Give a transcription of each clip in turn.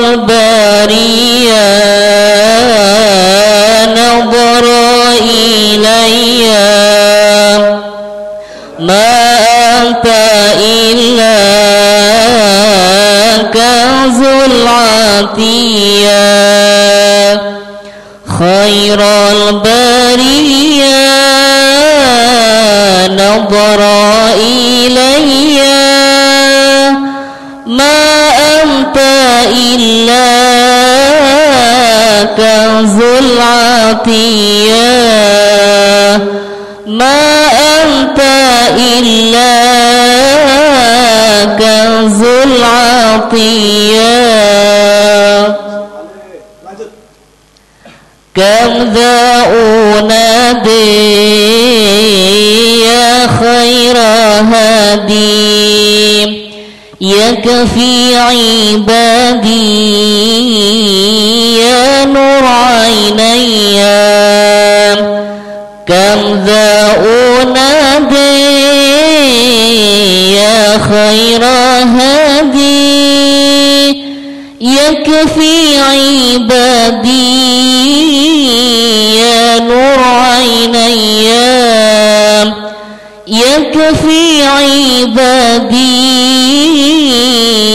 البرية نظر إلي ما أنت إلا كنز العطية خير البرية نظر إلي ما أنت إلا كنز العطية ما أنت إلا كنز العطية كم ذا أنادي يا خير هادي يكفي عبادي يا نور عيني كم ذا أنادي يا خير هادي يكفي عبادي يا نور عيني يكفي عبادي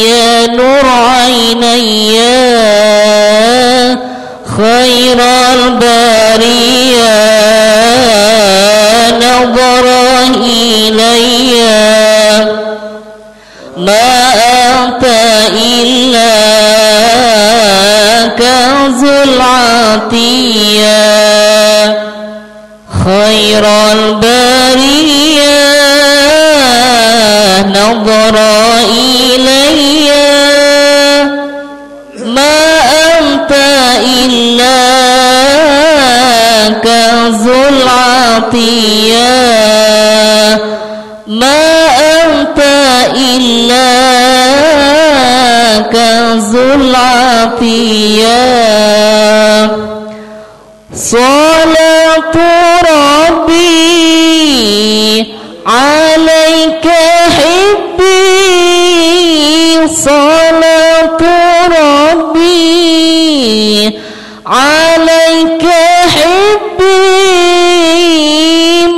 يا نور عيني خير البرية نظر إلي ما أنت إلا كنز العطية خير البرية نظر إلي ما أنت إلا كنز العطية ما أنت إلا كنز العطية صلاة ربي عليك حبي صلاة ربي عليك حبي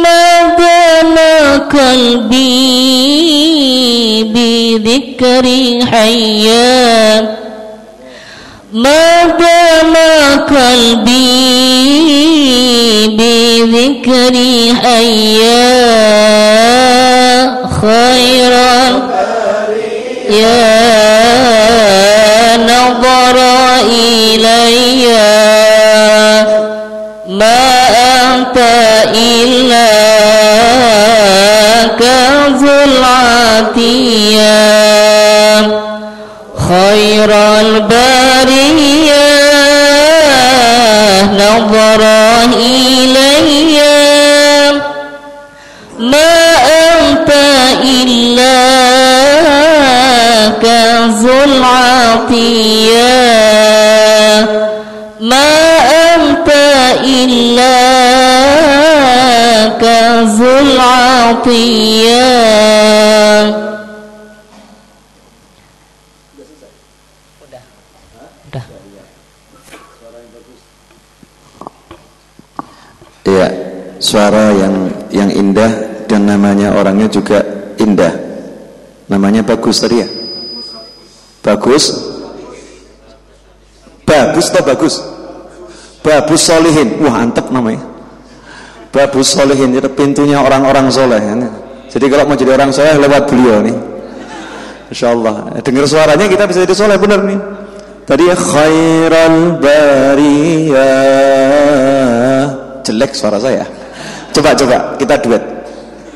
ما دام قلبي بذكري حيا ما دام قلبي بذكري حيا خيرا يا نظر إلي ما أنت إلا كنز العطية خير البرية نظر إلي ما أنت إلا كنز العطية ما أنت إلا كنز العطية. Iya, suara yang indah dan namanya orangnya juga indah. Namanya bagus tadi ya? Bagus? Bagus atau bagus? Babus Solihin. Wah, antep namanya. Babus Solihin, itu pintunya orang-orang soleh. Jadi kalau mau jadi orang soleh lewat beliau nih. Insyaallah. Dengar suaranya kita bisa jadi soleh benar nih. Tadi ya khairal bariyah. Jelek suara saya. Coba kita duet.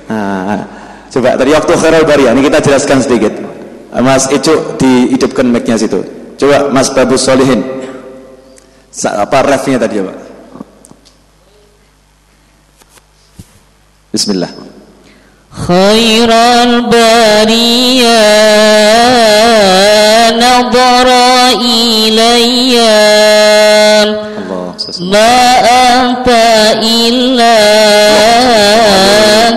Nah, coba tadi waktu khairal bariyah ini kita jelaskan sedikit. Mas Icuk dihidupkan mic-nya situ. Coba Mas Babus Solihin. Apa refnya tadi coba? Bismillah. Khairal bariyah nadhara ilayya ma anta illa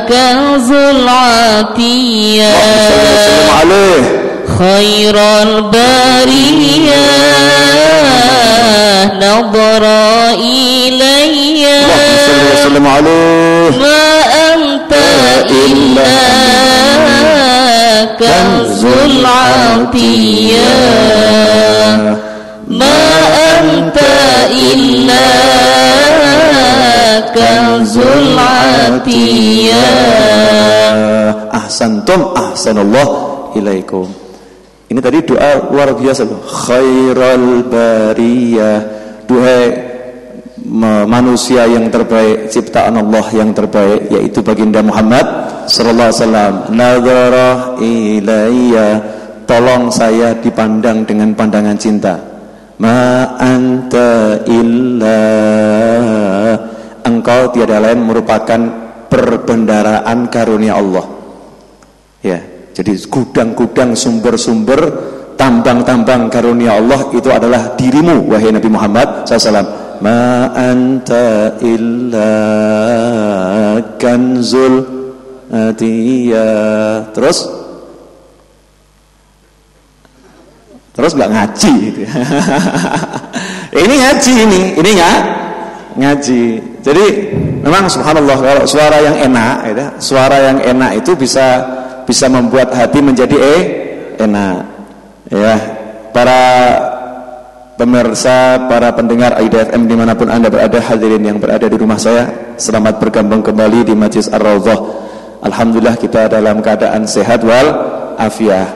kanzul atiyya khairal bariyah إلي Allahumma salli wa sallim alaihi ما أنت إلا كنز العطية ما أنت إلا كنز العطية. Ahsantum ahsanallah ilaikum. Ini tadi doa luar biasa loh. Khairul bariyah, duhai manusia yang terbaik, ciptaan Allah yang terbaik, yaitu baginda Muhammad sallallahu alaihi wasallam. Nadhara ilayya, tolong saya dipandang dengan pandangan cinta. Ma anta illa, engkau tiada lain merupakan perbendaharaan karunia Allah. Ya, jadi gudang-gudang, sumber-sumber, tambang-tambang karunia Allah itu adalah dirimu, wahai Nabi Muhammad SAW. Ma anta illa kanzul atiyah. Terus nggak ngaji gitu. Ini ngaji, ini nggak ngaji. Jadi memang subhanallah, kalau suara yang enak, ya, suara yang enak itu bisa membuat hati menjadi enak. Ya, para pemirsa, para pendengar AIDA FM dimanapun Anda berada, hadirin yang berada di rumah saya, selamat bergabung kembali di Majlis Ar-Raudhah. Alhamdulillah kita dalam keadaan sehat wal afiah.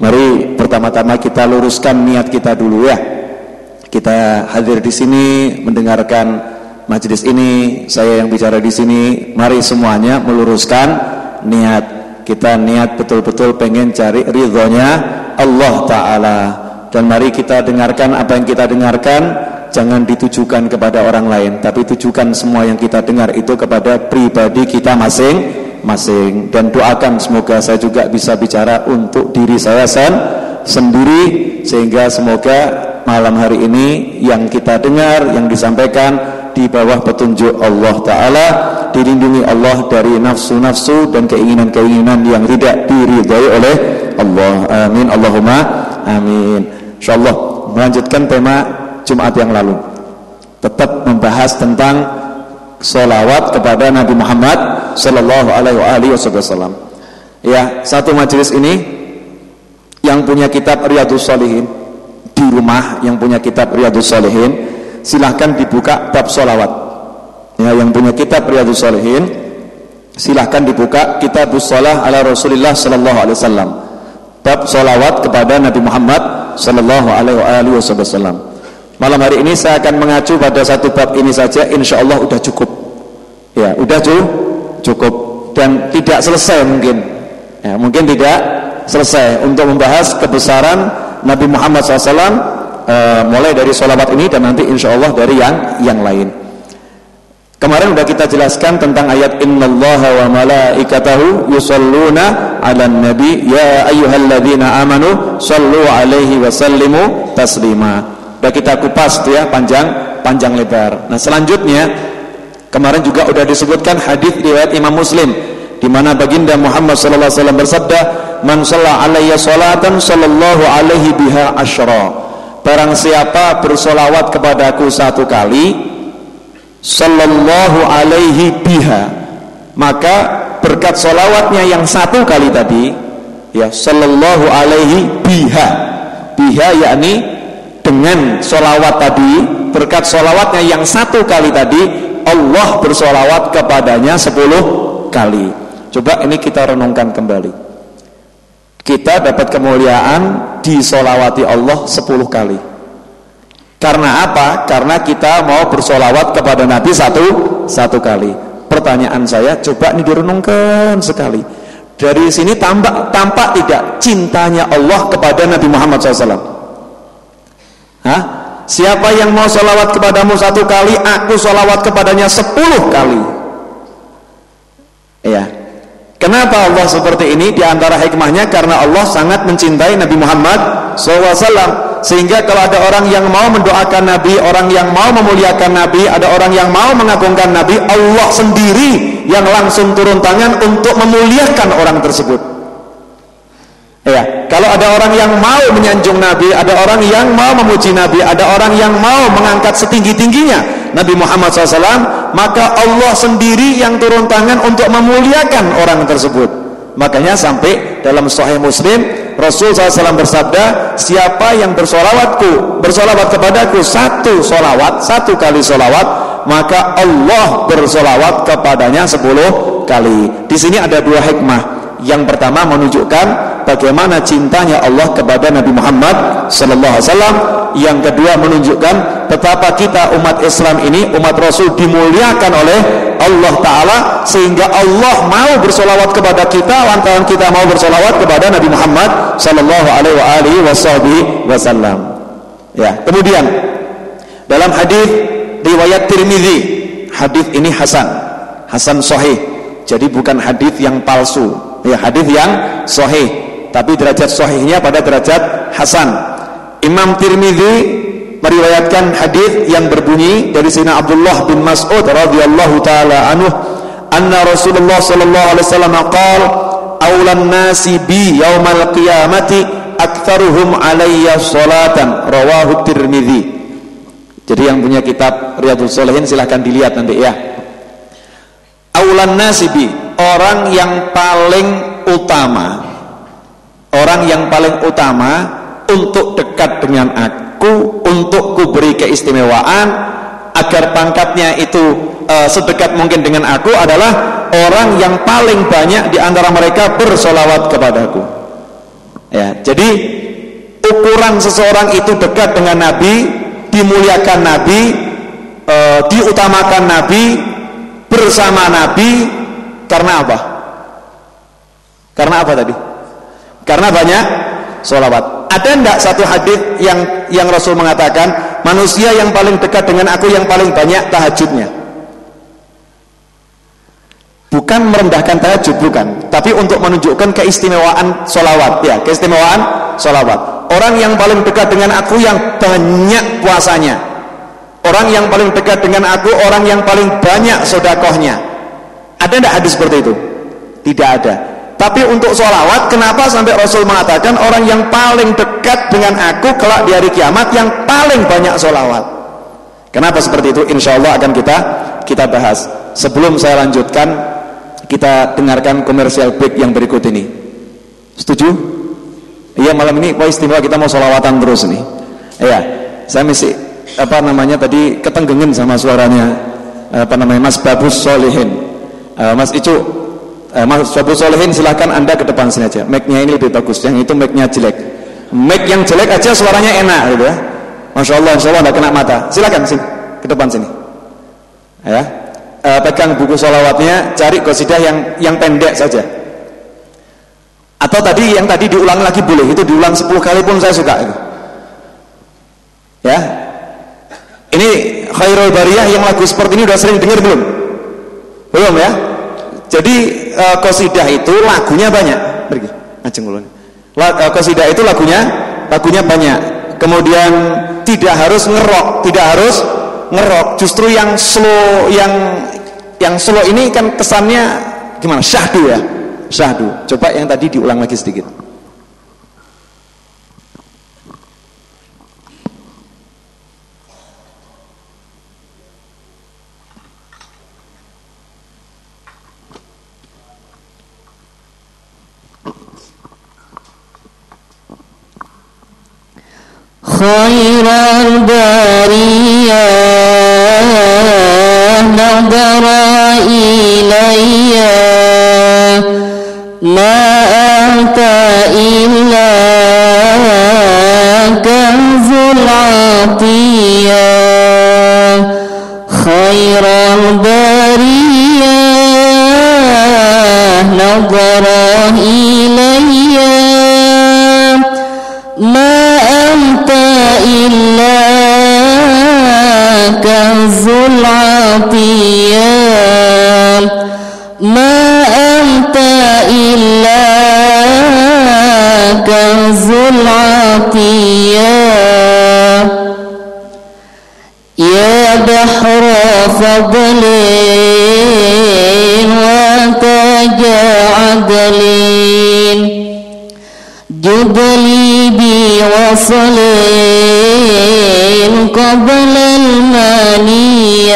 Mari pertama-tama kita luruskan niat kita dulu ya. Kita hadir di sini mendengarkan majlis ini, saya yang bicara di sini. Mari semuanya meluruskan niat. Kita niat betul-betul pengen cari ridhonya Allah Ta'ala. Dan mari kita dengarkan apa yang kita dengarkan, jangan ditujukan kepada orang lain, tapi tujukan semua yang kita dengar itu kepada pribadi kita masing-masing. Dan doakan semoga saya juga bisa bicara untuk diri saya sendiri, sehingga semoga malam hari ini yang kita dengar, yang disampaikan di bawah petunjuk Allah Ta'ala, dilindungi Allah dari nafsu-nafsu dan keinginan-keinginan yang tidak diridhai oleh Allah. Amin, Allahumma amin. InsyaAllah melanjutkan tema Jumat yang lalu, tetap membahas tentang sholawat kepada Nabi Muhammad sallallahu alaihi wasallam. Ya, satu majelis ini yang punya kitab Riyadhus Shalihin di rumah, yang punya kitab Riyadhus Shalihin, silahkan dibuka bab sholawat. Ya, yang punya kitab Riyadhus Shalihin, silahkan dibuka Kitabus Shalah ala Rasulillah sallallahu alaihi wasallam. Bab sholawat kepada Nabi Muhammad sallallahu alaihi wasallam. Malam hari ini saya akan mengacu pada satu bab ini saja, insyaallah udah cukup. Ya, udah cukup dan tidak selesai mungkin. Ya, mungkin tidak selesai untuk membahas kebesaran Nabi Muhammad SAW, mulai dari sholawat ini dan nanti insyaallah dari yang lain. Kemarin sudah kita jelaskan tentang ayat innallaha wa malaikatahu yusholluna 'alan nabi ya ayyuhalladzina amanu shallu 'alaihi wa sallimu taslima. Sudah kita kupas tuh ya, panjang lebar. Nah, selanjutnya kemarin juga sudah disebutkan hadis riwayat Imam Muslim di mana baginda Muhammad sallallahu alaihi wasallam bersabda, "Man shalla 'alayya sholatan sallallahu alaihi biha asyra." Barang siapa bersolawat kepadaku satu kali, sallallahu alaihi biha, maka berkat solawatnya yang satu kali tadi, ya, sallallahu alaihi biha, yakni dengan solawat tadi, berkat solawatnya yang satu kali tadi, Allah bersolawat kepadanya 10 kali. Coba ini kita renungkan kembali. Kita dapat kemuliaan disolawati Allah 10 kali. Karena apa? Karena kita mau bersolawat kepada Nabi satu kali. Pertanyaan saya, coba ini direnungkan sekali. Dari sini tampak tidak cintanya Allah kepada Nabi Muhammad SAW? Hah? Siapa yang mau solawat kepadamu satu kali, aku solawat kepadanya 10 kali. Ya. Kenapa Allah seperti ini? Di antara hikmahnya karena Allah sangat mencintai Nabi Muhammad SAW. Sehingga kalau ada orang yang mau mendoakan Nabi, orang yang mau memuliakan Nabi, ada orang yang mau mengagungkan Nabi, Allah sendiri yang langsung turun tangan untuk memuliakan orang tersebut. Ya, kalau ada orang yang mau menyanjung Nabi, ada orang yang mau memuji Nabi, ada orang yang mau mengangkat setinggi-tingginya Nabi Muhammad SAW, maka Allah sendiri yang turun tangan untuk memuliakan orang tersebut. Makanya sampai dalam Sahih Muslim Rasul SAW bersabda, siapa yang bersolawat kepadaku satu kali solawat, maka Allah bersolawat kepadanya 10 kali. Di sini ada 2 hikmah. Yang pertama menunjukkan bagaimana cintanya Allah kepada Nabi Muhammad sallallahu alaihi wasallam. Yang kedua menunjukkan betapa kita umat Islam ini, umat Rasul, dimuliakan oleh Allah Ta'ala, sehingga Allah mau bersolawat kepada kita lantaran kita mau bersolawat kepada Nabi Muhammad sallallahu alaihi wasallam. Ya, kemudian dalam hadis riwayat Tirmidzi, hadis ini hasan sahih. Jadi bukan hadis yang palsu, ya, hadis yang sahih, tapi derajat sahihnya pada derajat hasan. Imam Tirmidzi meriwayatkan hadis yang berbunyi dari Sayyidina Abdullah bin Mas'ud radhiyallahu taala anhu, anna Rasulullah sallallahu alaihi wasallam qala, "Aulan nasi bi yaumal qiyamati aktsaruhum alayya sholatan." Rawahu Tirmidzi. Jadi yang punya kitab Riyadhus Shalihin silahkan dilihat nanti ya. Aulan nasi bi, orang yang paling utama untuk dekat dengan aku, untuk kuberi keistimewaan agar pangkatnya itu sedekat mungkin dengan aku, adalah orang yang paling banyak di antara mereka bersolawat kepadaku. Ya, jadi ukuran seseorang itu dekat dengan Nabi, dimuliakan Nabi, diutamakan Nabi, bersama Nabi, karena apa? Karena apa tadi? Karena banyak sholawat. Ada enggak satu hadis yang Rasul mengatakan manusia yang paling dekat dengan aku yang paling banyak tahajudnya? Bukan merendahkan tahajud, bukan, tapi untuk menunjukkan keistimewaan sholawat. Ya, keistimewaan sholawat. Orang yang paling dekat dengan aku yang banyak puasanya. Orang yang paling dekat dengan aku, orang yang paling banyak sedekahnya. Ada tidak hadis seperti itu? Tidak ada. Tapi untuk sholawat, kenapa sampai Rasul mengatakan orang yang paling dekat dengan aku kelak di hari kiamat yang paling banyak sholawat? Kenapa seperti itu? Insya Allah akan kita bahas. Sebelum saya lanjutkan, kita dengarkan komersial break yang berikut ini. Setuju? Iya, malam ini istimewa, kita mau sholawatan terus nih. Iya, saya mesti tadi ketenggengan sama suaranya Mas Babus Shalihin. Mas Icu, Mas Babus Shalihin, silahkan Anda ke depan sini aja. Mic-nya ini lebih bagus, yang itu mic-nya jelek. Mic yang jelek aja suaranya enak gitu ya. Masya Allah enggak kena mata. Silakan sini, ke depan sini. Ya, pegang buku sholawatnya, cari qasidah yang pendek saja. Atau yang tadi diulang lagi boleh, itu diulang 10 kali pun saya suka itu. Ya. Ini Khairul Bariyah yang lagu seperti ini udah sering dengar belum? Belum ya? Jadi qasidah itu lagunya banyak. Pergi, ngajeng ulun. Qasidah itu lagunya banyak. Kemudian tidak harus ngerok, justru yang slow, yang slow ini kan kesannya gimana? Syahdu ya. Syahdu. Coba yang tadi diulang lagi sedikit. Khairul bariyah nadara ilayya ma anta illa kanzul atiyah. Khairul bariyah nadara ilayya ma illa kanzul atiyah. Ma anta illa kanzul atiyah. Ya bahra fadlin wa taja adlin, jubli bi wasalin qabla al-maniyah.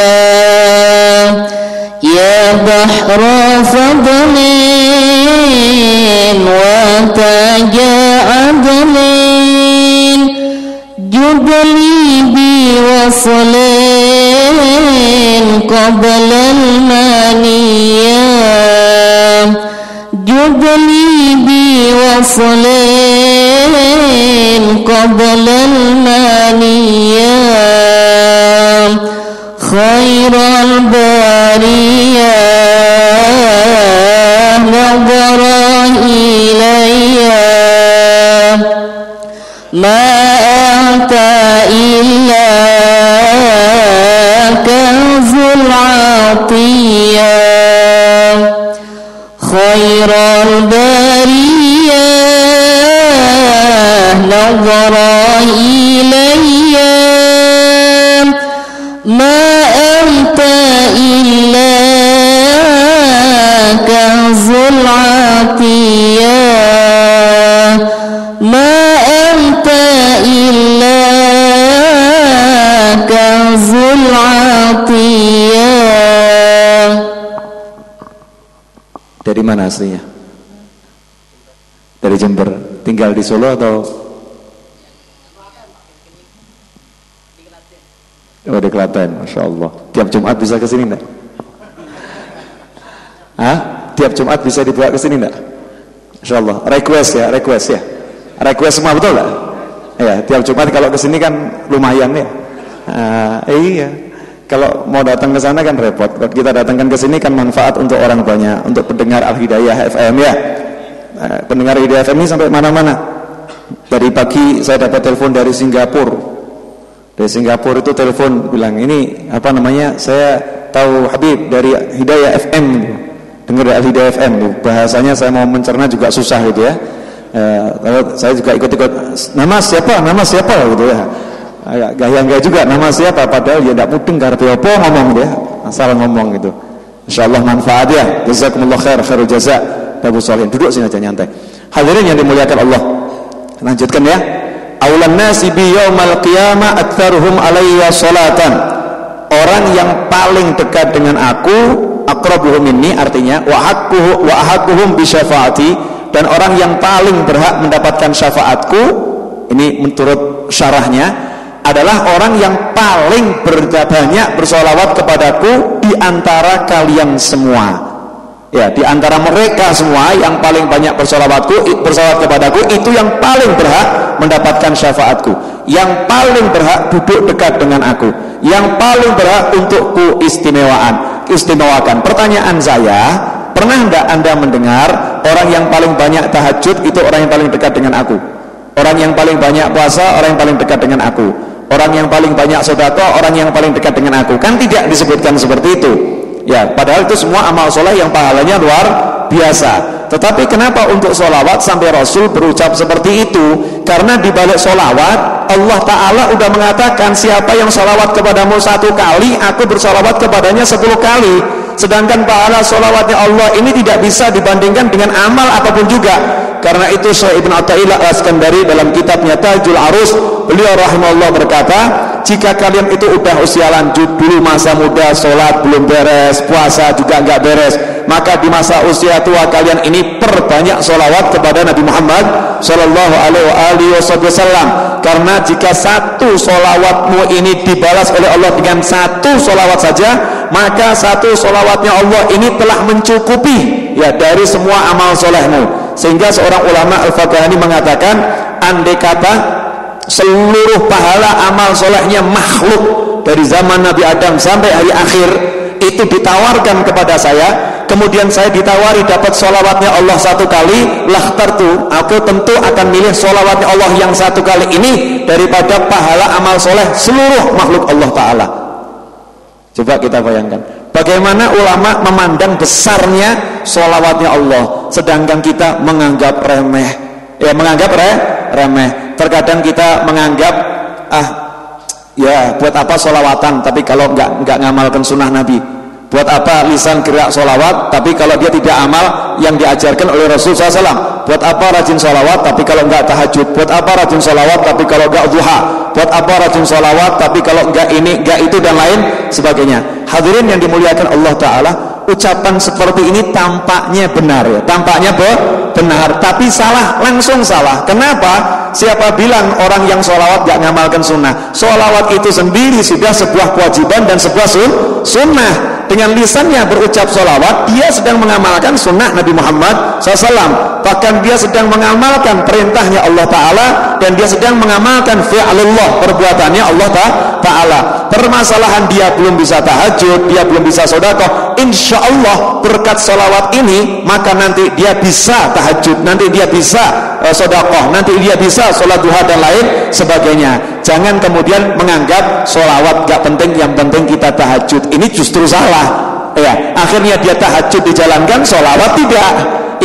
جدلي بوصلين قبل المانية جدلي بوصلين قبل المانية خير البرية نظر إلي ما أنت إلا كنز العطية خير البرية نظر إلي ما أنت إلا كنز العطية ما أنت إلا كنز العطية. Dari mana aslinya? Dari Jember. Tinggal di Solo atau? Oh, di Klaten. Masya Allah. Tiap Jumat bisa ke sini enggak? Hah? Tiap Jumat bisa dibawa ke sini enggak? Masya Allah. Request ya. Request semua betul enggak? Ya, tiap Jumat kalau ke sini kan lumayan ya. Iya. Kalau mau datang ke sana kan repot. Kalau kita datangkan ke sini kan manfaat untuk orang banyak, untuk pendengar Al-Hidayah FM ya. Pendengar Hidayah FM ini sampai mana-mana. Dari pagi saya dapat telepon dari Singapura. Dari Singapura itu telepon bilang, ini apa namanya? Saya tahu Habib dari Hidayah FM. Dengar dari Al-Hidayah FM. Bahasanya saya mau mencerna juga susah gitu ya. Lalu saya juga ikut-ikut. Nama siapa gitu ya. Agak gaya-gaya juga nama siapa, padahal ya tidak mudeng karena apa ngomong dia, asal ngomong gitu. Insyaallah manfaat ya. Jazakumullah khairul jaza. Abu Shalih, duduk sini aja nyantai. Hadirin yang dimuliakan Allah. Lanjutkan ya. Aulan nasi bi yaumal qiyamah aktsaruhum alayya salatan. Orang yang paling dekat dengan aku, aqrabuhum minni, artinya wa haqquhum bi syafaati, dan orang yang paling berhak mendapatkan syafaatku, ini menurut syarahnya, adalah orang yang paling banyak bersolawat kepadaku di antara kalian semua. Ya, di antara mereka semua yang paling banyak bersolawat kepadaku, itu yang paling berhak mendapatkan syafaatku, yang paling berhak duduk dekat dengan aku, yang paling berhak untukku istimewakan. Pertanyaan saya, pernah enggak Anda mendengar orang yang paling banyak tahajud itu orang yang paling dekat dengan aku? Orang yang paling banyak puasa, orang yang paling dekat dengan aku. Orang yang paling banyak sedekah, orang yang paling dekat dengan aku. Kan tidak disebutkan seperti itu. Ya, padahal itu semua amal soleh yang pahalanya luar biasa. Tetapi kenapa untuk solawat sampai Rasul berucap seperti itu? Karena di balik solawat, Allah Ta'ala udah mengatakan, siapa yang solawat kepadamu 1 kali, aku bersolawat kepadanya 10 kali. Sedangkan pahala solawatnya Allah ini tidak bisa dibandingkan dengan amal apapun juga. Karena itu Syekh Ibn Athaillah Al-Iskandari dalam kitabnya Tajul Arus, beliau rahimahullah berkata, jika kalian itu udah usia lanjut, dulu masa muda sholat belum beres, puasa juga nggak beres, maka di masa usia tua kalian ini perbanyak sholawat kepada Nabi Muhammad Sallallahu Alaihi Wasallam. Karena jika satu sholawatmu ini dibalas oleh Allah dengan 1 sholawat saja, maka 1 sholawatnya Allah ini telah mencukupi ya dari semua amal solehmu. Sehingga seorang ulama Al-Fakihani mengatakan, andai kata seluruh pahala amal solehnya makhluk dari zaman Nabi Adam sampai hari akhir itu ditawarkan kepada saya, kemudian saya ditawari dapat sholawatnya Allah 1 kali, lakhtartu, aku tentu akan milih sholawatnya Allah yang 1 kali ini daripada pahala amal soleh seluruh makhluk Allah Ta'ala. Coba kita bayangkan bagaimana ulama memandang besarnya sholawatnya Allah, sedangkan kita menganggap remeh. Ya, menganggap remeh. Terkadang kita menganggap ya buat apa sholawatan, tapi kalau nggak ngamalkan sunnah Nabi. Buat apa lisan gerak sholawat, tapi kalau dia tidak amal yang diajarkan oleh Rasul SAW. Buat apa rajin sholawat, tapi kalau nggak tahajud. Buat apa rajin sholawat, tapi kalau nggak duha. Buat apa rajin sholawat, tapi kalau nggak ini, nggak itu, dan lain sebagainya. Hadirin yang dimuliakan Allah Ta'ala, ucapan seperti ini tampaknya benar ya, tampaknya benar, tapi salah, langsung salah. Kenapa? Siapa bilang orang yang sholawat gak ngamalkan sunnah? Sholawat itu sendiri sudah sebuah kewajiban dan sebuah sunnah. Dengan lisannya berucap sholawat, dia sedang mengamalkan sunnah Nabi Muhammad SAW. Bahkan dia sedang mengamalkan perintahnya Allah Ta'ala, dan dia sedang mengamalkan fi'lullah, perbuatannya Allah Ta'ala. Permasalahan dia belum bisa tahajud, dia belum bisa sedekah. Insya Allah berkat sholawat ini, maka nanti dia bisa tahajud, nanti dia bisa sedekah, nanti dia bisa sholat duha dan lain sebagainya. Jangan kemudian menganggap sholawat gak penting, yang penting kita tahajud. Ini justru salah. Ya, akhirnya dia tahajud dijalankan, sholawat tidak.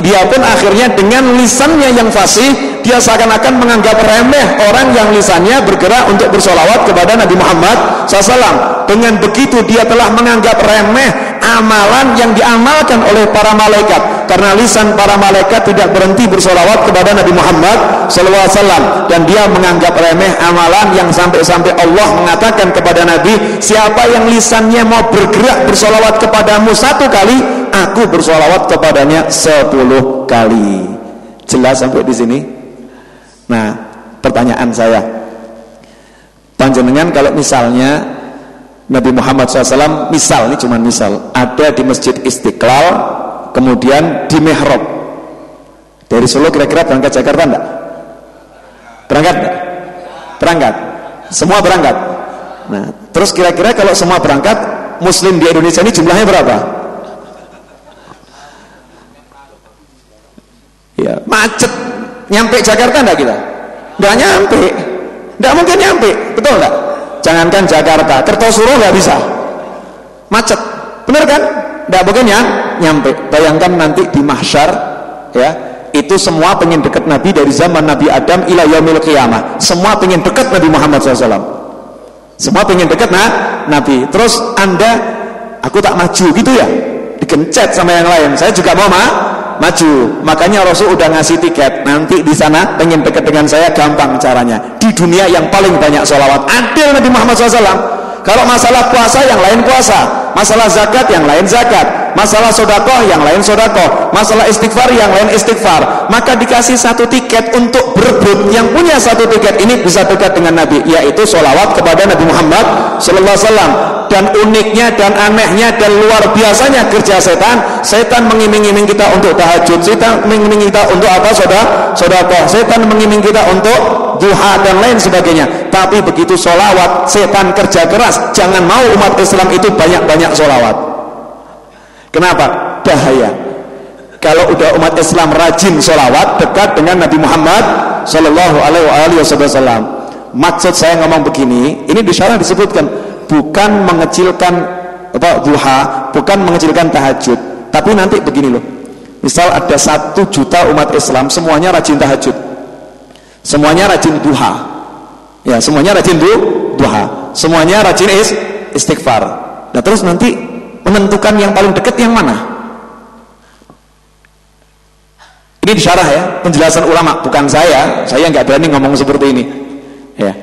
Dia pun akhirnya dengan lisannya yang fasih, dia seakan-akan menganggap remeh orang yang lisannya bergerak untuk bersolawat kepada Nabi Muhammad SAW. Dengan begitu dia telah menganggap remeh amalan yang diamalkan oleh para malaikat, karena lisan para malaikat tidak berhenti bersolawat kepada Nabi Muhammad SAW. Dan dia menganggap remeh amalan yang sampai-sampai Allah mengatakan kepada Nabi, siapa yang lisannya mau bergerak bersolawat kepadamu 1 kali, aku bersolawat kepadanya 10 kali. Jelas sampai di sini? Nah, pertanyaan saya, panjenengan kalau misalnya Nabi Muhammad SAW, misal, ini cuma misal, ada di Masjid Istiqlal, kemudian di mihrab, dari Solo kira-kira berangkat Jakarta enggak? Berangkat enggak? Berangkat? Semua berangkat? Nah, terus kira-kira kalau semua berangkat, Muslim di Indonesia ini jumlahnya berapa? Ya, macet. Nyampe Jakarta enggak kita? Enggak nyampe. Enggak mungkin nyampe, betul enggak? Jangankan Jakarta, Kertosuro enggak bisa. Macet. Benar kan? Enggak mungkin nyampe. Bayangkan nanti di mahsyar, ya, itu semua pengen dekat Nabi dari zaman Nabi Adam ila yaumil qiyamah. Semua pengen dekat Nabi Muhammad SAW. Semua pengen dekat Nabi. Terus Anda, aku tak maju gitu ya? Digencet sama yang lain. Saya juga mau maju. Makanya Rasul udah ngasih tiket. Nanti di sana pengen dekat dengan saya, gampang caranya. Di dunia yang paling banyak sholawat. Adil Nabi Muhammad SAW. Kalau masalah puasa, yang lain puasa. Masalah zakat, yang lain zakat. Masalah sodakoh, yang lain sodakoh. Masalah istighfar, yang lain istighfar. Maka dikasih 1 tiket untuk berebut. Yang punya 1 tiket ini bisa dekat dengan Nabi, yaitu sholawat kepada Nabi Muhammad SAW. Dan uniknya dan anehnya dan luar biasanya kerja setan mengiming-iming kita untuk tahajud, setan mengiming kita untuk apa? Sodakoh, setan mengiming kita untuk duha dan lain sebagainya. Tapi begitu sholawat, setan kerja keras. Jangan mau umat Islam itu banyak-banyak sholawat. Kenapa? Bahaya. Kalau udah umat Islam rajin sholawat, dekat dengan Nabi Muhammad Sallallahu Alaihi Wasallam. Maksud saya ngomong begini, ini di syarah disebutkan, bukan mengecilkan duha, bukan mengecilkan tahajud, tapi nanti begini loh. Misal ada 1 juta umat Islam, semuanya rajin tahajud, semuanya rajin duha, ya, semuanya rajin duha, semuanya rajin istighfar. Nah, terus nanti menentukan yang paling dekat yang mana? Ini disyarah ya, penjelasan ulama, bukan saya nggak berani ngomong seperti ini. Ya,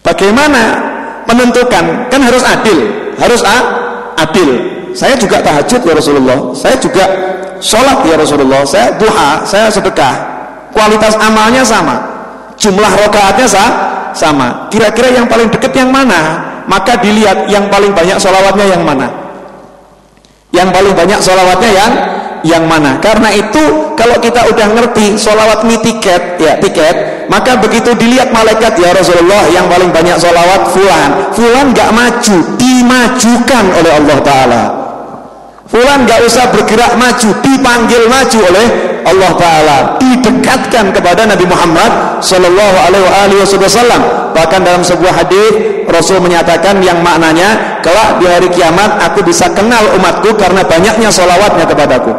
bagaimana menentukan? Kan harus adil, harus adil. Saya juga tahajud ya Rasulullah, saya juga sholat ya Rasulullah, saya duha, saya sedekah, kualitas amalnya sama, jumlah rakaatnya sama. Kira-kira yang paling dekat yang mana? Maka dilihat yang paling banyak sholawatnya yang mana, yang paling banyak sholawatnya yang mana. Karena itu kalau kita udah ngerti sholawat ini tiket, ya tiket, maka begitu dilihat malaikat, ya Rasulullah yang paling banyak sholawat fulan gak maju, dimajukan oleh Allah Ta'ala. Fulan gak usah bergerak maju, dipanggil maju oleh Allah Ta'ala, didekatkan kepada Nabi Muhammad Sallallahu Alaihi Wasallam. Bahkan dalam sebuah hadis Rasul menyatakan yang maknanya, kelak di hari kiamat aku bisa kenal umatku karena banyaknya sholawatnya kepadaku.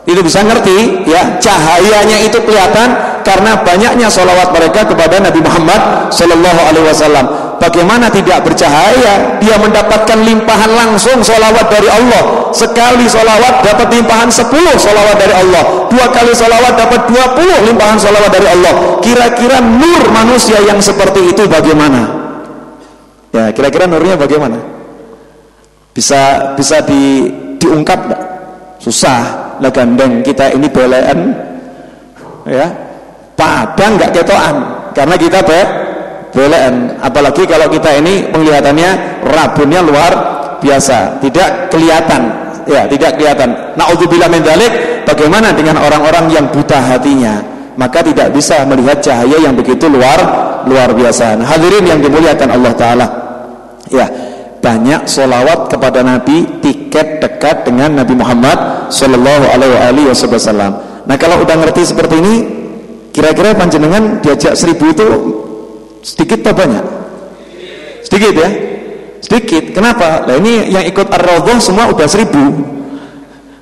Itu bisa ngerti ya, cahayanya itu kelihatan karena banyaknya sholawat mereka kepada Nabi Muhammad Sallallahu Alaihi Wasallam. Bagaimana tidak bercahaya? Dia mendapatkan limpahan langsung sholawat dari Allah. Sekali sholawat dapat limpahan 10 sholawat dari Allah. 2 kali sholawat dapat 20 limpahan sholawat dari Allah. Kira-kira nur manusia yang seperti itu bagaimana? Ya, kira-kira nurnya bagaimana? Bisa diungkap enggak? Susah. Lah gandeng kita ini belean, ya, padang nggak ketoan, karena kita belen. Apalagi kalau kita ini penglihatannya rabunnya luar biasa, tidak kelihatan, ya tidak kelihatan. Na'udzubillah min dzalik. Bagaimana dengan orang-orang yang buta hatinya? Maka tidak bisa melihat cahaya yang begitu luar biasa. Nah, hadirin yang dimuliakan Allah Ta'ala, ya, banyak sholawat kepada Nabi, tiket dekat dengan Nabi Muhammad Sallallahu Alaihi Wasallam. Nah, kalau udah ngerti seperti ini, kira-kira panjenengan diajak 1000 itu sedikit atau banyak? Sedikit ya? Sedikit. Kenapa? Nah, ini yang ikut Ar-Raudhah semua udah 1000.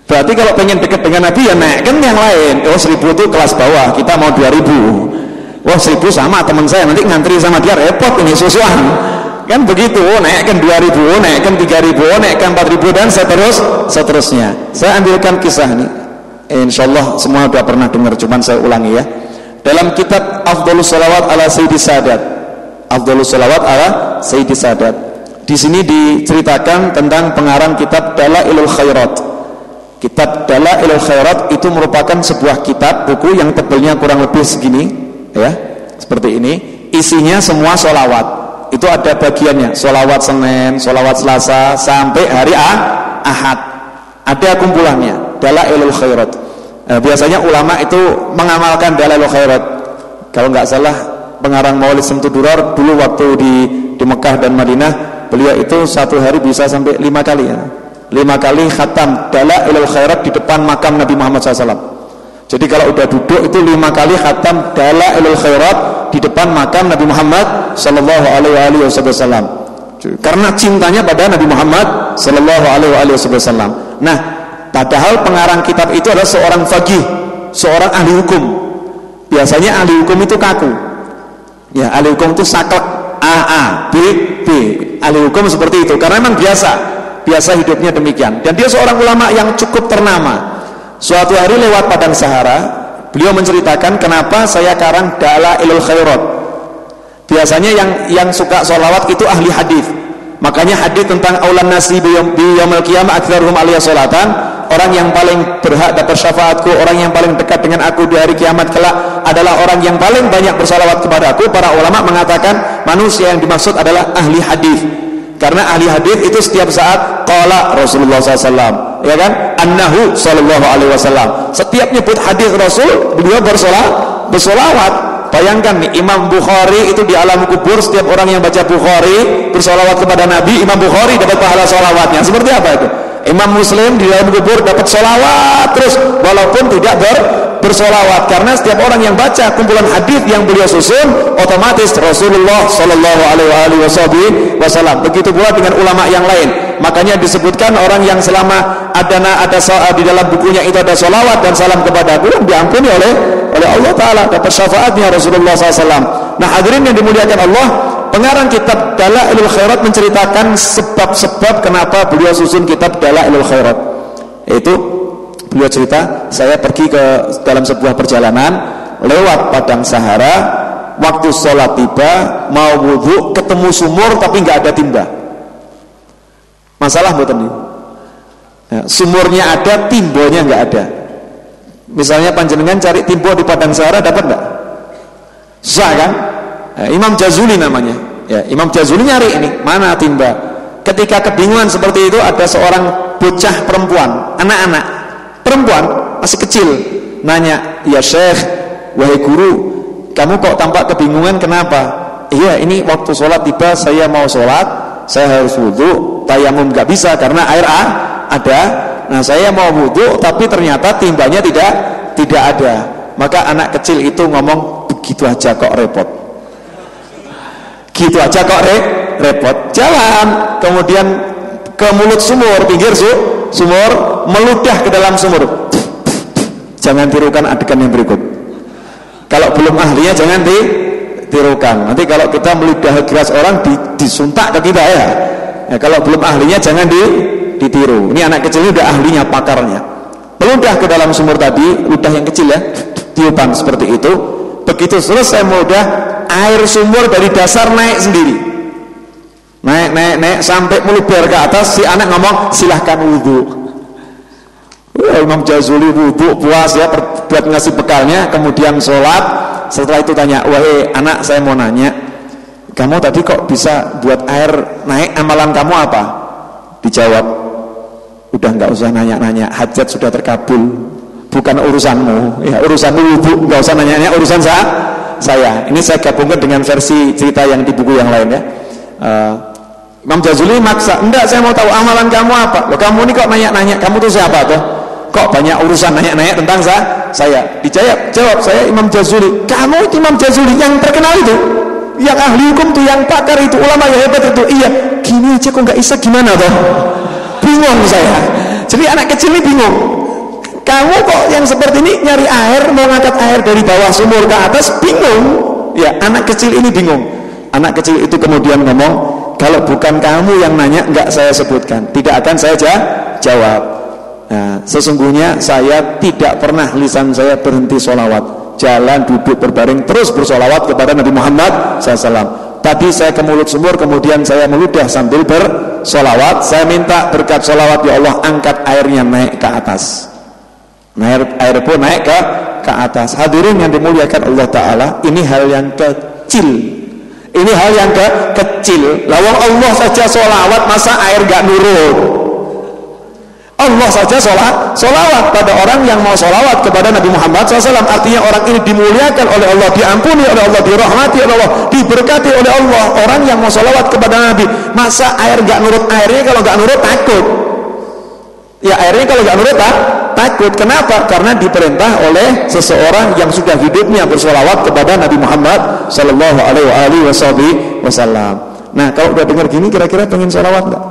Berarti kalau pengen dekat dengan Nabi ya naikkan yang lain. Oh 1000 itu kelas bawah, kita mau 2000. Wah 1000 sama teman saya, nanti ngantri sama dia repot ini susuan. Kan begitu, naikkan 2000, naikkan 3000, naikkan 4000 dan seterusnya. Saya ambilkan kisah nih. Insyaallah semua sudah pernah dengar, cuman saya ulangi ya. Dalam kitab Afdhalus Shalawat ala Sayyidis Sadat. Afdhalus Shalawat ala Sayyidis Sadat. Di sini diceritakan tentang pengarang kitab Dalailul Khairat. Kitab Dalailul Khairat itu merupakan sebuah kitab buku yang tebalnya kurang lebih segini, ya, seperti ini. Isinya semua sholawat. Itu ada bagiannya, sholawat Senin, sholawat Selasa, sampai hari Ahad. Ada kumpulannya, Dalailul Khairat. Biasanya ulama itu mengamalkan Dalailul Khairat. Kalau nggak salah, pengarang Maulid Syamsul Durar dulu waktu di Mekah dan Madinah, beliau itu satu hari bisa sampai 5 kali ya. 5 kali khatam Dalailul Khairat di depan makam Nabi Muhammad SAW. Jadi kalau udah duduk itu 5 kali khatam Dalailul Khairat di depan makam Nabi Muhammad Sallallahu Alaihi Wasallam. Karena cintanya pada Nabi Muhammad Sallallahu Alaihi Wasallam. Nah, padahal pengarang kitab itu adalah seorang faqih, seorang ahli hukum. Biasanya ahli hukum itu kaku. Ya, ahli hukum itu saklek, A, B, B. Ahli hukum seperti itu karena memang biasa hidupnya demikian. Dan dia seorang ulama yang cukup ternama. Suatu hari lewat padang Sahara, beliau menceritakan kenapa saya karang Dalailul Khairat. Biasanya yang suka sholawat itu ahli hadis. Makanya hadis tentang aulan nasi bi yaumil qiyamah aktsaruhum alayya sholatan, orang yang paling berhak dapat syafaatku, orang yang paling dekat dengan aku di hari kiamat kelak adalah orang yang paling banyak bersalawat kepada aku. Para ulama mengatakan manusia yang dimaksud adalah ahli hadis. Karena ahli hadis itu setiap saat qala Rasulullah SAW, ya kan? Annahu sallallahu alaihi wasallam. Setiap nyebut hadis Rasul, beliau bersolawat. Bayangkan nih, Imam Bukhari itu di alam kubur, setiap orang yang baca Bukhari bersolawat kepada Nabi, Imam Bukhari dapat pahala solawatnya. Seperti apa itu? Imam Muslim di dalam kubur dapat solawat terus, walaupun tidak bersolawat, karena setiap orang yang baca kumpulan hadis yang beliau susun, otomatis Rasulullah Sallallahu Alaihi Wasallam. Begitu pula dengan ulama yang lain. Makanya disebutkan orang yang selama ada di dalam bukunya itu ada solawat dan salam kepada aku, diampuni oleh Allah Taala, dapat syafaatnya Rasulullah SAW. Nah, hadirin yang dimuliakan Allah, pengarang kitab Dalailul Khairat menceritakan sebab-sebab kenapa beliau susun kitab Dalailul Khairat. Itu beliau cerita, saya pergi ke dalam sebuah perjalanan lewat padang Sahara, waktu sholat tiba, mau wudhu, ketemu sumur tapi nggak ada timba. Masalah buatan ini. Ya, sumurnya ada, timbonya nggak ada. Misalnya panjenengan cari timbo di padang Sahara, dapat nggak? Susah kan? Ya, Imam Jazuli namanya. Ya, Imam Jazuli nyari ini, mana timba? Ketika kebingungan seperti itu, ada seorang bocah perempuan, anak-anak perempuan masih kecil, nanya, ya Syekh, wahai guru, kamu kok tampak kebingungan, kenapa? Iya, ini waktu sholat tiba, saya mau sholat, saya harus wudhu, tayamum nggak bisa karena air ada. Nah, saya mau wudhu tapi ternyata timbanya tidak ada. Maka anak kecil itu ngomong, begitu aja kok repot. Gitu aja kok repot. Jalan, kemudian ke mulut sumur, pinggir sumur, meludah ke dalam sumur. Jangan tirukan adegan yang berikut. Kalau belum ahlinya jangan ditirukan. Nanti kalau kita meludah gelas orang disuntak ke kita ya. Kalau belum ahlinya jangan ditiru. Ini anak kecil ini udah ahlinya, pakarnya. Meludah ke dalam sumur tadi, ludah yang kecil ya, tiupan seperti itu. Begitu selesai meludah, air sumur dari dasar naik sendiri. Naik sampai meluber ke atas. Si anak ngomong, silahkan wudhu. Imam Jazuli wudhu, puas ya, buat ngasih bekalnya, kemudian sholat. Setelah itu tanya, wahai anak, saya mau nanya, kamu tadi kok bisa buat air naik, amalan kamu apa? Dijawab, udah nggak usah nanya-nanya, hajat sudah terkabul, bukan urusanmu, ya urusanmu ibu, nggak usah nanya-nanya, urusan saya. Ini saya gabungkan dengan versi cerita yang di buku yang lain ya. Imam Jazuli maksa, enggak, saya mau tahu amalan kamu apa. Loh, kamu ini kok nanya-nanya, kamu tuh siapa tuh? Kok banyak urusan nanya-nanya tentang saya? Jawab, saya Imam Jazuli. Kamu itu Imam Jazuli yang terkenal itu, yang ahli hukum tuh, yang pakar itu, ulama yang hebat itu. Iya, gini aja kok nggak bisa, gimana toh? Bingung saya. Jadi anak kecil ini bingung. Kamu kok yang seperti ini nyari air, mau ngangkat air dari bawah sumur ke atas, bingung. Ya, anak kecil ini bingung. Anak kecil itu kemudian ngomong, kalau bukan kamu yang nanya, nggak saya sebutkan, tidak akan saya jawab. Nah, sesungguhnya saya tidak pernah lisan saya berhenti sholawat, jalan, duduk, berbaring, terus bersolawat kepada Nabi Muhammad SAW. Tadi saya ke mulut sumur, kemudian saya meludah sambil bersolawat. Saya minta berkat solawat, ya Allah, angkat airnya naik ke atas. Air pun naik ke atas. Hadirin yang dimuliakan Allah Ta'ala, ini hal yang kecil. Ini hal yang kecil. Lawang Allah saja solawat, masa air gak nurut? Allah saja solawat pada orang yang mau solawat kepada Nabi Muhammad SAW. Artinya orang ini dimuliakan oleh Allah, diampuni oleh Allah, dirahmati oleh Allah, diberkati oleh Allah. Orang yang mau solawat kepada Nabi, masa air gak nurut? Airnya kalau gak nurut takut. Ya, airnya kalau gak nurut takut. Kenapa? Karena diperintah oleh seseorang yang sudah hidupnya bersolawat kepada Nabi Muhammad Sallallahu Alaihi Wasallam. Nah, kalau udah dengar gini, kira-kira pengen solawat nggak?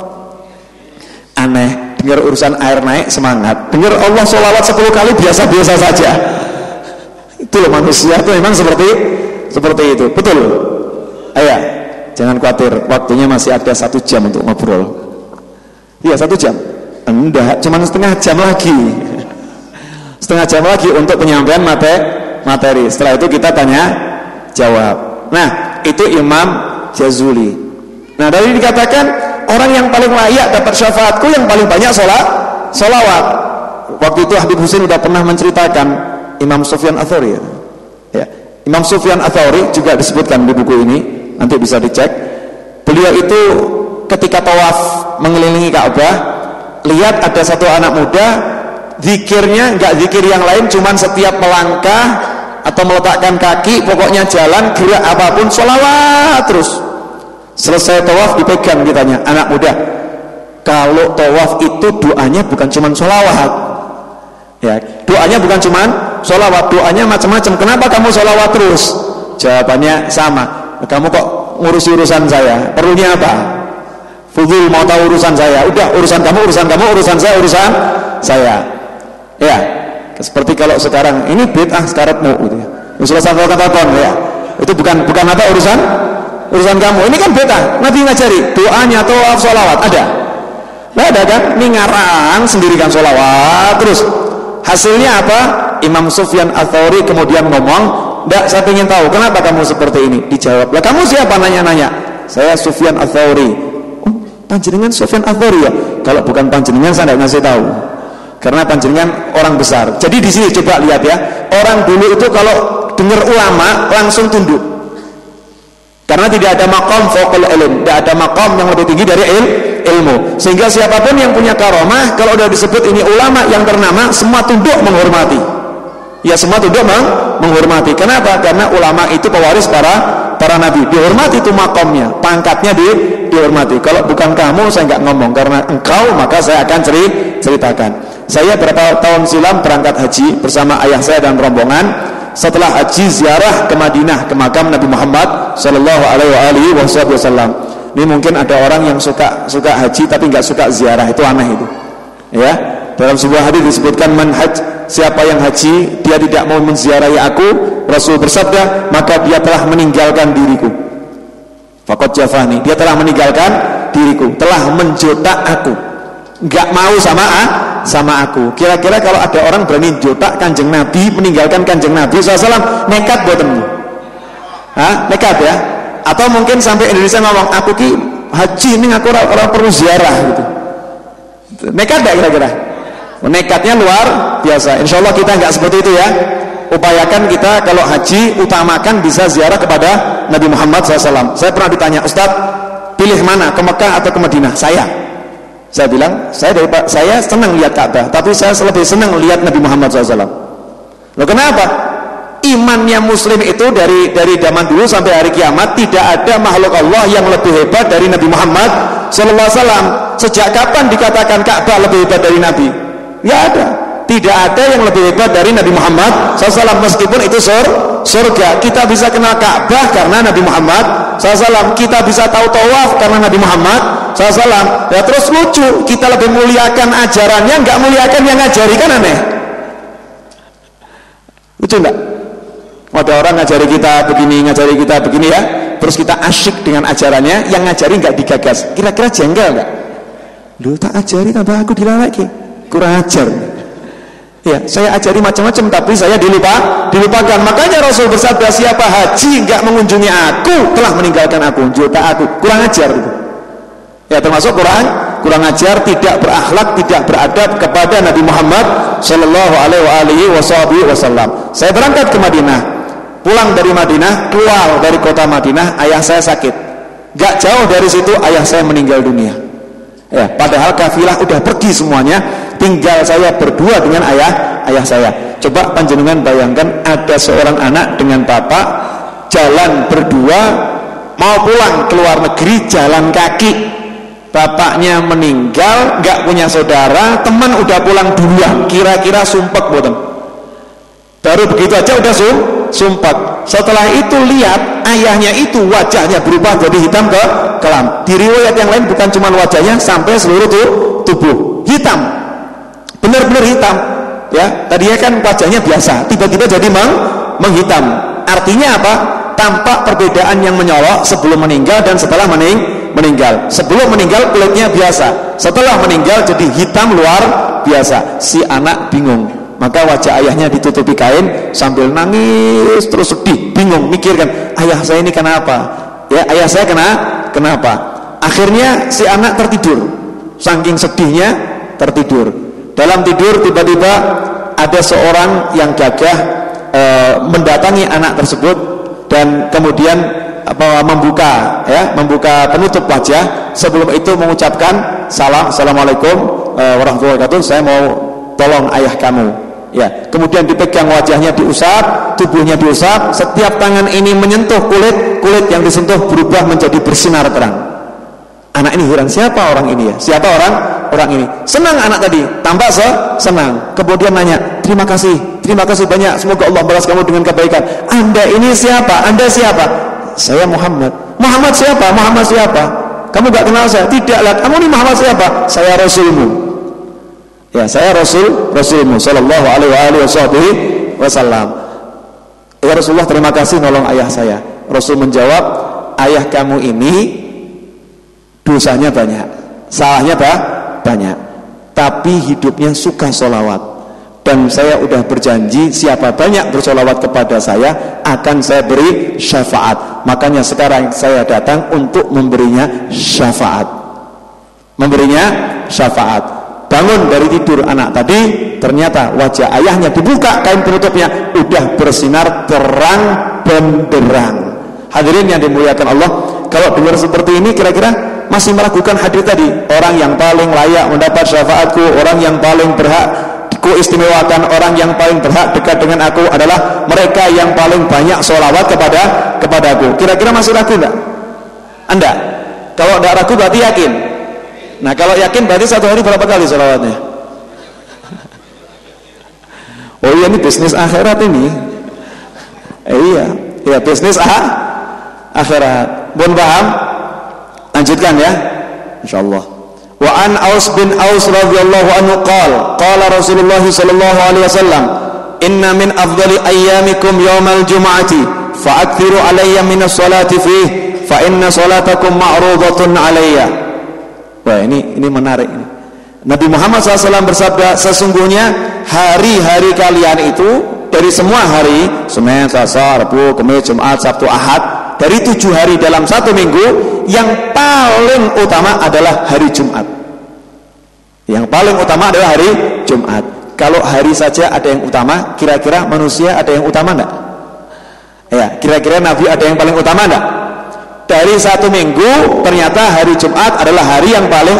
Aneh. Dengar urusan air naik semangat, dengar Allah solawat 10 kali biasa-biasa saja. Itu loh, manusia itu memang seperti itu. Betul. Ayo, jangan khawatir, waktunya masih ada 1 jam untuk ngobrol. Iya, 1 jam. Enggak, cuma setengah jam lagi. Setengah jam lagi untuk penyampaian materi. Setelah itu kita tanya jawab. Nah, itu Imam Jazuli. Nah, dari dikatakan orang yang paling layak dapat syafaatku yang paling banyak solawat. Waktu itu Habib Husin sudah pernah menceritakan Imam Sufyan Ats-Tsauri ya. Imam Sufyan Ats-Tsauri juga disebutkan di buku ini, nanti bisa dicek. Beliau itu ketika tawaf mengelilingi Ka'bah, lihat ada satu anak muda, zikirnya enggak zikir yang lain, cuman setiap melangkah atau meletakkan kaki, pokoknya jalan, gerak apapun, solawat terus. Selesai tawaf dipegang, ditanya, anak muda, kalau tawaf itu doanya bukan cuma sholawat ya, doanya bukan cuma sholawat, doanya macam-macam, kenapa kamu sholawat terus? Jawabannya sama, kamu kok ngurusi urusan saya, perlunya apa? Fudul mau tahu urusan saya, udah urusan kamu, urusan saya ya. Seperti kalau sekarang ini bid'ah sekaratmu gitu ya, selesai telepon ya, itu bukan apa urusan kamu, ini kan beta. Nabi ngajari doanya tawaf sholawat, ada? Nggak ada kan? Ini ngarang sendiri kan sholawat terus. Hasilnya apa? Imam Sufyan Ats-Tsauri kemudian ngomong, nggak, saya ingin tahu kenapa kamu seperti ini. Dijawab, lah kamu siapa nanya-nanya? Saya Sufyan Ats-Tsauri. Oh, panjenengan Sufyan Ats-Tsauri ya? Kalau bukan panjenengan saya nggak ngasih tahu, karena panjenengan orang besar. Jadi di sini coba lihat ya, orang dulu itu kalau dengar ulama langsung tunduk. Karena tidak ada maqam fawqal ilm, tidak ada maqam yang lebih tinggi dari ilmu. Sehingga siapapun yang punya karomah, kalau sudah disebut ini ulama yang ternama, semua tunduk menghormati. Ya, semua tunduk menghormati. Kenapa? Karena ulama itu pewaris para nabi. Dihormati itu maqamnya, pangkatnya dihormati. Kalau bukan kamu, saya nggak ngomong. Karena engkau, maka saya akan ceritakan. Saya berapa tahun silam berangkat haji bersama ayah saya dan rombongan. Setelah haji ziarah ke Madinah, ke makam Nabi Muhammad Sallallahu Alaihi Wasallam. Ini mungkin ada orang yang suka haji tapi nggak suka ziarah, itu aneh itu. Ya, dalam sebuah hadis disebutkan manhaj, siapa yang haji dia tidak mau menziarahi aku, Rasul bersabda, maka dia telah meninggalkan diriku. Faqad jafani, dia telah meninggalkan diriku, telah menjotak aku, nggak mau sama aku. Kira-kira kalau ada orang berani jotak kanjeng Nabi, meninggalkan kanjeng Nabi SAW, nekat buatan? Nekat ya? Atau mungkin sampai Indonesia ngomong, aku ki haji ini aku orang perlu ziarah gitu. Nekat gak kira-kira? Nekatnya luar biasa. Insya Allah kita nggak seperti itu ya. upayakan kita kalau haji utamakan bisa ziarah kepada Nabi Muhammad SAW. Saya pernah ditanya, Ustadz, pilih mana, ke Mekah atau ke Madinah? Saya bilang, saya senang lihat Ka'bah, tapi saya lebih senang lihat Nabi Muhammad SAW. Loh kenapa? Imannya muslim itu dari zaman dulu sampai hari kiamat tidak ada makhluk Allah yang lebih hebat dari Nabi Muhammad SAW. Sejak kapan dikatakan Ka'bah lebih hebat dari Nabi? Nggak ada. Tidak ada yang lebih hebat dari Nabi Muhammad SAW, meskipun itu surga. Kita bisa kenal Ka'bah karena Nabi Muhammad SAW. Kita bisa tahu tawaf karena Nabi Muhammad SAW. Ya terus lucu, kita lebih muliakan ajarannya, nggak muliakan yang ngajari, kan aneh. Lucu nggak? Ada orang ngajari kita begini ya, terus kita asyik dengan ajarannya, yang ngajari nggak digagas. Kira-kira jengkel nggak? Lu tak ajari tambah aku dilalaki, kurang ajar. Ya, saya ajari macam-macam tapi saya dilupakan. Makanya Rasul bersabda, siapa haji nggak mengunjungi aku telah meninggalkan aku, juta aku. Kurang ajar itu. Ya, termasuk kurang ajar, tidak berakhlak, tidak beradab kepada Nabi Muhammad sallallahu alaihi wasallam. Saya berangkat ke Madinah. Pulang dari Madinah, keluar dari kota Madinah, ayah saya sakit. Gak jauh dari situ ayah saya meninggal dunia. Ya, padahal kafilah udah pergi semuanya, tinggal saya berdua dengan ayah saya. Coba panjenengan bayangkan, ada seorang anak dengan bapak jalan berdua mau pulang ke luar negeri jalan kaki. Bapaknya meninggal, gak punya saudara, teman udah pulang duluan, kira-kira sumpek boten. Baru begitu aja udah sumpah. Setelah itu lihat ayahnya itu wajahnya berubah jadi hitam kelam. Di riwayat yang lain bukan cuma wajahnya, sampai seluruh tubuh hitam, benar-benar hitam. Ya, tadinya kan wajahnya biasa, tiba-tiba jadi menghitam. Artinya apa? Tampak perbedaan yang menyolok sebelum meninggal dan setelah meninggal. Sebelum meninggal kulitnya biasa, setelah meninggal jadi hitam luar biasa. Si anak bingung. Maka wajah ayahnya ditutupi kain sambil nangis, terus sedih, bingung, mikirkan, ayah saya ini kenapa? Ya, ayah saya kenapa? Akhirnya si anak tertidur, saking sedihnya tertidur. Dalam tidur tiba-tiba ada seorang yang gagah mendatangi anak tersebut dan kemudian membuka penutup wajah. Sebelum itu mengucapkan assalamualaikum warahmatullahi wabarakatuh, saya mau tolong ayah kamu. Ya, kemudian dipegang wajahnya, diusap, tubuhnya diusap, setiap tangan ini menyentuh kulit yang disentuh berubah menjadi bersinar terang. Anak ini heran, siapa orang ini ya? Siapa orang ini? Senang anak tadi, tambah senang. Kemudian nanya, terima kasih banyak, semoga Allah balas kamu dengan kebaikan. Anda ini siapa? Anda siapa? Saya Muhammad. Muhammad siapa? Kamu gak kenal saya? Tidak lah. Kamu ini Muhammad siapa? Saya Rasulmu. Ya, saya Rasulmu sallallahu alaihi wasallam. Ya Rasulullah, terima kasih nolong ayah saya. Rasul menjawab, ayah kamu ini dosanya banyak, salahnya banyak, tapi hidupnya suka sholawat. Dan saya udah berjanji, siapa banyak bersolawat kepada saya akan saya beri syafaat. Makanya sekarang saya datang untuk memberinya syafaat. Bangun dari tidur anak tadi, ternyata wajah ayahnya dibuka kain penutupnya, udah bersinar terang benderang. Hadirin yang dimuliakan Allah, kalau dengar seperti ini kira-kira masih meragukan hadir tadi? Orang yang paling layak mendapat syafaatku, orang yang paling berhak kuistimewakan, orang yang paling berhak dekat dengan aku adalah mereka yang paling banyak sholawat kepadaku. Kira-kira masih ragu enggak? Anda? Kalau enggak ragu berarti yakin. Nah, kalau yakin berarti satu hari berapa kali sholawatnya? Oh iya, ini bisnis akhirat ini. Iya bisnis akhirat. Mohon paham? Lanjutkan ya, insyaallah. Wa an Aus bin Aus radhiyallahu anhu qala Rasulullah sallallahu alaihi wasallam, inna min afdali ayyamikum yaumal jumu'ati fa'akthiru alayya minas salati fihi fa inna salatakum ma'rudatun alayya. Wah, ini menarik ini. Nabi Muhammad SAW bersabda, sesungguhnya hari-hari kalian itu dari semua hari, Senin, Selasa, Rabu, Kamis, Jumat, Sabtu, Ahad, dari 7 hari dalam satu minggu, yang paling utama adalah hari Jumat. Yang paling utama adalah hari Jumat. kalau hari saja ada yang utama, kira-kira manusia ada yang utama enggak? Ya, kira-kira Nabi ada yang paling utama enggak? Dari satu minggu ternyata hari Jumat adalah hari yang paling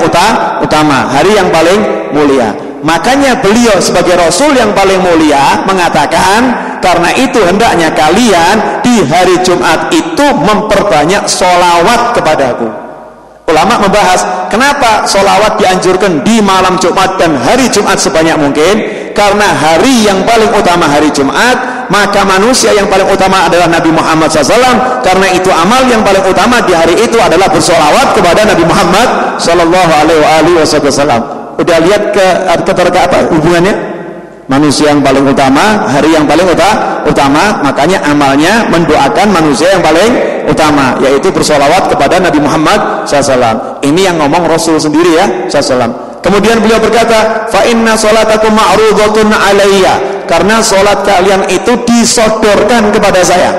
utama, hari yang paling mulia. Makanya beliau sebagai Rasul yang paling mulia mengatakan, karena itu hendaknya kalian di hari Jumat itu memperbanyak sholawat kepadaku. Ulama membahas kenapa sholawat dianjurkan di malam Jumat dan hari Jumat sebanyak mungkin. Karena hari yang paling utama hari Jumat, maka manusia yang paling utama adalah Nabi Muhammad SAW. Karena itu amal yang paling utama di hari itu adalah bersholawat kepada Nabi Muhammad SAW. Udah lihat apa hubungannya? Manusia yang paling utama, hari yang paling utama, makanya amalnya mendoakan manusia yang paling utama, yaitu bersholawat kepada Nabi Muhammad SAW. Ini yang ngomong Rasul sendiri ya SAW. Kemudian beliau berkata, fa inna sholatakum ma'rudatun alayya, karena sholat kalian itu disodorkan kepada saya.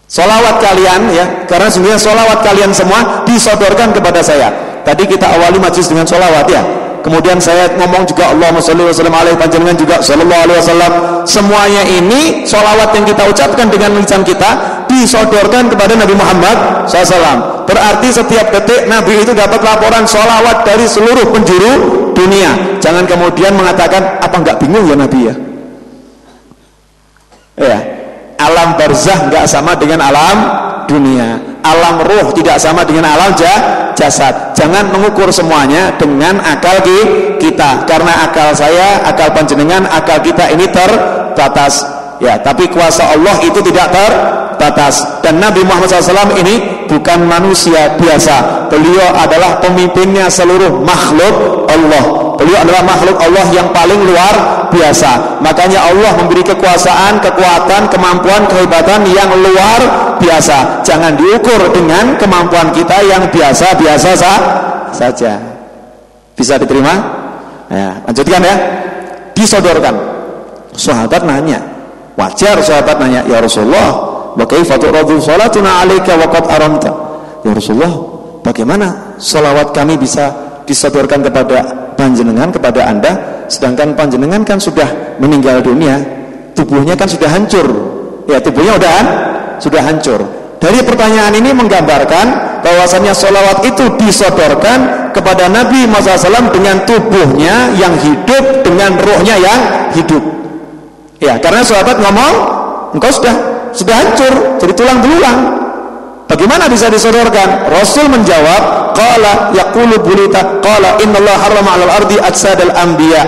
Sholawat kalian ya, karena sebenarnya sholawat kalian semua disodorkan kepada saya. Tadi kita awali majlis dengan sholawat ya. Kemudian saya ngomong juga Allahumma sholli wa sallim alaihi, panjenengan juga sallallahu alaihi wasallam. Semuanya ini sholawat yang kita ucapkan dengan lisan kita disodorkan kepada Nabi Muhammad SAW. Berarti setiap detik Nabi itu dapat laporan sholawat dari seluruh penjuru dunia. Jangan kemudian mengatakan, apa enggak bingung ya Nabi ya? Ya, alam barzah enggak sama dengan alam dunia, alam ruh tidak sama dengan alam jasad. Jangan mengukur semuanya dengan akal kita, karena akal saya, akal panjenengan, akal kita ini terbatas ya, tapi kuasa Allah itu tidak terbatas. Dan Nabi Muhammad SAW ini bukan manusia biasa, beliau adalah pemimpinnya seluruh makhluk Allah. Beliau adalah makhluk Allah yang paling luar biasa. Makanya Allah memberi kekuasaan, kekuatan, kemampuan, kehebatan yang luar biasa. Jangan diukur dengan kemampuan kita yang biasa-biasa saja. Bisa diterima? Ya, lanjutkan ya. Disodorkan. Sahabat nanya, wajar sahabat nanya, ya Rasulullah, wa kaifa tu'radu salatuna 'alaika wa qad aramta? Ya Rasulullah, bagaimana salawat kami bisa disodorkan kepada panjenengan, kepada Anda, sedangkan panjenengan kan sudah meninggal dunia, tubuhnya kan sudah hancur. Ya, tubuhnya sudah hancur. Dari pertanyaan ini menggambarkan bahwasannya sholawat itu disodorkan kepada Nabi Muhammad SAW dengan tubuhnya yang hidup, dengan ruhnya yang hidup. Ya, karena sahabat ngomong, engkau sudah hancur, jadi tulang belulang. Bagaimana bisa disodorkan? Rasul menjawab, qala yaqulu bulita, qala innallaha harrama 'alal ardi ajsadal anbiya.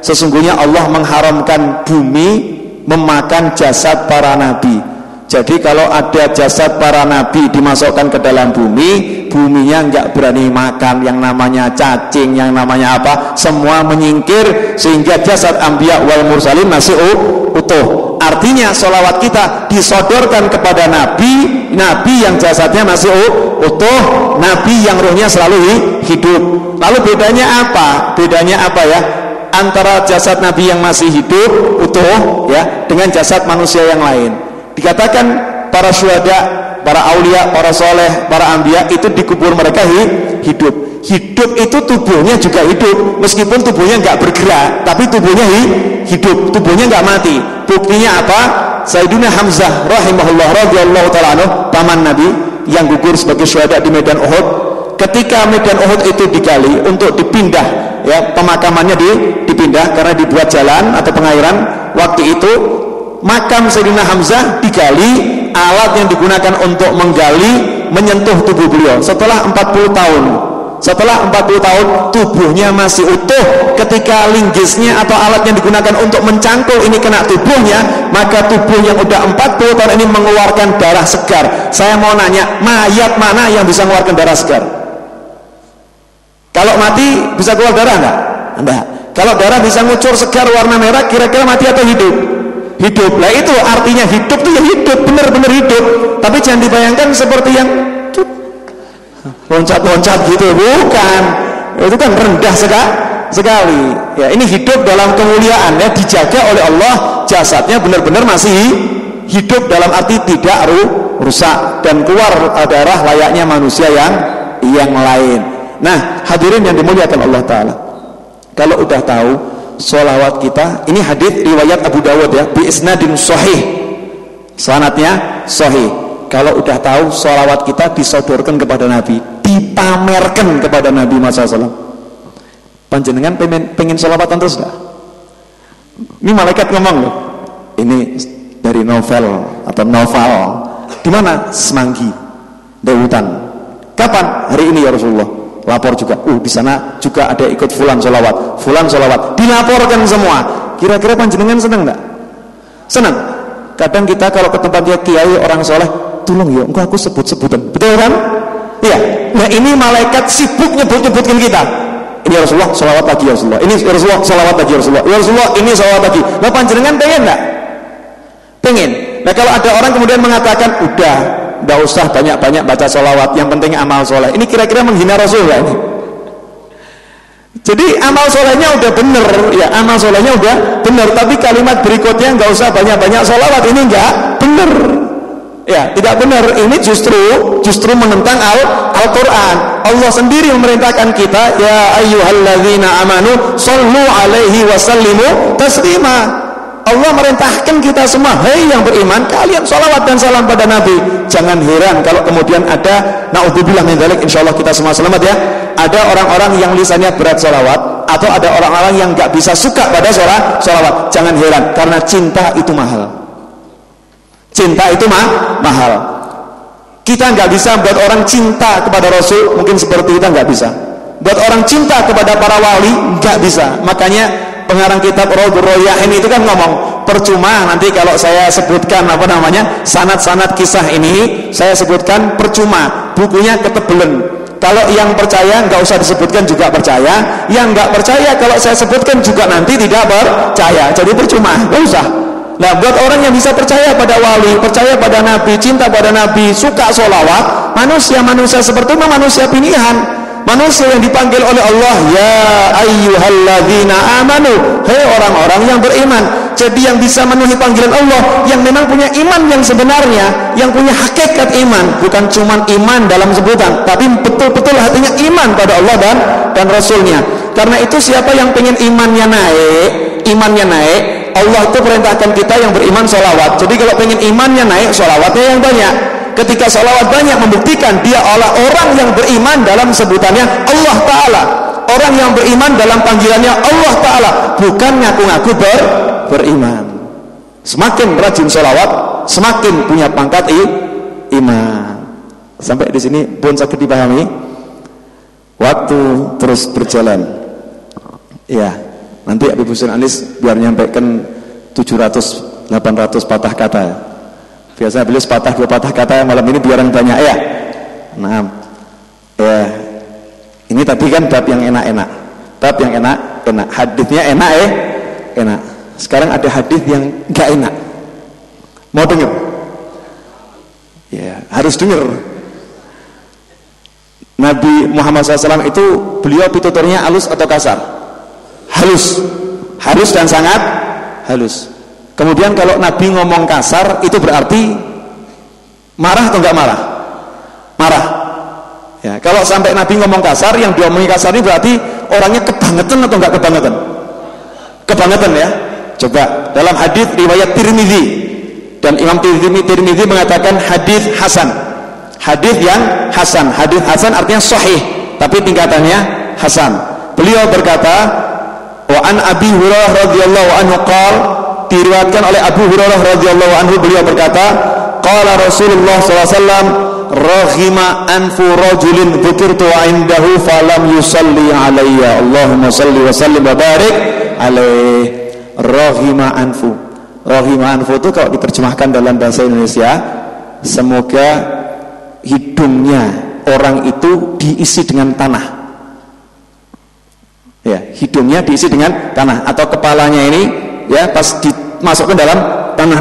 Sesungguhnya Allah mengharamkan bumi memakan jasad para nabi. Jadi kalau ada jasad para nabi dimasukkan ke dalam bumi, buminya enggak berani makan, yang namanya cacing, yang namanya apa, semua menyingkir, sehingga jasad anbiya wal mursalin masih utuh. Artinya sholawat kita disodorkan kepada nabi yang jasadnya masih utuh, nabi yang ruhnya selalu hidup. Lalu bedanya apa? Bedanya apa ya? Antara jasad nabi yang masih hidup utuh ya dengan jasad manusia yang lain. Dikatakan para syuhada, para aulia, para soleh, para anbiya itu dikubur mereka hidup. Hidup itu tubuhnya juga hidup, meskipun tubuhnya nggak bergerak, tapi tubuhnya hidup, tubuhnya nggak mati. Buktinya apa? Sayyidina Hamzah rahimahullah radhiyallahu ta'ala anhu, paman Nabi yang gugur sebagai syuhada di medan Uhud. Ketika medan Uhud itu digali untuk dipindah, ya pemakamannya dipindah karena dibuat jalan atau pengairan. Waktu itu makam Sayyidina Hamzah digali, alat yang digunakan untuk menggali menyentuh tubuh beliau. Setelah 40 tahun tubuhnya masih utuh. Ketika linggisnya atau alat yang digunakan untuk mencangkul ini kena tubuhnya, maka tubuh yang udah 40 tahun ini mengeluarkan darah segar. Saya mau nanya, mayat mana yang bisa mengeluarkan darah segar? Kalau mati bisa keluar darah enggak? Kalau darah bisa ngucur segar warna merah, kira-kira mati atau hidup? Hidup. Lah itu artinya hidup itu ya hidup, benar-benar hidup. Tapi jangan dibayangkan seperti yang loncat-loncat gitu, bukan. Itu kan rendah sekali. Ya, ini hidup dalam kemuliaan ya, dijaga oleh Allah, jasadnya benar-benar masih hidup dalam arti tidak rusak dan keluar darah layaknya manusia yang lain. Nah, hadirin yang dimuliakan Allah Ta'ala, kalau udah tahu sholawat kita. Ini hadis riwayat Abu Dawud ya, bi isnadin sahih, sanadnya sahih. Kalau udah tahu sholawat kita disodorkan kepada Nabi, dipamerkan kepada Nabi Muhammad SAW. Panjenengan pengen sholawatan terus nggak? Ini malaikat ngomong loh, ini dari novel atau novel. Di mana? Semanggi, di hutan. Kapan? Hari ini ya Rasulullah. Lapor juga. Di sana juga ada ikut fulan sholawat. Dilaporkan semua. Kira-kira panjenengan senang nggak? Senang. Kadang kita kalau ke tempatnya kiai orang soleh, tolong ya, engkau aku sebut-sebutan. Betul kan? Iya. Nah ini malaikat sibuk nyebut-nyebutkan kita. Ini ya Rasulullah, sholawat lagi ya Rasulullah. Ini ya Rasulullah, sholawat lagi ya Rasulullah. Ya Rasulullah, ini sholawat lagi. Nah panjenengan pengen nggak? Pengen. Nah kalau ada orang kemudian mengatakan, udah, nggak usah banyak-banyak baca sholawat, yang penting amal soleh. Ini kira-kira menghina Rasul nggak ini? Jadi amal solehnya udah bener, ya amal solehnya udah bener. Tapi kalimat berikutnya nggak usah banyak-banyak sholawat, ini nggak bener. Ya, tidak benar. Ini justru menentang Al-Quran. Allah sendiri memerintahkan kita, ya ayyuhalladzina amanu sallu alaihi wasallimu taslima. Allah merintahkan kita semua, hei yang beriman, kalian sholawat dan salam pada Nabi. Jangan heran kalau kemudian ada, na'udzubillah min dzalik, insyaallah kita semua selamat ya, ada orang-orang yang lisannya berat sholawat, atau ada orang-orang yang gak bisa suka pada sholawat. Jangan heran, karena cinta itu mahal. Cinta itu mahal. Kita nggak bisa buat orang cinta kepada Rasul, mungkin seperti kita nggak bisa. Buat orang cinta kepada para wali nggak bisa. Makanya pengarang kitab Raudhur Rayyahin itu kan ngomong, percuma nanti kalau saya sebutkan sanad-sanad kisah ini, saya sebutkan percuma, bukunya ketebelan. Kalau yang percaya nggak usah disebutkan juga percaya, yang nggak percaya kalau saya sebutkan juga nanti tidak percaya. Jadi percuma, nggak usah. Nah buat orang yang bisa percaya pada wali, percaya pada Nabi, cinta pada Nabi, suka sholawat, manusia seperti itu manusia pilihan, manusia yang dipanggil oleh Allah, ya ayyuhalladzina amanu, hei orang-orang yang beriman. Jadi yang bisa memenuhi panggilan Allah, yang memang punya iman yang sebenarnya, yang punya hakikat iman, bukan cuma iman dalam sebutan, tapi betul-betul hatinya iman pada Allah dan Rasulnya. Karena itu siapa yang pengen imannya naik, Allah itu perintahkan kita yang beriman sholawat. Jadi kalau pengen imannya naik, sholawatnya yang banyak. Ketika sholawat banyak, membuktikan dia adalah orang yang beriman dalam sebutannya Allah Ta'ala, orang yang beriman dalam panggilannya Allah Ta'ala, bukan ngaku-ngaku beriman. Semakin rajin sholawat, semakin punya pangkat iman. Sampai di sini pun sakit dipahami. Waktu terus berjalan. Ya, nanti Habib Husain Anis biar nyampaikan 700-800 patah kata. Biasa beliau sepatah 2 patah kata, malam ini biar yang banyak ya. Nah, ya ini tadi kan bab yang enak-enak, bab yang enak. Hadisnya enak. Sekarang ada hadis yang nggak enak. Mau dengar? Ya, harus dengar. Nabi Muhammad SAW itu beliau pituturnya halus atau kasar? Halus dan sangat halus. Kemudian kalau Nabi ngomong kasar itu berarti marah atau enggak marah? Marah. Ya, kalau sampai Nabi ngomong kasar, yang diomongi kasar ini berarti orangnya kebangetan atau enggak kebangetan? Kebangetan ya. Coba dalam hadis riwayat Tirmidzi, dan Imam Tirmidzi mengatakan hadis hasan. Hadis yang hasan. Hadis hasan artinya sahih, tapi tingkatannya hasan. Beliau berkata, wa an Abi Hurairah radhiyallahu anhu qala, diriwayatkan oleh Abu Hurairah radhiyallahu anhu, beliau berkata, qala Rasulullah sallallahu alaihi wasallam, raghima anfu rajulin dzukirtu indahu falam yusalli alayya, Allahumma salli wa sallim wa barik alaihi. Raghima anfu itu kalau diterjemahkan dalam bahasa Indonesia, semoga hidungnya orang itu diisi dengan tanah. Ya, hidungnya diisi dengan tanah, atau kepalanya ini ya pas dimasukkan dalam tanah.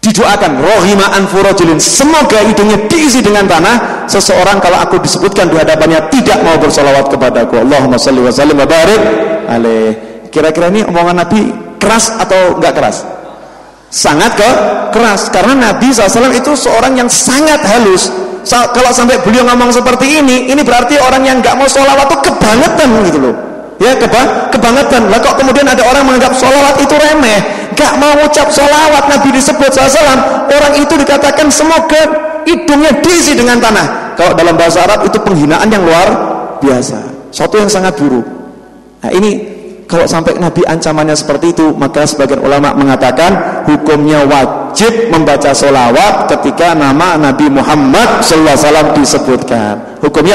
Didoakan rohima anfu rajulin, semoga hidungnya diisi dengan tanah seseorang kalau aku disebutkan di hadapannya tidak mau bersalawat kepadaku, Allahumma shalli wa sallim wa barik alaihi. Kira-kira ini omongan Nabi keras atau enggak keras? Sangat keras, karena Nabi SAW itu seorang yang sangat halus. Kalau sampai beliau ngomong seperti ini berarti orang yang enggak mau sholawat itu kebangetan gitu loh. Ya, kebangetan. Lah kok kemudian ada orang menganggap sholawat itu remeh, gak mau ucap sholawat Nabi disebut SAW, orang itu dikatakan semoga hidungnya diisi dengan tanah. Kalau dalam bahasa Arab itu penghinaan yang luar biasa, suatu yang sangat buruk. Nah ini kalau sampai Nabi ancamannya seperti itu, maka sebagian ulama mengatakan hukumnya wajib membaca sholawat ketika nama Nabi Muhammad SAW disebutkan. Hukumnya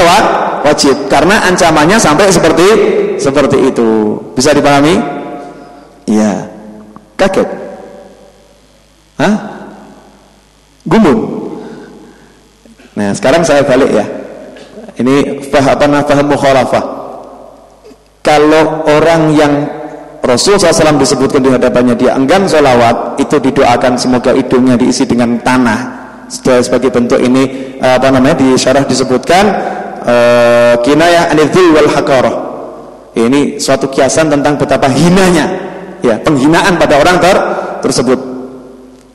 wajib karena ancamannya sampai seperti itu. Bisa dipahami? Iya. Kaget? Hah? Gumun? Nah sekarang saya balik ya. Ini faham mukhalafah. Kalau orang yang Rasul SAW disebutkan di hadapannya dia enggan sholawat, itu didoakan semoga hidungnya diisi dengan tanah. Sebagai bentuk ini di syarah disebutkan kinayah anil wal haqarah. Ini suatu kiasan tentang betapa hinanya, ya, penghinaan pada orang tersebut.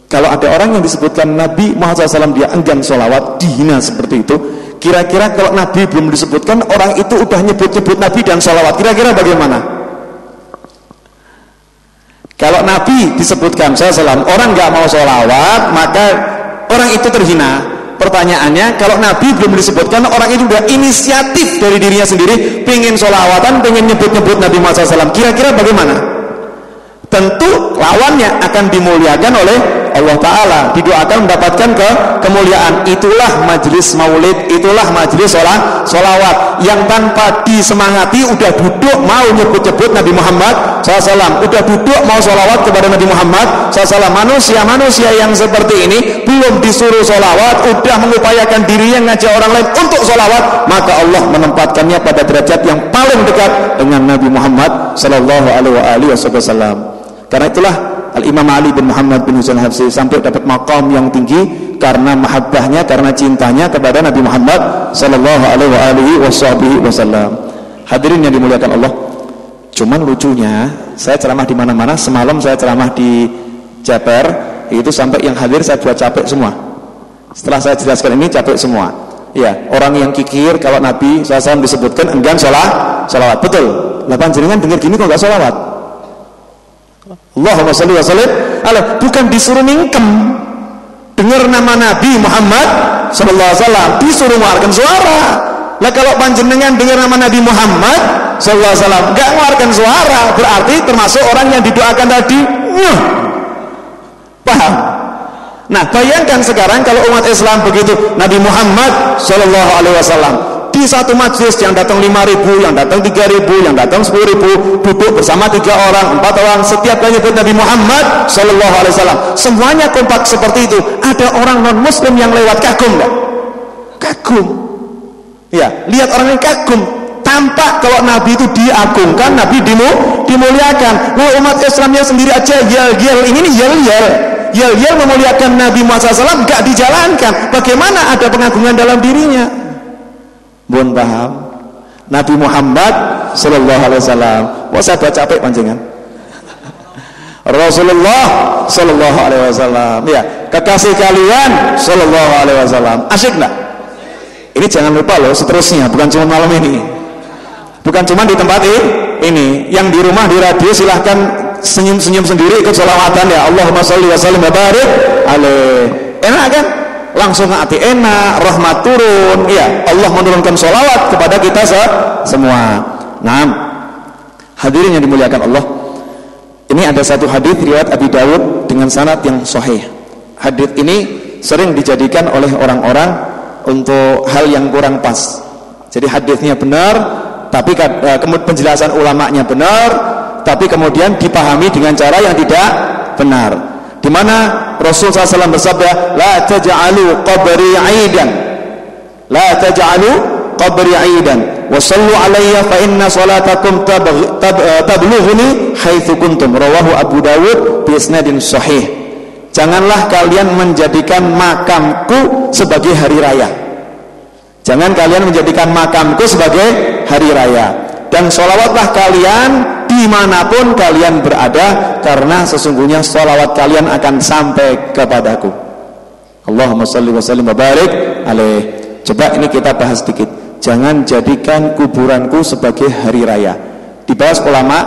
Kalau ada orang yang disebutkan Nabi Muhammad SAW dia enggan sholawat, dihina seperti itu. Kira-kira kalau Nabi belum disebutkan, orang itu udah nyebut-nyebut Nabi dan sholawat, kira-kira bagaimana? Kalau Nabi disebutkan SAW, orang nggak mau sholawat, maka orang itu terhina. Pertanyaannya, kalau Nabi belum disebutkan, orang itu udah inisiatif dari dirinya sendiri, pengen sholawatan, pengen nyebut-nyebut Nabi Muhammad SAW, kira-kira bagaimana? Tentu lawannya akan dimuliakan oleh Allah Ta'ala, didoakan mendapatkan kemuliaan. Itulah majelis maulid, itulah majelis sholawat yang tanpa disemangati udah duduk mau nyebut-nyebut Nabi Muhammad SAW, udah duduk mau sholawat kepada Nabi Muhammad SAW. Manusia-manusia yang seperti ini belum disuruh sholawat, udah mengupayakan dirinya ngajak orang lain untuk sholawat, maka Allah menempatkannya pada derajat yang paling dekat dengan Nabi Muhammad SAW. Karena itulah Al-Imam Ali bin Muhammad bin Husain Hafsi sampai dapat maqam yang tinggi karena mahabbahnya, karena cintanya kepada Nabi Muhammad sallallahu alaihi wasallam. Hadirin yang dimuliakan Allah. Cuman lucunya, saya ceramah di mana-mana, semalam saya ceramah di Japer, itu sampai yang hadir saya buat capek semua. Setelah saya jelaskan ini capek semua. Ya, orang yang kikir kalau Nabi SAW disebutkan enggan sholawat. Betul. Lah panjenengan dengar gini kok enggak sholawat? Allahumma sholli wa sallim alaihi, bukan disuruh mingkem. Dengar nama Nabi Muhammad sallallahu alaihi wasallam disuruh mengeluarkan suara. Lah kalau panjenengan dengar nama Nabi Muhammad sallallahu alaihi wasallam enggak mengeluarkan suara, berarti termasuk orang yang didoakan tadi. Paham? Nah, bayangkan sekarang kalau umat Islam begitu, Nabi Muhammad sallallahu alaihi wasallam di satu majlis yang datang 5.000, yang datang 3.000, yang datang 10.000, duduk bersama 3 orang, 4 orang, setiap kali nyebut Nabi Muhammad sallallahu alaihi wasallam, semuanya kompak seperti itu. Ada orang non muslim yang lewat kagum enggak? Kagum. Ya, lihat orang yang kagum. Tampak kalau Nabi itu diagungkan, Nabi dimuliakan. Loh, umat Islamnya sendiri aja yel-yel, ini nih yel-yel memuliakan Nabi Muhammad SAW enggak dijalankan. Bagaimana ada pengagungan dalam dirinya? Mohon paham. Nabi Muhammad sallallahu alaihi wasallam. Mau saya baca capek panjenengan. Rasulullah sallallahu alaihi wasallam. Ya, kekasih kalian sallallahu alaihi wasallam. Asyik enggak? Ini jangan lupa loh seterusnya, bukan cuma malam ini. Bukan cuma di tempat ini. Yang di rumah di radio silahkan senyum-senyum sendiri ikut sholawatan ya. Allahumma sholli wa sallim wa barik alaihi. Enak kan? Langsung hati enak, rahmat turun, ya Allah menurunkan sholawat kepada kita semua. Nah, hadirin yang dimuliakan Allah, ini ada satu hadis riwayat Abi Dawud dengan sanad yang sahih. Hadis ini sering dijadikan oleh orang-orang untuk hal yang kurang pas. Jadi hadisnya benar, tapi kemudian penjelasan ulamanya benar, tapi kemudian dipahami dengan cara yang tidak benar. Di mana Rasul SAW bersabda, la taj'alu qabri 'aidan, la taj'alu qabri 'aidan, wa sallu 'alayya fa inna salatakum tablughuni haitsu kuntum. Rawahu Abu Dawud bi isnadin sahih. Janganlah kalian menjadikan makamku sebagai hari raya. Jangan kalian menjadikan makamku sebagai hari raya. Dan sholawatlah kalian dimanapun kalian berada, karena sesungguhnya sholawat kalian akan sampai kepadaku. Allahumma sholli wa sallim wa barik alaih. Coba ini kita bahas sedikit. Jangan jadikan kuburanku sebagai hari raya. Dibahas ulama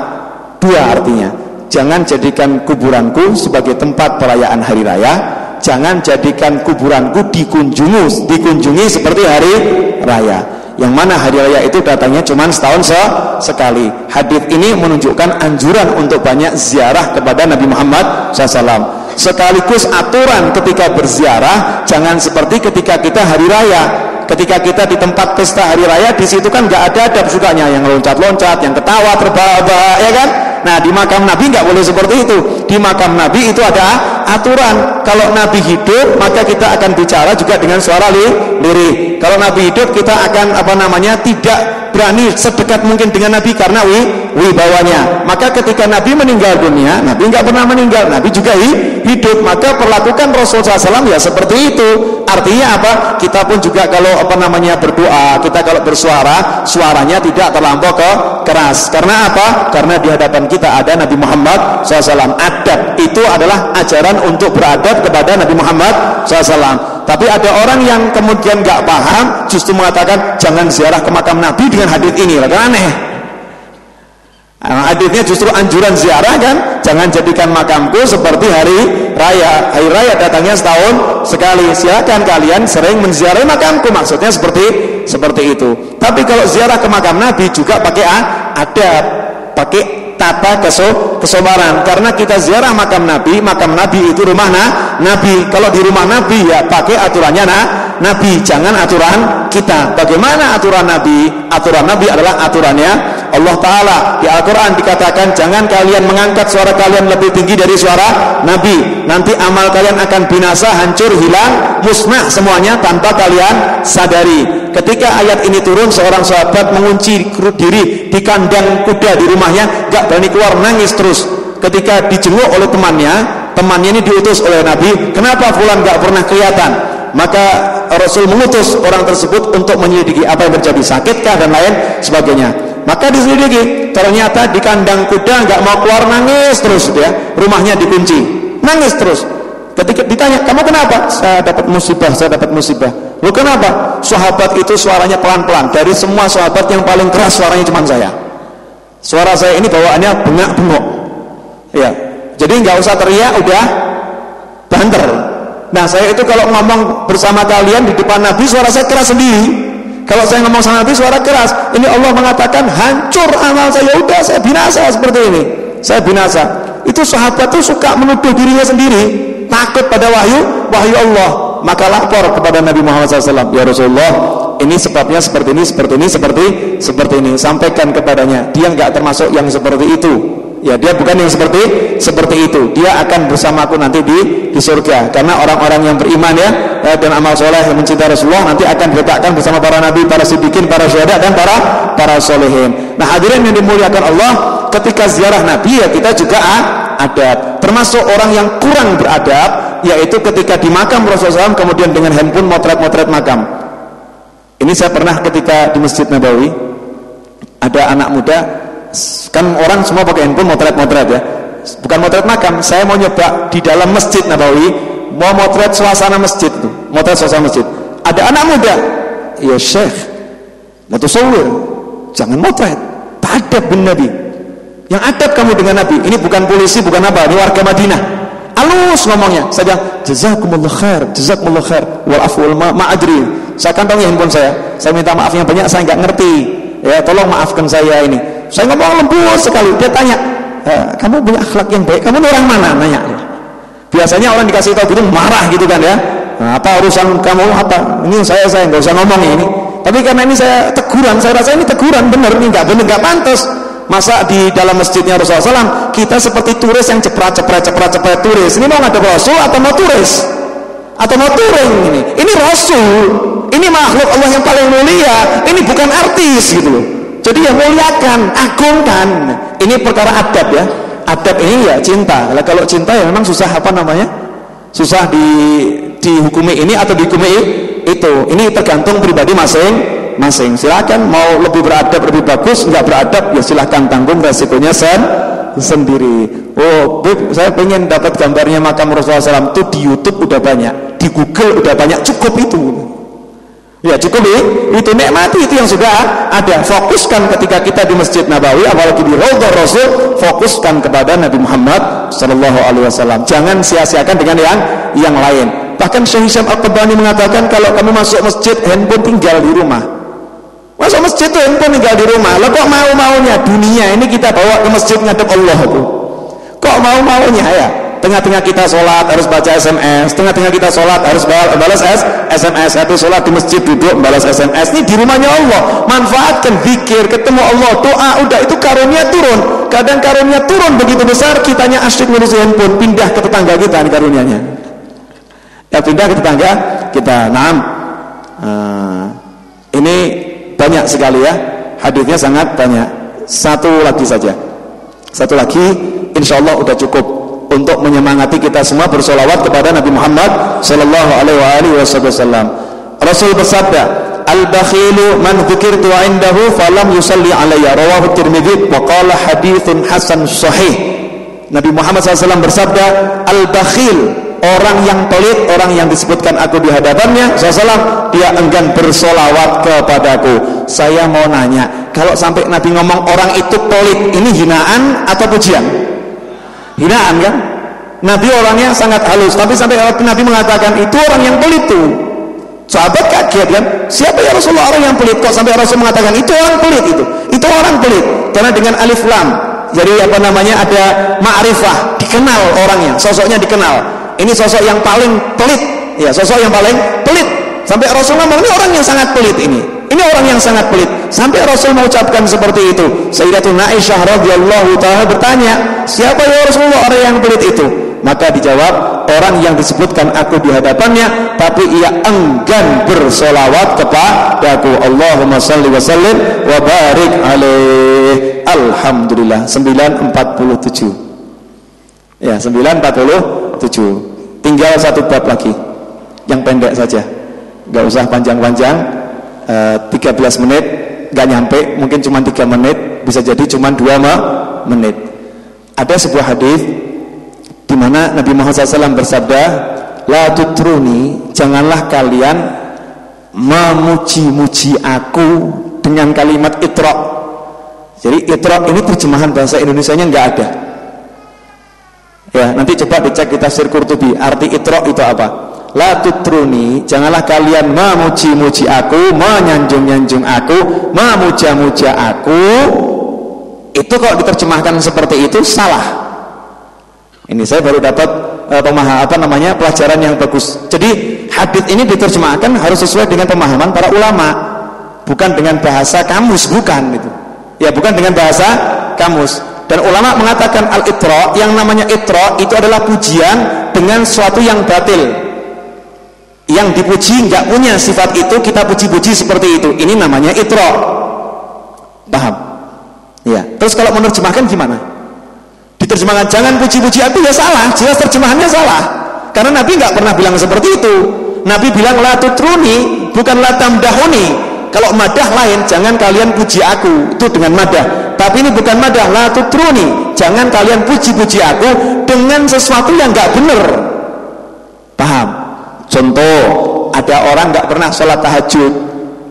dua artinya. Jangan jadikan kuburanku sebagai tempat perayaan hari raya, jangan jadikan kuburanku dikunjungi seperti hari raya. Yang mana hari raya itu datangnya cuma setahun sekali. Hadis ini menunjukkan anjuran untuk banyak ziarah kepada Nabi Muhammad SAW. Sekaligus aturan ketika berziarah, jangan seperti ketika kita hari raya. Ketika kita di tempat pesta hari raya, di situ kan nggak ada adab sukanya, yang loncat-loncat, yang ketawa terbahak-bahak, ya kan? Nah, di makam Nabi nggak boleh seperti itu. Di makam Nabi itu ada aturan. Kalau Nabi hidup, maka kita akan bicara juga dengan suara lirih. Kalau Nabi hidup, kita akan tidak berani sedekat mungkin dengan Nabi karena wibawanya. Maka ketika Nabi meninggal dunia, Nabi nggak pernah meninggal, Nabi juga hidup. Maka perlakukan Rasulullah SAW ya seperti itu. Artinya apa? Kita pun juga kalau berdoa, kita kalau bersuara, suaranya tidak terlampau keras. Karena apa? Karena di hadapan kita ada Nabi Muhammad SAW. Adab itu adalah ajaran untuk beradab kepada Nabi Muhammad SAW. Tapi ada orang yang kemudian nggak paham, justru mengatakan jangan ziarah ke makam Nabi dengan hadis ini. Kan aneh. Hadisnya justru anjuran ziarah kan, jangan jadikan makamku seperti hari raya. Hari raya datangnya setahun sekali. Silakan kalian sering menziarahi makamku, maksudnya seperti itu. Tapi kalau ziarah ke makam Nabi juga pakai adab, pakai tata kesobaran. Karena kita ziarah makam Nabi itu rumah Nabi. Kalau di rumah Nabi ya pakai aturannya Nabi, jangan aturan kita. Bagaimana aturan Nabi? Aturan Nabi adalah aturannya Allah Ta'ala. Di Al-Quran dikatakan jangan kalian mengangkat suara kalian lebih tinggi dari suara Nabi, nanti amal kalian akan binasa, hancur, hilang, musnah semuanya tanpa kalian sadari. Ketika ayat ini turun, seorang sahabat mengunci diri di kandang kuda di rumahnya, gak berani keluar, nangis terus. Ketika dijenguk oleh temannya ini diutus oleh Nabi, kenapa fulan gak pernah kelihatan? Maka Rasul mengutus orang tersebut untuk menyelidiki apa yang terjadi, sakitkah dan lain sebagainya. Maka diselidiki, ternyata di kandang kuda nggak mau keluar, nangis terus ya, rumahnya dikunci, nangis terus. Ketika ditanya, kamu kenapa? Saya dapat musibah. Lu kenapa? Sahabat itu suaranya pelan-pelan. Dari semua sahabat yang paling keras suaranya cuma saya. Suara saya ini bawaannya bengak-bengok. Ya, jadi nggak usah teriak, udah banter. Nah, saya itu kalau ngomong bersama kalian di depan Nabi, suara saya keras sendiri. Kalau saya ngomong sama Nabi suara keras, ini Allah mengatakan hancur amal saya, udah saya binasa seperti ini. Saya binasa. Itu sahabat tuh suka menuduh dirinya sendiri, takut pada wahyu Allah. Maka lapor kepada Nabi Muhammad SAW, ya Rasulullah, ini sebabnya seperti ini. Sampaikan kepadanya, dia nggak termasuk yang seperti itu. Ya, dia bukan yang seperti itu. Dia akan bersamaku nanti di surga. Karena orang-orang yang beriman dan amal soleh yang mencintai Rasulullah nanti akan diletakkan bersama para nabi, para siddiqin, para syuhada dan para solehin. Nah, hadirin yang dimuliakan Allah, ketika ziarah Nabi ya kita juga adab. Termasuk orang yang kurang beradab, yaitu ketika di makam Rasulullah SAW kemudian dengan handphone motret makam. Ini saya pernah ketika di Masjid Nabawi, ada anak muda. Kan orang semua pakai handphone motret ya, bukan motret makam. Saya mau nyoba di dalam Masjid Nabawi, mau motret suasana masjid itu, ada anak muda, ya Syekh, mutasawwir, jangan motret, adab bin Nabi. Yang adab kamu dengan Nabi. Ini bukan polisi, bukan apa, ini warga Madinah. Alus ngomongnya. Saya bilang jazakumullah khair wal afu wal ma'adri. Saya kantongi handphone saya minta maaf yang banyak, saya nggak ngerti ya, tolong maafkan saya ini. Saya ngomong lembut sekali. Dia tanya, kamu punya akhlak yang baik, kamu ini orang mana? Nanya. Biasanya orang dikasih tahu gitu marah gitu kan ya. Nah, apa urusan kamu apa? Ini saya nggak usah ngomong ini. Tapi karena ini saya teguran, saya rasa ini teguran bener, ini nggak pantas. Masa di dalam masjidnya Rasulullah SAW kita seperti turis yang cepret turis. Ini mau ngadep Rasul atau mau turis? Atau mau touring ini? Ini Rasul, ini makhluk Allah yang paling mulia. Ini bukan artis gitu loh. Jadi ya muliakan, agungkan. Ini perkara adab ya. Adab ini ya cinta. Kalau cinta ya memang susah susah dihukumi ini atau dihukumi itu. Ini tergantung pribadi masing-masing. Silakan mau lebih beradab lebih bagus, nggak beradab ya silahkan tanggung resikonya sendiri. Oh, Beb, saya pengen dapat gambarnya makam Rasulullah SAW itu di YouTube udah banyak, di Google udah banyak, cukup itu. Ya cukup itu, nikmati itu yang sudah ada. Fokuskan ketika kita di Masjid Nabawi, apalagi di Raudhah Rasul, fokuskan kepada Nabi Muhammad sallallahu alaihi wasallam. Jangan sia-siakan dengan yang lain. Bahkan Syekh Hisham Al-Qabbani mengatakan kalau kamu masuk masjid, handphone tinggal di rumah. Masuk masjid itu handphone tinggal di rumah. Lah kok mau-maunya dunia ini kita bawa ke masjid ngadep Allah itu. Kok mau-maunya ya? Tengah-tengah kita sholat harus baca SMS, tengah-tengah kita sholat harus balas SMS, atau sholat di masjid duduk balas SMS. Ini di rumahnya Allah. Manfaatkan zikir, ketemu Allah, doa, udah itu karunia turun. Kadang karunia turun begitu besar, kitanya asyik ngurusin handphone, pindah ke tetangga kita nih karunianya. Ya pindah ke tetangga kita. Ini banyak sekali ya, hadisnya sangat banyak. Satu lagi saja, satu lagi, insya Allah udah cukup untuk menyemangati kita semua bersolawat kepada Nabi Muhammad sallallahu alaihi wasallam. Rasul bersabda, al-bakhilu man dzukirtu indahu falam yusalli alayya, rawahu Tirmidzi wa qala haditsun hasan sahih. Nabi Muhammad SAW bersabda, al-bakhil, orang yang pelit, orang yang disebutkan aku di hadapannya SAW, dia enggan bersolawat kepadaku. Saya mau nanya, kalau sampai Nabi ngomong orang itu pelit, ini hinaan atau pujian? Hinaan kan? Nabi orangnya sangat halus, tapi sampai Nabi mengatakan itu orang yang pelit tuh. Sahabat kaget kan? Siapa ya Rasulullah orang yang pelit? Kok sampai Rasul mengatakan itu orang pelit itu? Itu orang pelit. Karena dengan alif lam, jadi apa namanya, ada ma'rifah, dikenal orangnya, sosoknya dikenal. Ini sosok yang paling pelit, ya sosok yang paling pelit. Sampai Rasul ngomong ini orang yang sangat pelit ini. Ini orang yang sangat pelit. Sampai Rasul mengucapkan seperti itu. Sayyidatuna Aisyah radhiyallahu taala bertanya, siapa ya Rasulullah orang yang pelit itu? Maka dijawab, orang yang disebutkan aku di hadapannya, tapi ia enggan bersolawat kepadaku. Allahumma salli wa sallim wa barik alaih. Alhamdulillah. 947. Ya 947. Tinggal satu bab lagi, yang pendek saja, gak usah panjang-panjang. 13 menit gak nyampe, mungkin cuma 3 menit, bisa jadi cuma 2 menit. Ada sebuah hadis di mana Nabi Muhammad SAW bersabda, la tutruni, janganlah kalian memuji-muji aku dengan kalimat itra. Jadi itra ini terjemahan bahasa Indonesianya nggak ada. Ya, nanti coba dicek di tafsir Qurtubi, arti itra itu apa. La tutruni, janganlah kalian memuji-muji aku, menyanjung-nyanjung aku, memuja-muja aku. Itu kalau diterjemahkan seperti itu salah. Ini saya baru dapat pelajaran yang bagus. Jadi hadits ini diterjemahkan harus sesuai dengan pemahaman para ulama, bukan dengan bahasa kamus, bukan itu. Ya, bukan dengan bahasa kamus. Dan ulama mengatakan al-itra, yang namanya itra itu adalah pujian dengan sesuatu yang batil. Yang dipuji nggak punya sifat itu, kita puji-puji seperti itu. Ini namanya itra. Paham? Ya. Terus kalau menerjemahkan gimana? Diterjemahkan jangan puji-puji aku, ya salah. Jelas terjemahannya salah. Karena Nabi nggak pernah bilang seperti itu. Nabi bilang la tutruni, bukan la tamdahuni. Kalau madah lain, jangan kalian puji aku, itu dengan madah. Tapi ini bukan madah, la tutruni, jangan kalian puji-puji aku dengan sesuatu yang nggak benar. Paham? Contoh, ada orang nggak pernah sholat tahajud,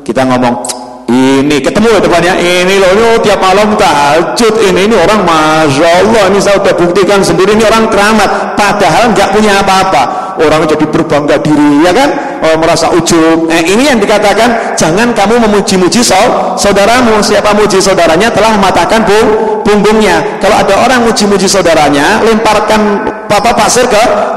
kita ngomong, ini ketemu depannya, ini loh tiap malam tahajud, ini orang masya Allah, ini saya udah buktikan sendiri, ini orang keramat, padahal nggak punya apa-apa. Orang jadi berbangga diri, ya kan? Orang merasa ujub. Ini yang dikatakan jangan kamu memuji-muji saudaramu. Siapa muji saudaranya telah mematahkan punggungnya. Kalau ada orang muji-muji saudaranya, lemparkan pasir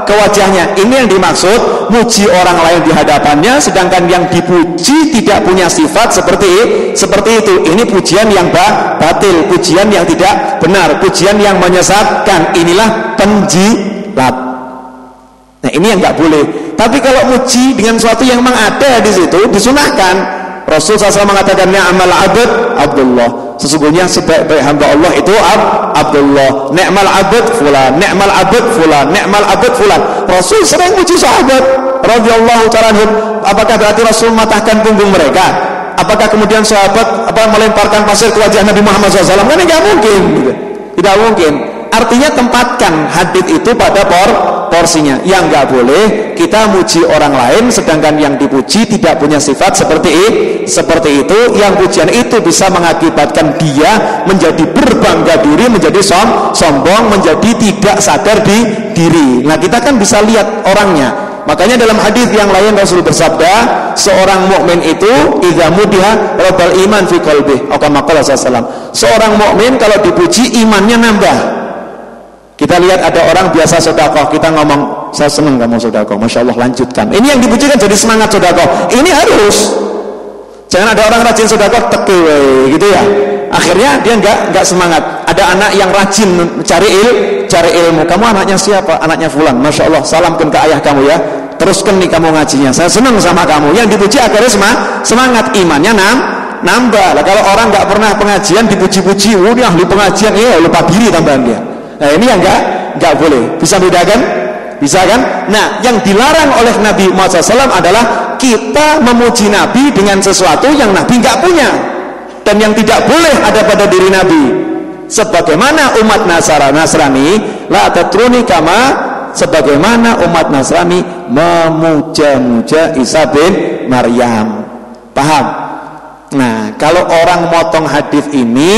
ke wajahnya. Ini yang dimaksud muji orang lain di hadapannya, sedangkan yang dipuji tidak punya sifat seperti itu. Ini pujian yang batil, pujian yang tidak benar, pujian yang menyesatkan. Inilah penjilat. Nah, ini yang nggak boleh. Tapi kalau muji dengan sesuatu yang memang ada di situ, disunahkan. Rasul SAW mengatakan, ni'mal abd Abdullah. Sesungguhnya sebaik-baik hamba Allah itu Abdullah. Ni'mal abd fulan, ni'mal abd fulan, ni'mal abd fulan. Rasul sering muji sahabat radhiyallahu ta'ala anhum. Apakah berarti Rasul mematahkan punggung mereka? Apakah kemudian sahabat melemparkan pasir ke wajah Nabi Muhammad SAW? Kan tidak mungkin, gitu. Tidak mungkin. artinya tempatkan hadits itu pada porsinya. Yang nggak boleh kita muji orang lain sedangkan yang dipuji tidak punya sifat seperti itu. Yang pujian itu bisa mengakibatkan dia menjadi berbangga diri, menjadi sombong, menjadi tidak sadar di diri. Nah, kita kan bisa lihat orangnya. Makanya dalam hadis yang lain Rasul bersabda, seorang mukmin itu idza mudiha rabbal iman fi qalbih. Seorang mukmin kalau dipuji imannya nambah. Kita lihat ada orang biasa sedekah, kita ngomong, saya senang kamu sedekah, masya Allah, lanjutkan. Ini yang dipuji kan jadi semangat sedekah. Ini harus. Jangan ada orang rajin sedekah teke gitu ya. Akhirnya dia enggak semangat. Ada anak yang rajin cari ilmu. Kamu anaknya siapa? Anaknya fulan. Masya Allah, salamkan ke ayah kamu ya. Teruskan nih kamu ngajinya. Saya senang sama kamu. Yang dipuji akhirnya semangat, imannya nambah. Lah kalau orang enggak pernah pengajian dipuji-puji, udah ahli pengajian, lupa diri tambahan dia. Nah, ini yang enggak boleh. Bisa bedakan? Bisa kan? Nah, yang dilarang oleh Nabi Muhammad SAW adalah kita memuji Nabi dengan sesuatu yang Nabi enggak punya dan yang tidak boleh ada pada diri Nabi. Sebagaimana umat Nasrani la tatruni kama, sebagaimana umat Nasrani memuja-muja Isa bin Maryam. Paham? Nah, kalau orang motong hadis ini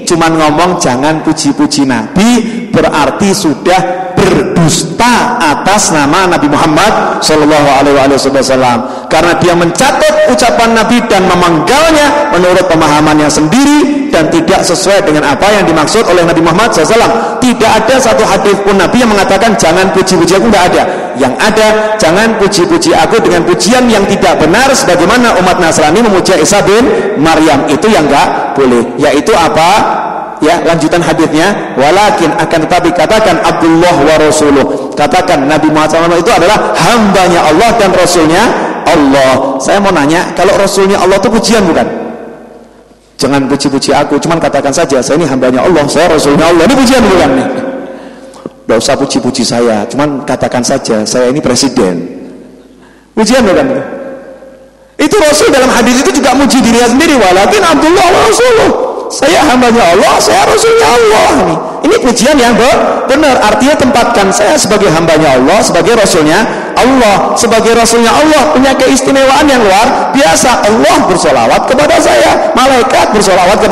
cuman ngomong jangan puji-puji Nabi, berarti sudah berdusta atas nama Nabi Muhammad Sallallahu Alaihi Wasallam, karena dia mencatat ucapan Nabi dan memenggalnya menurut pemahamannya sendiri dan tidak sesuai dengan apa yang dimaksud oleh Nabi Muhammad SAW. Tidak ada satu hadis pun Nabi yang mengatakan jangan puji-puji aku, tidak ada. Yang ada, jangan puji-puji aku dengan pujian yang tidak benar sebagaimana umat Nasrani memuja Isa bin Maryam. Itu yang enggak boleh. Yaitu apa? Ya, lanjutan hadisnya, walakin akan tetapi katakan Abdullah wa Rasuluh, katakan Nabi Muhammad SAW itu adalah hambanya Allah dan Rasulnya Allah. Saya mau nanya, kalau Rasulnya Allah itu pujian bukan? Jangan puji-puji aku, cuman katakan saja saya ini hambanya Allah, saya Rasulnya Allah, ini pujian bukan nih? Tidak usah puji-puji saya, cuman katakan saja saya ini presiden, pujian bukan? Itu Rasul dalam hadis itu juga muji dirinya sendiri, walakin Abdullah wa Rasuluh, saya hambanya Allah, saya Rasulnya Allah. Ini pujian yang benar. Artinya tempatkan saya sebagai hambanya Allah, sebagai Rasulnya Allah. Sebagai Rasulnya Allah punya keistimewaan yang luar biasa. Allah bersolawat kepada saya, malaikat bersolawat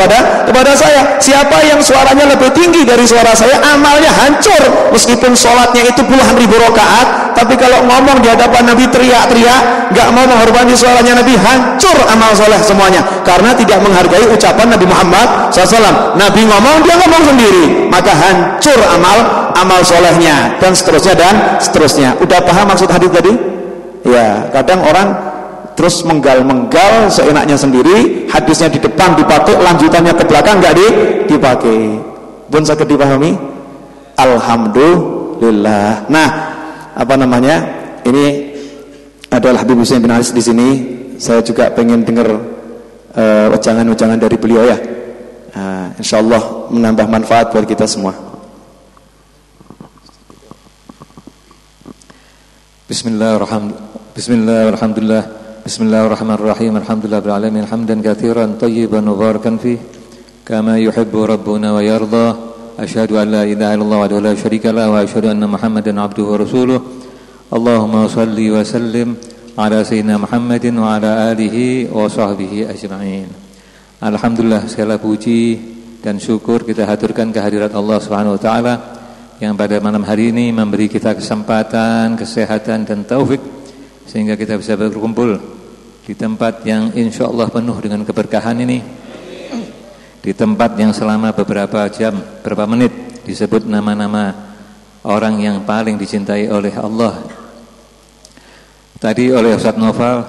kepada saya. Siapa yang suaranya lebih tinggi dari suara saya, amalnya hancur. Meskipun sholatnya itu puluhan ribu rakaat, tapi kalau ngomong di hadapan Nabi teriak-teriak, nggak mau menghormati suaranya Nabi, hancur amal soleh semuanya. Karena tidak menghargai ucapan Nabi Muhammad SAW. Nabi ngomong, dia ngomong sendiri, maka hancur amal solehnya, dan seterusnya. Udah paham maksud hadis tadi? Ya, kadang orang terus menggal seenaknya sendiri, hadisnya di depan dipakai, lanjutannya ke belakang nggak dipakai. Pun sakit dipahami? Alhamdulillah. Nah, ini adalah Habib Hussein bin Aris di sini. Saya juga pengen dengar wejangan-wejangan dari beliau ya. Insyaallah menambah manfaat buat kita semua. Bismillahirrahmanirrahim. Bismillahirrahmanirrahim. Alhamdulillahirabbil alamin, hamdan katsiran thayyiban mubarakan fi kama yuhibbu rabbuna wa yarda. Asyhadu an la ilaha illallah wa la syarika lahu wa asyhadu anna Muhammadan abduhu wa rasuluh. Allahumma shalli wa sallim ala sayyidina Muhammadin wa ala alihi wa sahbihi ajma'in. Alhamdulillah, segala puji dan syukur kita haturkan kehadirat Allah Subhanahu wa taala yang pada malam hari ini memberi kita kesempatan, kesehatan dan taufik sehingga kita bisa berkumpul di tempat yang insyaallah penuh dengan keberkahan ini. Di tempat yang selama beberapa jam, beberapa menit disebut nama-nama orang yang paling dicintai oleh Allah. Tadi oleh Ustaz Noval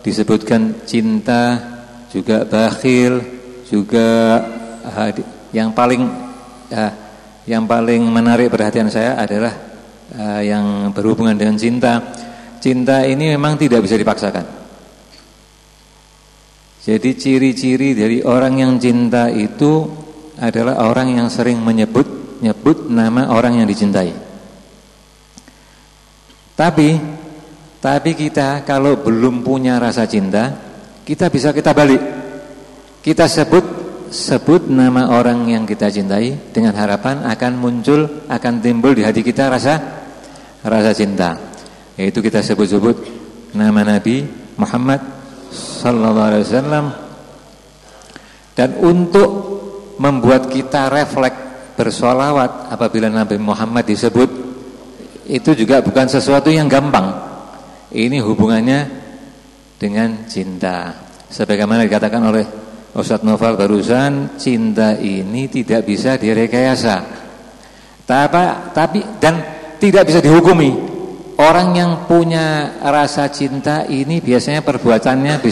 disebutkan cinta, juga bakhil, juga yang paling menarik perhatian saya adalah yang berhubungan dengan cinta. Cinta ini memang tidak bisa dipaksakan. Jadi ciri-ciri dari orang yang cinta itu adalah orang yang sering menyebut nama orang yang dicintai. Tapi kita kalau belum punya rasa cinta, kita balik. Kita sebut sebut nama orang yang kita cintai dengan harapan akan timbul di hati kita rasa cinta. Yaitu kita sebut-sebut nama Nabi Muhammad sallallahu alaihi wasallam. Dan untuk membuat kita refleks bersolawat apabila Nabi Muhammad disebut, itu juga bukan sesuatu yang gampang. Ini hubungannya dengan cinta. Sebagaimana dikatakan oleh Ustaz Noval barusan, cinta ini tidak bisa direkayasa. Tapi dan tidak bisa dihukumi. Orang yang punya rasa cinta ini biasanya perbuatannya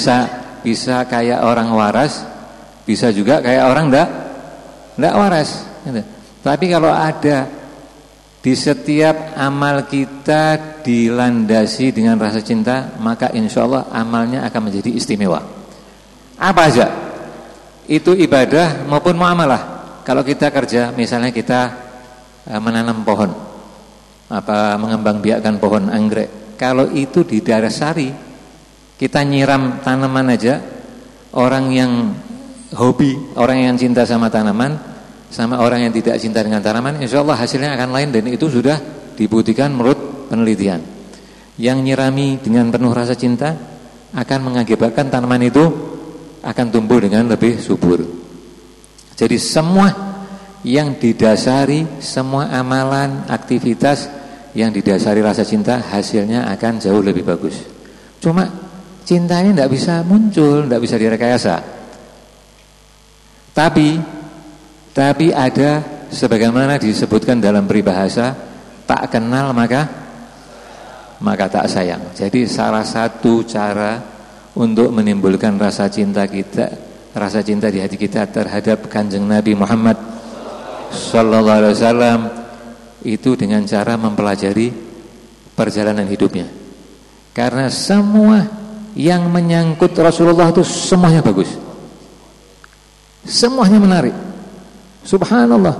bisa kayak orang waras, bisa juga kayak orang enggak waras gitu. Tapi kalau ada di setiap amal kita dilandasi dengan rasa cinta, maka insya Allah amalnya akan menjadi istimewa. Apa aja? Itu ibadah maupun muamalah. Kalau kita kerja, misalnya kita menanam pohon, mengembangbiakkan pohon anggrek, kalau itu didasari kita nyiram tanaman aja, orang yang hobi, orang yang cinta sama tanaman, sama orang yang tidak cinta dengan tanaman, insya Allah hasilnya akan lain. Dan itu sudah dibuktikan menurut penelitian. Yang nyirami dengan penuh rasa cinta akan mengakibatkan tanaman itu akan tumbuh dengan lebih subur. Jadi semua yang didasari, semua amalan, aktivitas yang didasari rasa cinta, hasilnya akan jauh lebih bagus. Cuma cintanya tidak bisa muncul, tidak bisa direkayasa. Tapi ada sebagaimana disebutkan dalam peribahasa, tak kenal maka tak sayang. Jadi salah satu cara untuk menimbulkan rasa cinta di hati kita terhadap Kanjeng Nabi Muhammad sallallahu alaihi wasallam itu dengan cara mempelajari perjalanan hidupnya. Karena semua yang menyangkut Rasulullah itu semuanya bagus. Semuanya menarik. Subhanallah.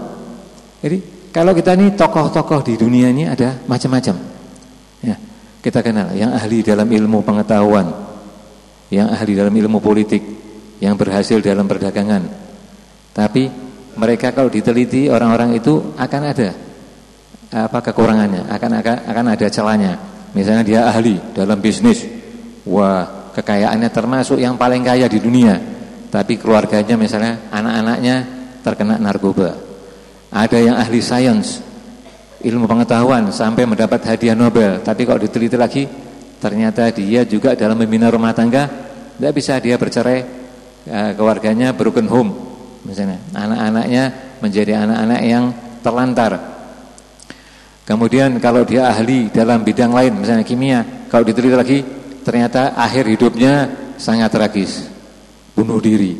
Jadi kalau kita ini tokoh-tokoh di dunia ini ada macam-macam. Ya, kita kenal yang ahli dalam ilmu pengetahuan, yang ahli dalam ilmu politik, yang berhasil dalam perdagangan. Tapi mereka kalau diteliti, orang-orang itu akan ada kekurangannya, akan ada celahnya. Misalnya dia ahli dalam bisnis, wah kekayaannya termasuk yang paling kaya di dunia, tapi keluarganya misalnya anak-anaknya terkena narkoba. Ada yang ahli sains, ilmu pengetahuan sampai mendapat hadiah Nobel, tapi kalau diteliti lagi ternyata dia juga dalam membina rumah tangga tidak bisa, dia bercerai, keluarganya broken home misalnya, anak-anaknya menjadi anak-anak yang terlantar. Kemudian kalau dia ahli dalam bidang lain misalnya kimia, kalau diteliti lagi ternyata akhir hidupnya sangat tragis, bunuh diri.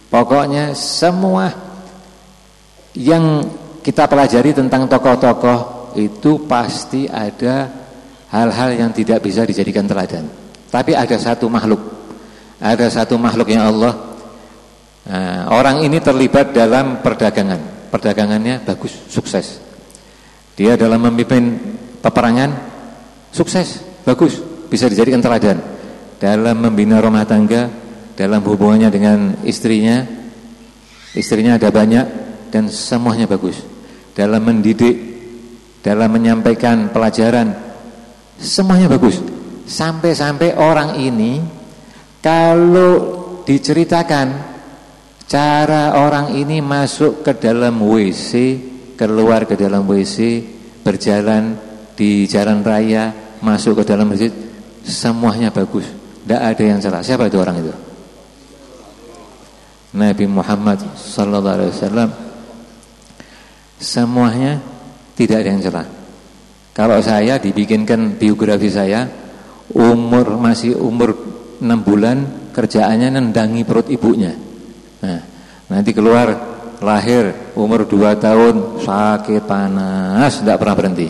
Pokoknya semua yang kita pelajari tentang tokoh-tokoh itu pasti ada hal-hal yang tidak bisa dijadikan teladan. Tapi ada satu makhluk yang Allah, orang ini terlibat dalam perdagangan, perdagangannya bagus, sukses. Dia dalam memimpin peperangan sukses, bagus, bisa dijadikan teladan. Dalam membina rumah tangga, dalam hubungannya dengan istrinya ada banyak dan semuanya bagus. Dalam mendidik, dalam menyampaikan pelajaran, semuanya bagus. Sampai-sampai orang ini kalau diceritakan cara orang ini masuk ke dalam WC, keluar ke dalam WC, berjalan di jalan raya, masuk ke dalam masjid, semuanya bagus, tidak ada yang salah. Siapa itu orang itu? Nabi Muhammad sallallahu alaihi wasallam. Semuanya tidak ada yang salah. Kalau saya dibikinkan biografi saya, masih umur 6 bulan, kerjaannya nendangi perut ibunya. Nah, nanti keluar, lahir umur 2 tahun, sakit panas, tidak pernah berhenti.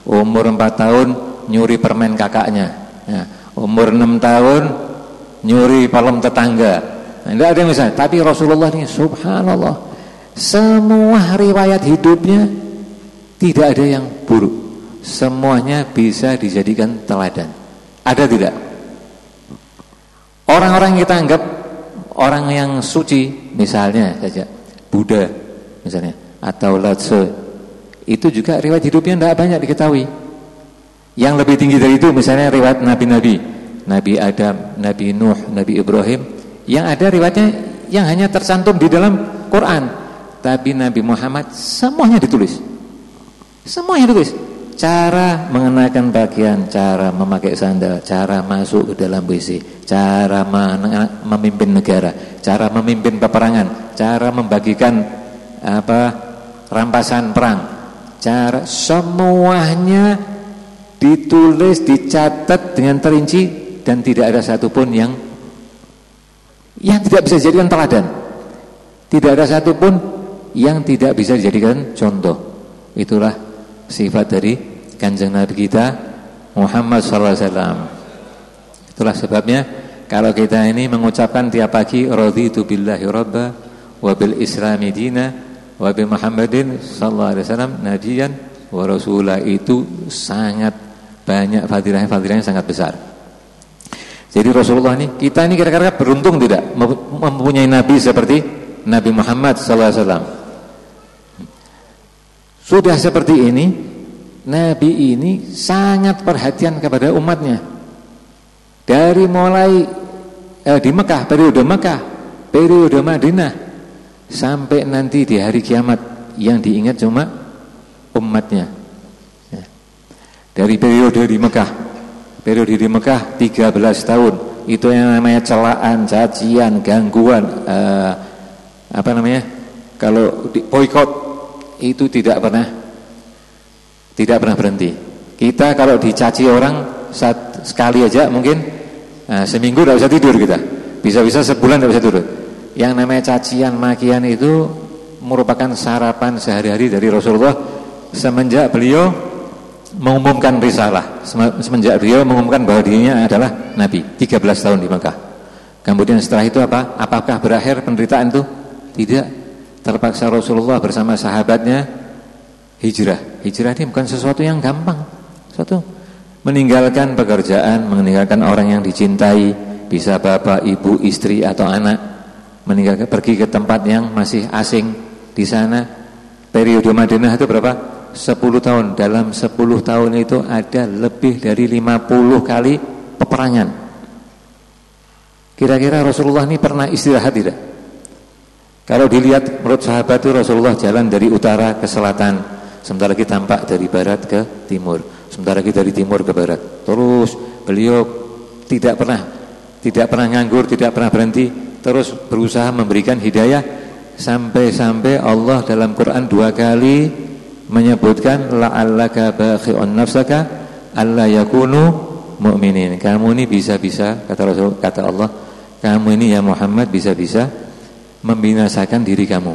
Umur 4 tahun, nyuri permen kakaknya. Nah, umur 6 tahun, nyuri palem tetangga. Nah, tidak ada yang bisa. Tapi Rasulullah ini, subhanallah, semua riwayat hidupnya tidak ada yang buruk. Semuanya bisa dijadikan teladan. Ada tidak? Orang-orang yang kita anggap orang yang suci, misalnya saja Buddha misalnya, atau Lao-tse, itu juga riwayat hidupnya tidak banyak diketahui. Yang lebih tinggi dari itu misalnya riwayat nabi-nabi, Nabi Adam, Nabi Nuh, Nabi Ibrahim, yang ada riwayatnya yang hanya tercantum di dalam Quran. Tapi Nabi Muhammad semuanya ditulis. Semuanya ditulis. Cara mengenakan pakaian, cara memakai sandal, cara masuk ke dalam WC, cara memimpin negara, cara memimpin peperangan, cara membagikan rampasan perang, cara semuanya ditulis, dicatat dengan terinci, dan tidak ada satupun yang tidak bisa dijadikan teladan. Tidak ada satupun yang tidak bisa dijadikan contoh. Itulah sifat dari Kanjeng Nabi kita Muhammad SAW. Itulah sebabnya kalau kita ini mengucapkan tiap pagi raditu billahi rabba wa bil islami dina wa bi Muhammadin sallallahu alaihi wasallam nabiyan wa rasula, itu sangat banyak fadilahnya sangat besar. Jadi Rasulullah ini, kita ini kira-kira beruntung tidak mempunyai nabi seperti Nabi Muhammad sallallahu alaihi wasallam. Sudah seperti ini, Nabi ini sangat perhatian kepada umatnya. Dari mulai di Mekah, periode Madinah, sampai nanti di hari kiamat, yang diingat cuma umatnya. Dari periode di Mekah 13 tahun, itu yang namanya celaan, cacian, gangguan, kalau boikot, itu tidak pernah berhenti. Kita kalau dicaci orang sekali aja mungkin seminggu tidak bisa tidur kita. Bisa-bisa sebulan tidak bisa tidur. Yang namanya cacian, makian itu merupakan sarapan sehari-hari dari Rasulullah semenjak beliau mengumumkan risalah, semenjak beliau mengumumkan bahwa dirinya adalah Nabi, 13 tahun di Mekah. Kemudian setelah itu apa? Apakah berakhir penderitaan itu? Tidak. Terpaksa Rasulullah bersama sahabatnya hijrah. Hijrah ini bukan sesuatu yang gampang. Meninggalkan pekerjaan, meninggalkan orang yang dicintai, bisa bapak, ibu, istri atau anak, pergi ke tempat yang masih asing di sana. Periode Madinah itu berapa? 10 tahun. Dalam 10 tahun itu ada lebih dari 50 kali peperangan. Kira-kira Rasulullah ini pernah istirahat tidak? Kalau dilihat menurut sahabat itu Rasulullah jalan dari utara ke selatan, sementara lagi tampak dari barat ke timur, sementara lagi dari timur ke barat. Terus beliau tidak pernah nganggur, tidak pernah berhenti, terus berusaha memberikan hidayah, sampai Allah dalam Quran 2 kali menyebutkan la'allaka bakhi'un nafsaka alla yakunu mu'minin. Kamu ini bisa-bisa, kata Allah, kamu ini ya Muhammad bisa-bisa membinasakan diri kamu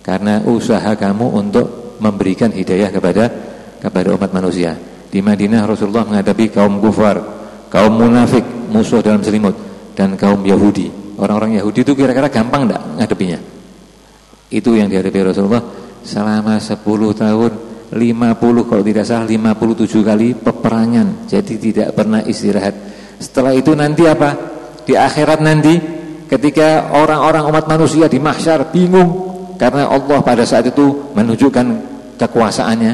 karena usaha kamu untuk memberikan hidayah kepada umat manusia. Di Madinah Rasulullah menghadapi kaum kufar, kaum munafik, musuh dalam selimut, dan kaum Yahudi. Orang-orang Yahudi itu kira-kira gampang enggak ngadepinya? Itu yang dihadapi Rasulullah selama 10 tahun, 50 kalau tidak salah 57 kali peperangan. Jadi tidak pernah istirahat. Setelah itu nanti apa? Di akhirat nanti, ketika orang-orang umat manusia di mahsyar bingung karena Allah pada saat itu menunjukkan kekuasaannya,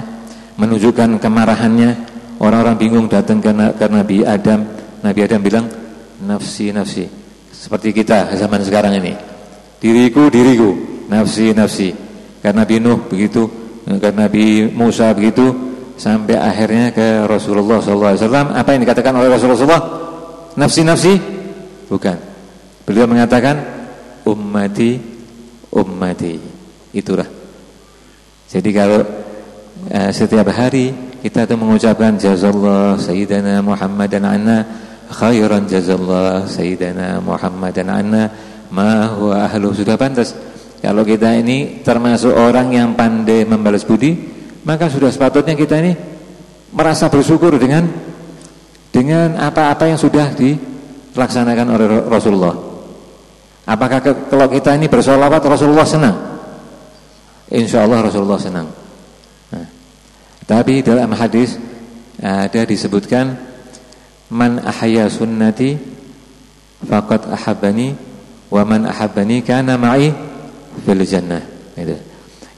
menunjukkan kemarahannya, orang-orang bingung datang ke Nabi Adam. Nabi Adam bilang nafsi nafsi, seperti kita zaman sekarang ini, diriku diriku, nafsi nafsi. Karena Nabi Nuh begitu, karena Nabi Musa begitu, sampai akhirnya ke Rasulullah SAW. Apa yang dikatakan oleh Rasulullah? Nafsi nafsi? Bukan. Beliau mengatakan ummati ummati. Itulah. Jadi kalau setiap hari kita tuh mengucapkan jazallah sayyidina Muhammadan anna khairan, jazallah sayyidina Muhammadan anna ma huwa ahlu, sudah pantas. Kalau kita ini termasuk orang yang pandai membalas budi, maka sudah sepatutnya kita ini merasa bersyukur dengan apa-apa yang sudah dilaksanakan oleh Rasulullah. Apakah kalau kita ini bersolawat Rasulullah senang? Insya Allah Rasulullah senang. Nah, tapi dalam hadis ada disebutkan man ahya sunnati faqad ahabbani Wa man ahabbani kana ma'i fil jannah. Gitu.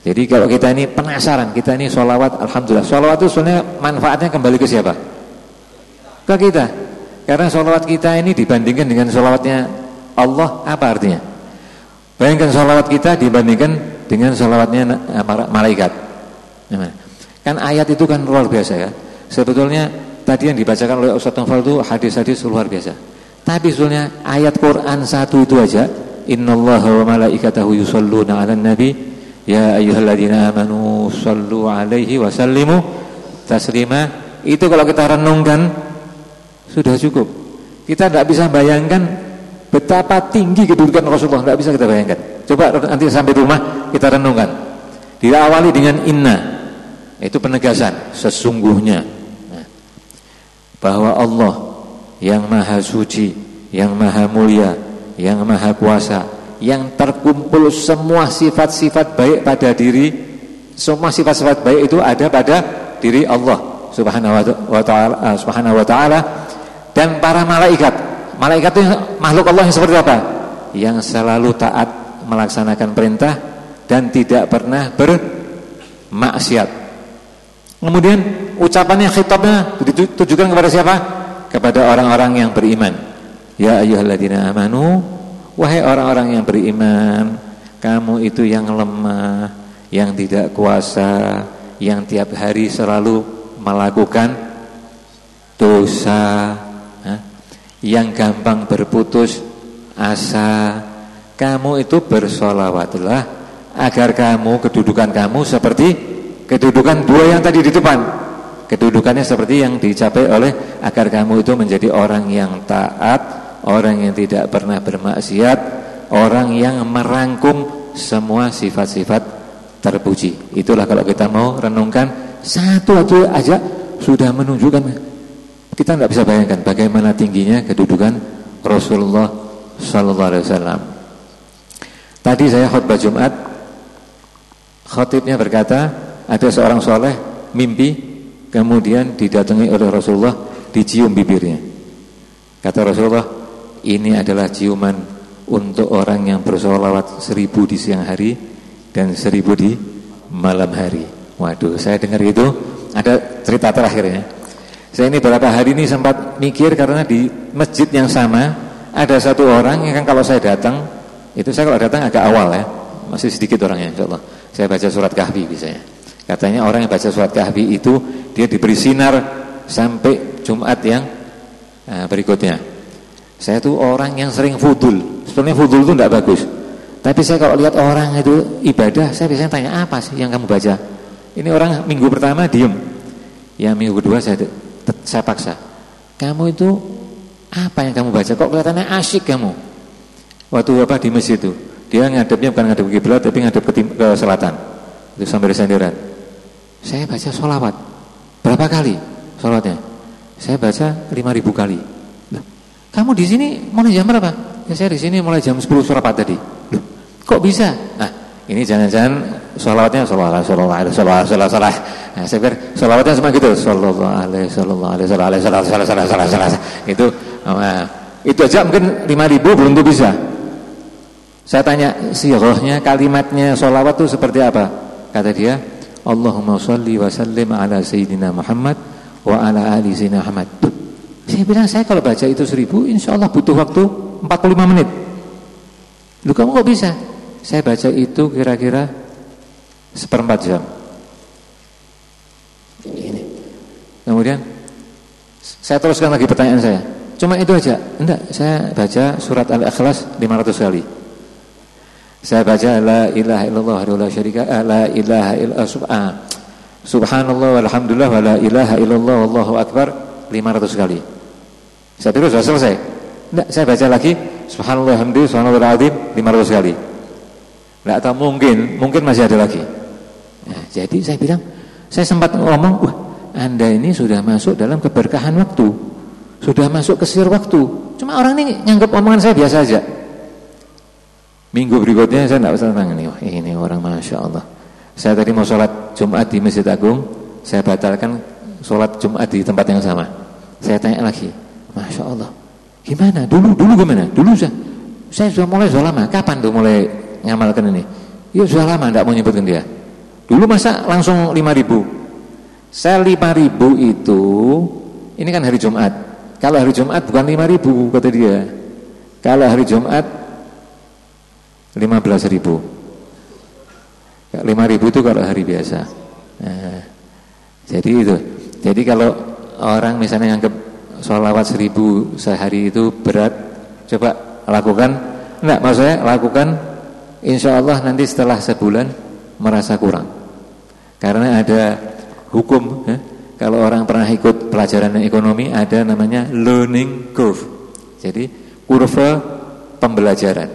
Jadi kalau kita ini penasaran, kita ini sholawat, alhamdulillah. Sholawat itu sebenarnya manfaatnya kembali ke siapa? Ke kita. Karena sholawat kita ini dibandingkan dengan sholawatnya Allah, apa artinya? Bayangkan sholawat kita dibandingkan dengan sholawatnya malaikat. Kan ayat itu kan luar biasa ya. Sebetulnya tadi yang dibacakan oleh Ustaz Naufal itu hadis-hadis luar biasa. Tapi sebetulnya ayat Quran satu itu aja, innallaha wa malaikatahu yusholluna 'alan nabi ya ayyuhalladzina amanu shallu 'alaihi wa sallimu taslima. Itu kalau kita renungkan sudah cukup. Kita tidak bisa bayangkan betapa tinggi kedudukan Rasulullah, tidak bisa kita bayangkan. Coba nanti sampai rumah kita renungkan. Diawali dengan inna, itu penegasan sesungguhnya bahwa Allah yang maha suci, yang maha mulia, yang maha kuasa, yang terkumpul semua sifat-sifat baik pada diri, semua sifat-sifat baik itu ada pada diri Allah Subhanahu wa taala dan para malaikat. Malaikat itu makhluk Allah yang seperti apa? Yang selalu taat melaksanakan perintah dan tidak pernah bermaksiat. Kemudian ucapannya, khitabnya ditujukan kepada siapa? Kepada orang-orang yang beriman. Ya ayyuhalladzina amanu, wahai orang-orang yang beriman, kamu itu yang lemah, yang tidak kuasa, yang tiap hari selalu melakukan dosa, yang gampang berputus asa. Kamu itu bersolawatlah agar kamu, kedudukan kamu seperti kedudukan dua yang tadi di depan. Kedudukannya seperti yang dicapai oleh agar kamu itu menjadi orang yang taat, orang yang tidak pernah bermaksiat, orang yang merangkum semua sifat-sifat terpuji. Itulah kalau kita mau renungkan satu aja sudah menunjukkan, kita tidak bisa bayangkan bagaimana tingginya kedudukan Rasulullah sallallahu alaihi wasallam. Tadi saya khutbah Jumat, khatibnya berkata, ada seorang soleh mimpi kemudian didatangi oleh Rasulullah, dicium bibirnya. Kata Rasulullah, ini adalah ciuman untuk orang yang bersolawat 1000 di siang hari dan 1000 di malam hari. Waduh, saya dengar itu, ada cerita terakhirnya. Saya ini beberapa hari ini sempat mikir karena di masjid yang sama ada satu orang yang kan kalau saya datang, itu saya kalau datang agak awal ya, masih sedikit orangnya insyaallah. Saya baca surat Kahfi biasanya. Katanya orang yang baca surat Kahfi itu dia diberi sinar sampai Jumat yang berikutnya. Saya tuh orang yang sering fudul. Sebenarnya fudul itu tidak bagus. Tapi saya kalau lihat orang itu ibadah, saya biasanya tanya, apa sih yang kamu baca? Ini orang minggu pertama diem, yang minggu kedua saya paksa. Kamu itu apa yang kamu baca? Kok kelihatannya asyik kamu? Waktu Bapak di masjid itu, dia ngadepnya bukan ngadep ke kiblat tapi ngadep ke selatan. Itu sambil senderan. Saya baca sholawat. Berapa kali sholawatnya? Saya baca 5.000 kali. Loh, kamu di sini mulai jam berapa? Ya saya di sini mulai jam 10 surapat tadi. Loh, kok bisa? Nah, ini jangan-jangan sholawatnya sholawat. Nah, saya pikir sholawatnya cuma gitu. Itu aja mungkin 5.000 belum tuh bisa. Saya tanya sirahnya, kalimatnya sholawat itu seperti apa? Kata dia, Allahumma sholli wa sallim ala sayyidina Muhammad wa ala ali sayyidina Muhammad. Saya bilang, saya kalau baca itu 1000 insya Allah butuh waktu 45 menit. Lu kamu kok bisa? Saya baca itu kira-kira 1/4 jam. Ini. Kemudian saya teruskan lagi pertanyaan saya. Cuma itu aja? Enggak, saya baca surat Al-Ikhlas 500 kali. Saya baca la ilaha illallah wa la syarika la ilaha illallah subhanallah walhamdulillah wa la ilaha illallah wallahu akbar 500 kali. Saya pikir sudah selesai. Enggak, saya baca lagi subhanallah hamdi subhanallah azim 500 kali. Enggak tahu, mungkin masih ada lagi. Nah, jadi saya bilang, saya sempat ngomong, wah, Anda ini sudah masuk dalam keberkahan waktu. Sudah masuk ke sir waktu. Cuma orang ini nganggap omongan saya biasa aja. Minggu berikutnya saya tidak usah tanya nih, wah ini orang Masya Allah. Saya tadi mau sholat Jumat di Masjid Agung, saya batalkan sholat Jumat di tempat yang sama. Saya tanya lagi, Masya Allah, gimana? Dulu gimana? Dulu saya sudah lama. Kapan tuh mulai ngamalkan ini? Ya sudah lama, tidak mau nyebutkan dia. Dulu masa langsung 5.000. Saya 5.000 itu, ini kan hari Jumat. Kalau hari Jumat bukan 5.000 kata dia. Kalau hari Jumat 15.000. 5.000 itu kalau hari biasa. Nah, jadi itu. Jadi kalau orang misalnya anggap sholawat 1.000 sehari itu berat, coba lakukan. Enggak, maksudnya lakukan, insya Allah nanti setelah sebulan merasa kurang. Karena ada hukum, kalau orang pernah ikut pelajaran ekonomi ada namanya learning curve. Jadi kurva pembelajaran.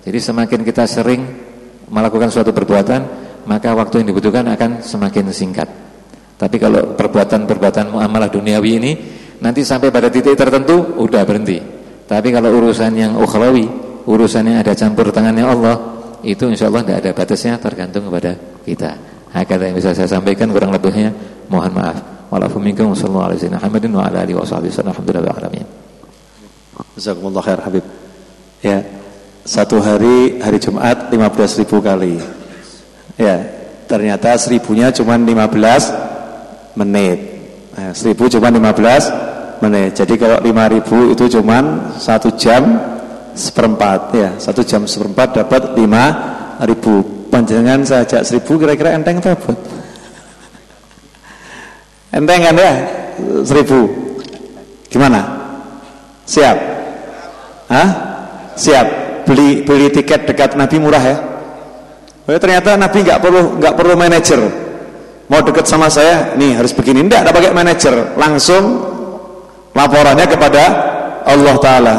Jadi semakin kita sering melakukan suatu perbuatan, maka waktu yang dibutuhkan akan semakin singkat. Tapi kalau perbuatan-perbuatan muamalah duniawi ini nanti sampai pada titik tertentu udah berhenti. Tapi kalau urusan yang ukhrawi, urusan yang ada campur tangannya Allah, itu insya Allah tidak ada batasnya, tergantung kepada kita. Hakata yang bisa saya sampaikan, kurang lebihnya mohon maaf. Wa'alaikum minkum sallallahu alaihi wasallam wa ala alihi wasallam. Alhamdulillah alamin. Jazakumullah khair Habib. Ya, satu hari Jumat 15.000 kali. Ya, ternyata 1.000-nya cuma 15 menit. 1.000 cuma 15 menit. Jadi kalau 5.000 itu cuma 1 jam seperempat. Ya, 1 jam seperempat dapat 5.000. Panjangan saya ajak 1.000 kira-kira enteng apa buat? Enteng kan ya? 1.000. Gimana? Siap? Hah? Siap. Beli tiket dekat Nabi murah ya? Oh, ternyata Nabi nggak perlu manajer. Mau dekat sama saya, nih harus begini. Enggak pakai manajer, langsung laporannya kepada Allah Taala.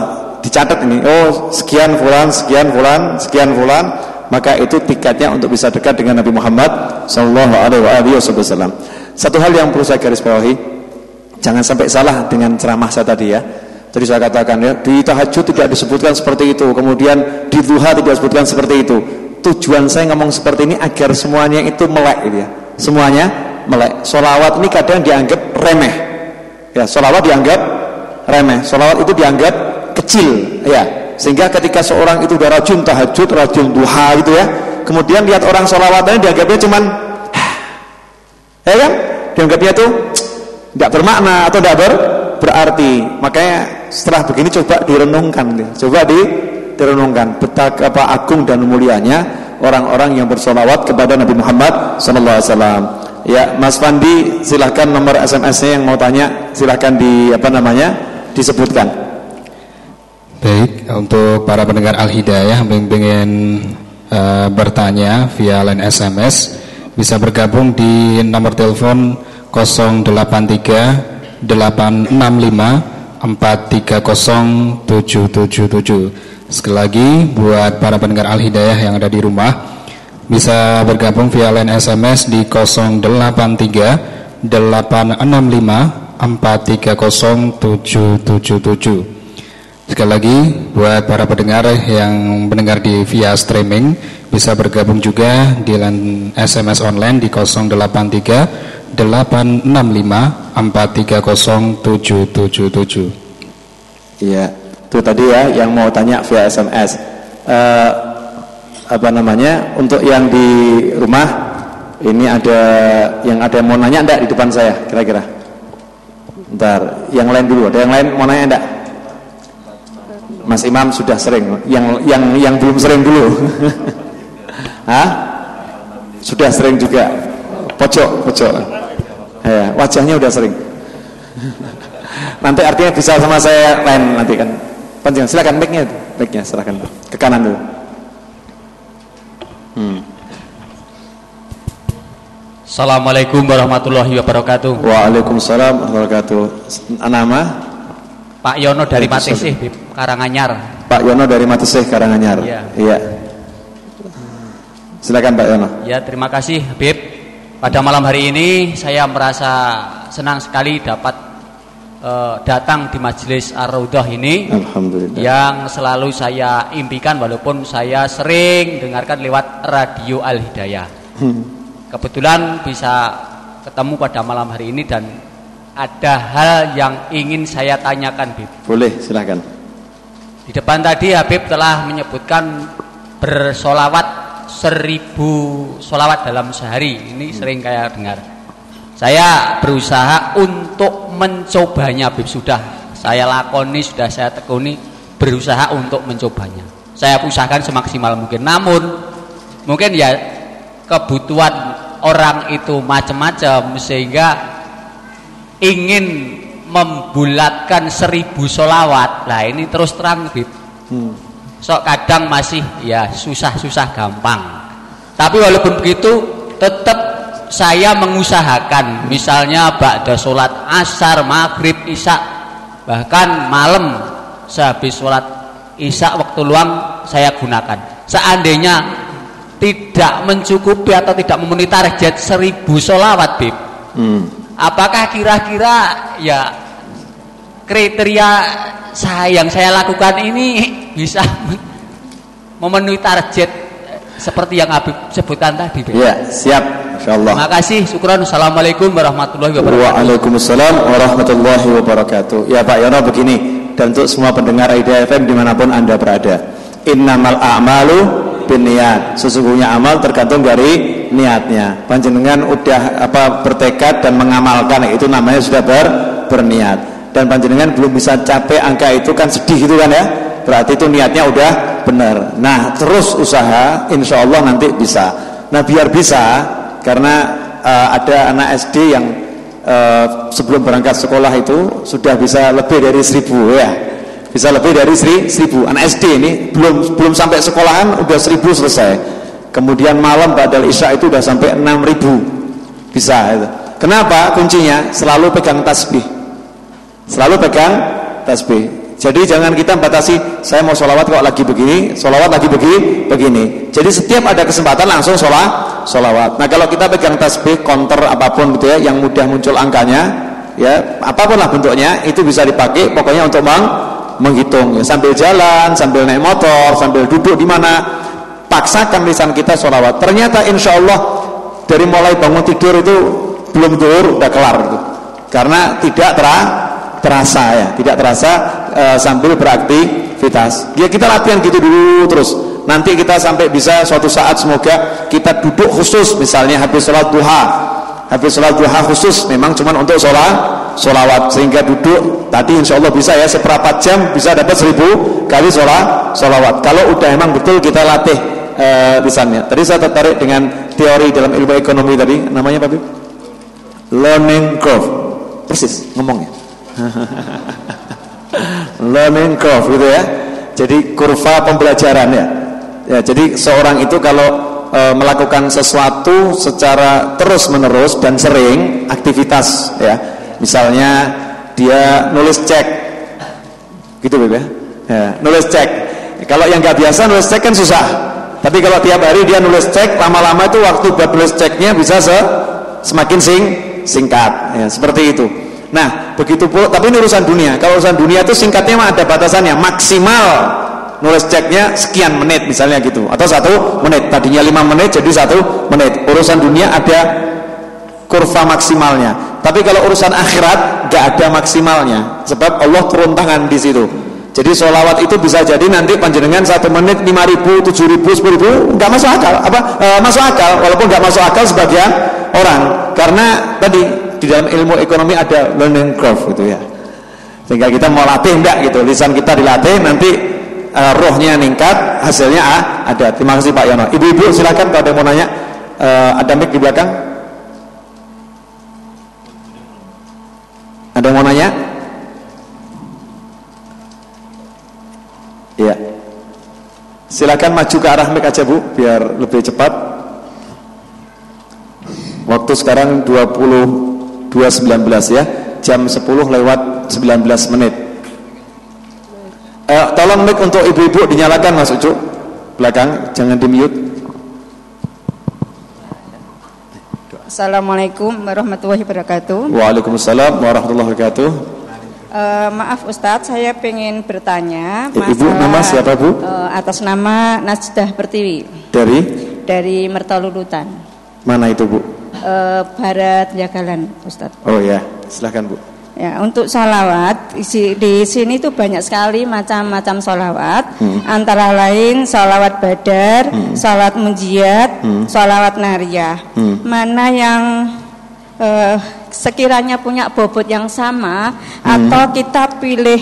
Dicatat ini, oh sekian fulan, sekian fulan, sekian fulan. Maka itu tiketnya untuk bisa dekat dengan Nabi Muhammad sallallahu alaihi wasallam. Satu hal yang perlu saya garis bawahi, jangan sampai salah dengan ceramah saya tadi ya. Jadi saya katakan ya, di tahajud tidak disebutkan seperti itu, kemudian di duha tidak disebutkan seperti itu. Tujuan saya ngomong seperti ini agar semuanya itu melek gitu ya. Semuanya melek. Sholawat ini kadang dianggap remeh. Ya, sholawat dianggap remeh. Sholawat itu dianggap kecil ya. Sehingga ketika seorang itu udah rajin tahajud, rajin duha gitu ya, kemudian lihat orang sholawatannya dianggapnya cuman ya kan? Dianggapnya itu tidak bermakna atau tidak berarti. Makanya setelah begini coba direnungkan, coba direnungkan betapa agung dan mulianya orang-orang yang bersolawat kepada Nabi Muhammad SAW. Ya, Mas Fandi, silahkan nomor SMS-nya yang mau tanya, silahkan disebutkan. Baik, untuk para pendengar Al-Hidayah yang ingin bertanya via line SMS, bisa bergabung di nomor telepon 083 865 430777. Sekali lagi buat para pendengar Al-Hidayah yang ada di rumah, bisa bergabung via line SMS di 083 865 430777. Sekali lagi buat para pendengar yang mendengar di via streaming, bisa bergabung juga di line SMS online di 083 865 430777. Iya, itu tadi ya yang mau tanya via SMS. Untuk yang di rumah ini ada yang mau nanya enggak di depan saya kira-kira? Bentar, yang lain dulu. Ada yang lain mau nanya enggak? Mas Imam sudah sering, yang belum sering dulu. Hah? Sudah sering juga. Pojok. Ya, wajahnya udah sering. Nanti artinya bisa sama saya lain nanti kan. Panjang, silakan mic-nya silakan ke kanan dulu. Assalamualaikum warahmatullahi wabarakatuh. Waalaikumsalam warahmatullahi wabarakatuh. Nama? Pak Yono dari Matesih, Karanganyar. Pak Yono dari Matesih, Karanganyar. Iya. Silakan Pak Yono. Ya, terima kasih Habib. Pada malam hari ini saya merasa senang sekali dapat datang di majelis Ar-Raudhah ini. Alhamdulillah. Yang selalu saya impikan walaupun saya sering dengarkan lewat radio Al-Hidayah. Kebetulan bisa ketemu pada malam hari ini dan ada hal yang ingin saya tanyakan, Bib. Boleh, silakan. Di depan tadi Habib telah menyebutkan bersolawat 1000 solawat dalam sehari. Ini sering kayak dengar. Saya berusaha untuk mencobanya, Habib. Sudah saya lakoni, sudah saya tekuni, berusaha untuk mencobanya. Saya usahakan semaksimal mungkin. Namun mungkin ya kebutuhan orang itu macam-macam sehingga ingin membulatkan 1000 solawat. Nah ini terus terang, Habib. So kadang masih ya susah-susah gampang. Tapi walaupun begitu tetap saya mengusahakan, misalnya ba'da sholat asar, maghrib, isya, bahkan malam sehabis sholat isya waktu luang saya gunakan. Seandainya tidak mencukupi atau tidak memenuhi target 1000 sholawat, Bib, apakah kira-kira ya kriteria yang saya lakukan ini bisa memenuhi target seperti yang Habib sebutkan tadi, Bib? Ya, siap. Insyaallah. Terima kasih, syukran. Assalamualaikum warahmatullahi wabarakatuh. Waalaikumsalam warahmatullahi wabarakatuh. Ya Pak Yono, begini, dan untuk semua pendengar Hidayah FM dimanapun Anda berada, innamal a'malu binniyat. Sesungguhnya amal tergantung dari niatnya. Panjenengan udah bertekad dan mengamalkan, itu namanya sudah berniat. Dan panjenengan belum bisa capai angka itu kan sedih gitu kan ya. Berarti itu niatnya udah benar. Nah, terus usaha, insya Allah nanti bisa. Nah, biar bisa, karena ada anak SD yang sebelum berangkat sekolah itu sudah bisa lebih dari 1000 ya. Bisa lebih dari 1000. Anak SD ini belum sampai sekolahan udah 1000 selesai. Kemudian malam ba'dal isya itu udah sampai 6000. Bisa itu. Kenapa? Kuncinya selalu pegang tasbih. Selalu pegang tasbih. Jadi jangan kita batasi, saya mau sholawat kok lagi begini, sholawat lagi begini. Jadi setiap ada kesempatan langsung sholawat. Nah kalau kita pegang tasbih, counter apapun gitu ya, yang mudah muncul angkanya, ya apapun lah bentuknya, itu bisa dipakai pokoknya untuk menghitung. Ya, sambil jalan, sambil naik motor, sambil duduk di mana, paksakan lisan kita sholawat. Ternyata insya Allah dari mulai bangun tidur itu belum tidur udah kelar gitu. Karena tidak terasa ya, tidak terasa sambil beraktivitas. Ya kita latihan gitu dulu terus. Nanti kita sampai bisa suatu saat semoga kita duduk khusus, misalnya habis sholat duha. Habis sholat duha khusus memang cuma untuk sholawat, sehingga duduk tadi insya Allah bisa ya, seperempat jam bisa dapat 1000 kali sholawat. Kalau udah emang betul kita latih lisannya. Tadi saya tertarik dengan teori dalam ilmu ekonomi tadi, namanya apa, Bib? Learning curve. Persis ngomongnya. Learning curve gitu ya. Jadi kurva pembelajaran ya. Ya, jadi seorang itu kalau melakukan sesuatu secara terus-menerus dan sering aktivitas ya. Misalnya dia nulis cek. Gitu Beb ya. Ya, nulis cek. Kalau yang nggak biasa nulis cek kan susah. Tapi kalau tiap hari dia nulis cek, lama-lama itu waktu buat nulis ceknya bisa semakin singkat ya, seperti itu. Nah, begitu pula, tapi ini urusan dunia. Kalau urusan dunia itu singkatnya mah ada batasannya, maksimal nulis ceknya sekian menit misalnya gitu, atau 1 menit. Tadinya 5 menit jadi 1 menit. Urusan dunia ada kurva maksimalnya. Tapi kalau urusan akhirat gak ada maksimalnya, sebab Allah turun tangan di situ. Jadi sholawat itu bisa jadi nanti panjenengan 1 menit 5.000, 7.000, 10.000, gak masuk akal. Masuk akal, walaupun gak masuk akal sebagian orang, karena tadi di dalam ilmu ekonomi ada learning curve gitu ya. Sehingga kita mau latih enggak gitu, lisan kita dilatih, nanti rohnya meningkat, hasilnya ada. Terima kasih Pak Yono. Ibu-ibu silakan kalau ada yang mau nanya. Ada mic di belakang. Ada yang mau nanya? Iya. Silakan maju ke arah mic aja Bu, biar lebih cepat. Waktu sekarang 22.19 ya, jam 10 lewat 19 menit. Tolong mic untuk ibu-ibu dinyalakan Mas Ucu, belakang, jangan di mute. Assalamualaikum warahmatullahi wabarakatuh. Waalaikumsalam warahmatullahi wabarakatuh. Maaf Ustadz, saya pengen bertanya Ibu nama siapa Bu? Atas nama Najdah Pertiwi. Dari Mertolulutan. Mana itu Bu? Barat Jagalan Ustadz. Oh ya, silahkan Bu. Ya, untuk sholawat di sini tuh banyak sekali macam-macam sholawat, antara lain sholawat badar, sholawat munjiat, sholawat nariyah. Mana yang sekiranya punya bobot yang sama, atau kita pilih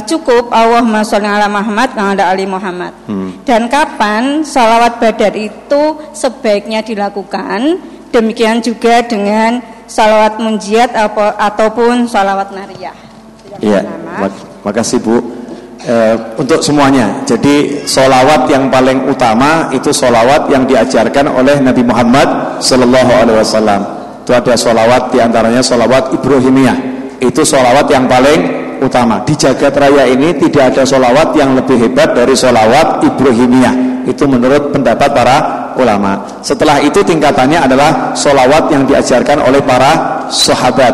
cukup Allahumma sholli ala Muhammad wa ala ali Muhammad. Dan kapan sholawat badar itu sebaiknya dilakukan? Demikian juga dengan sholawat munjiat ataupun sholawat nariyah. Iya, makasih Bu. Untuk semuanya. Jadi sholawat yang paling utama itu sholawat yang diajarkan oleh Nabi Muhammad Sallallahu Alaihi Wasallam. Itu ada sholawat diantaranya sholawat Ibrahimiyah. Itu sholawat yang paling utama. Di jagat raya ini tidak ada sholawat yang lebih hebat dari sholawat Ibrahimiyah. Itu menurut pendapat para ulama. Setelah itu tingkatannya adalah sholawat yang diajarkan oleh para sahabat.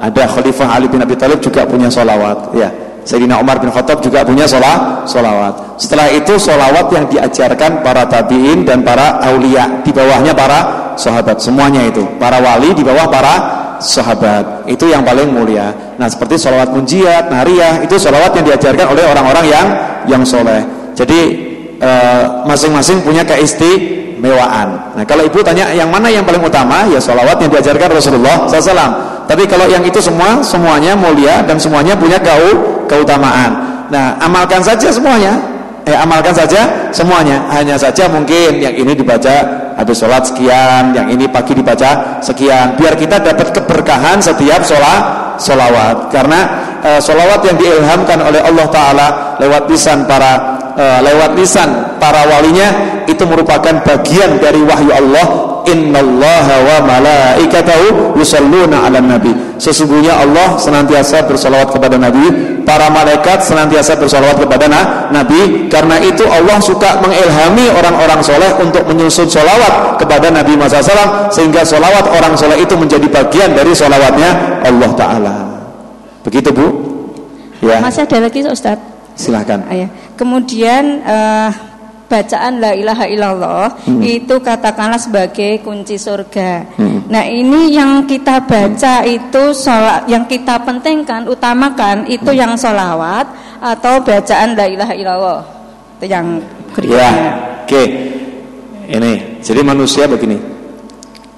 Ada Khalifah Ali bin Abi Thalib juga punya sholawat, ya. Sayyidina Umar bin Khattab juga punya sholawat. Setelah itu sholawat yang diajarkan para tabi'in dan para aulia, di bawahnya para sahabat. Semuanya itu, para wali di bawah para sahabat. Itu yang paling mulia. Nah, seperti sholawat munjiat, nariyah, itu sholawat yang diajarkan oleh orang-orang yang soleh. Jadi masing-masing punya keistimewaan. Nah, kalau ibu tanya yang mana yang paling utama, ya sholawat yang diajarkan Rasulullah SAW. Tapi kalau yang itu semuanya mulia dan semuanya punya keutamaan. Nah, amalkan saja semuanya. Amalkan saja semuanya. Hanya saja mungkin yang ini dibaca habis sholat sekian, yang ini pagi dibaca sekian, biar kita dapat keberkahan setiap sholawat. Karena sholawat yang diilhamkan oleh Allah Ta'ala lewat lisan para walinya itu merupakan bagian dari wahyu Allah. Innallaha wa malaikatahu yusholluna 'alan nabi. Sesungguhnya Allah senantiasa bersolawat kepada Nabi, para malaikat senantiasa bersolawat kepada Nabi. Karena itu Allah suka mengilhami orang-orang soleh untuk menyusun solawat kepada Nabi Muhammad SAW, sehingga solawat orang soleh itu menjadi bagian dari solawatnya Allah Ta'ala. Begitu Bu? Ya. Masih ada lagi Ustaz? Silahkan. Kemudian bacaan la ilaha illallah itu katakanlah sebagai kunci surga. Nah, ini yang kita baca itu yang kita pentingkan, utamakan itu yang sholawat atau bacaan la ilaha illallah. Itu yang kedua. Ya, oke. Ini, jadi manusia begini.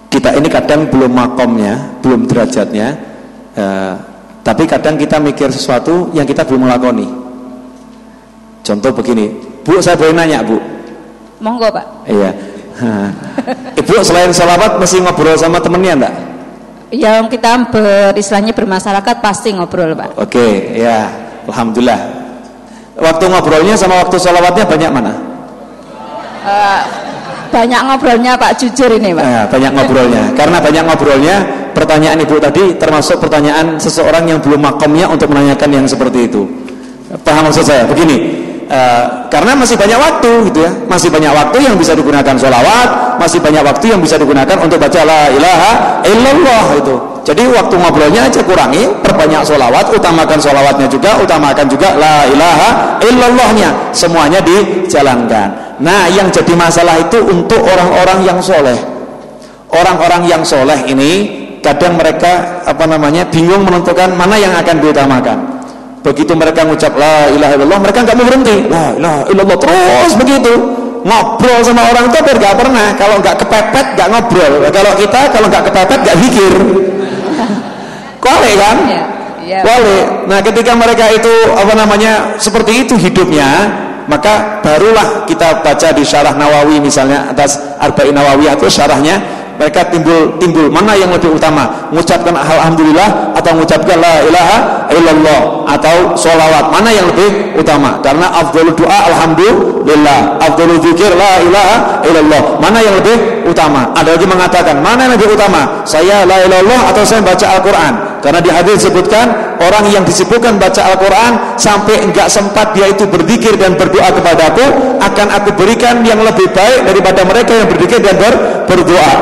Kita ini kadang belum makomnya, belum derajatnya, tapi kadang kita mikir sesuatu yang kita belum melakoni. Contoh begini, Bu, saya boleh nanya Bu? Monggo Pak. Iya. Ibu selain sholawat masih ngobrol sama temennya enggak? Ya, kita istilahnya bermasyarakat pasti ngobrol Pak. Oke, ya, alhamdulillah. Waktu ngobrolnya sama waktu sholawatnya banyak mana? Banyak ngobrolnya Pak, jujur ini Pak. Banyak ngobrolnya. Karena banyak ngobrolnya, pertanyaan Ibu tadi termasuk pertanyaan seseorang yang belum makomnya untuk menanyakan yang seperti itu. Paham maksud saya? Begini. Karena masih banyak waktu gitu ya, masih banyak waktu yang bisa digunakan sholawat, masih banyak waktu yang bisa digunakan untuk baca la ilaha illallah itu. Jadi waktu ngobrolnya aja kurangi, perbanyak sholawat, utamakan sholawatnya juga, utamakan juga la ilaha illallahnya, semuanya dijalankan. Nah, yang jadi masalah itu untuk orang-orang yang soleh. Orang-orang yang soleh ini kadang mereka bingung menentukan mana yang akan diutamakan. Begitu mereka ngucap la ilaha illallah, mereka nggak mau berhenti la ilaha illallah terus begitu. Ngobrol sama orang itu hampir nggak pernah. Kalau nggak kepepet nggak ngobrol. Kalau kita kalau nggak kepepet nggak zikir. Boleh kan? Ya, boleh. Nah, ketika mereka itu seperti itu hidupnya, maka barulah kita baca di syarah Nawawi misalnya atas Arba'in Nawawi atau syarahnya, mereka timbul mana yang lebih utama, mengucapkan alhamdulillah atau mengucapkan la ilaha illallah atau sholawat, mana yang lebih utama? Karena afdhalud doa alhamdulillah, afdhalul dzikir la ilaha illallah, mana yang lebih utama? Ada lagi mengatakan mana yang lebih utama, saya la ilaha illallah atau saya baca Al-Quran? Karena di hadis disebutkan orang yang disibukkan baca Al-Quran sampai enggak sempat dia itu berzikir dan berdoa kepadaku, akan aku berikan yang lebih baik daripada mereka yang berzikir dan berdoa.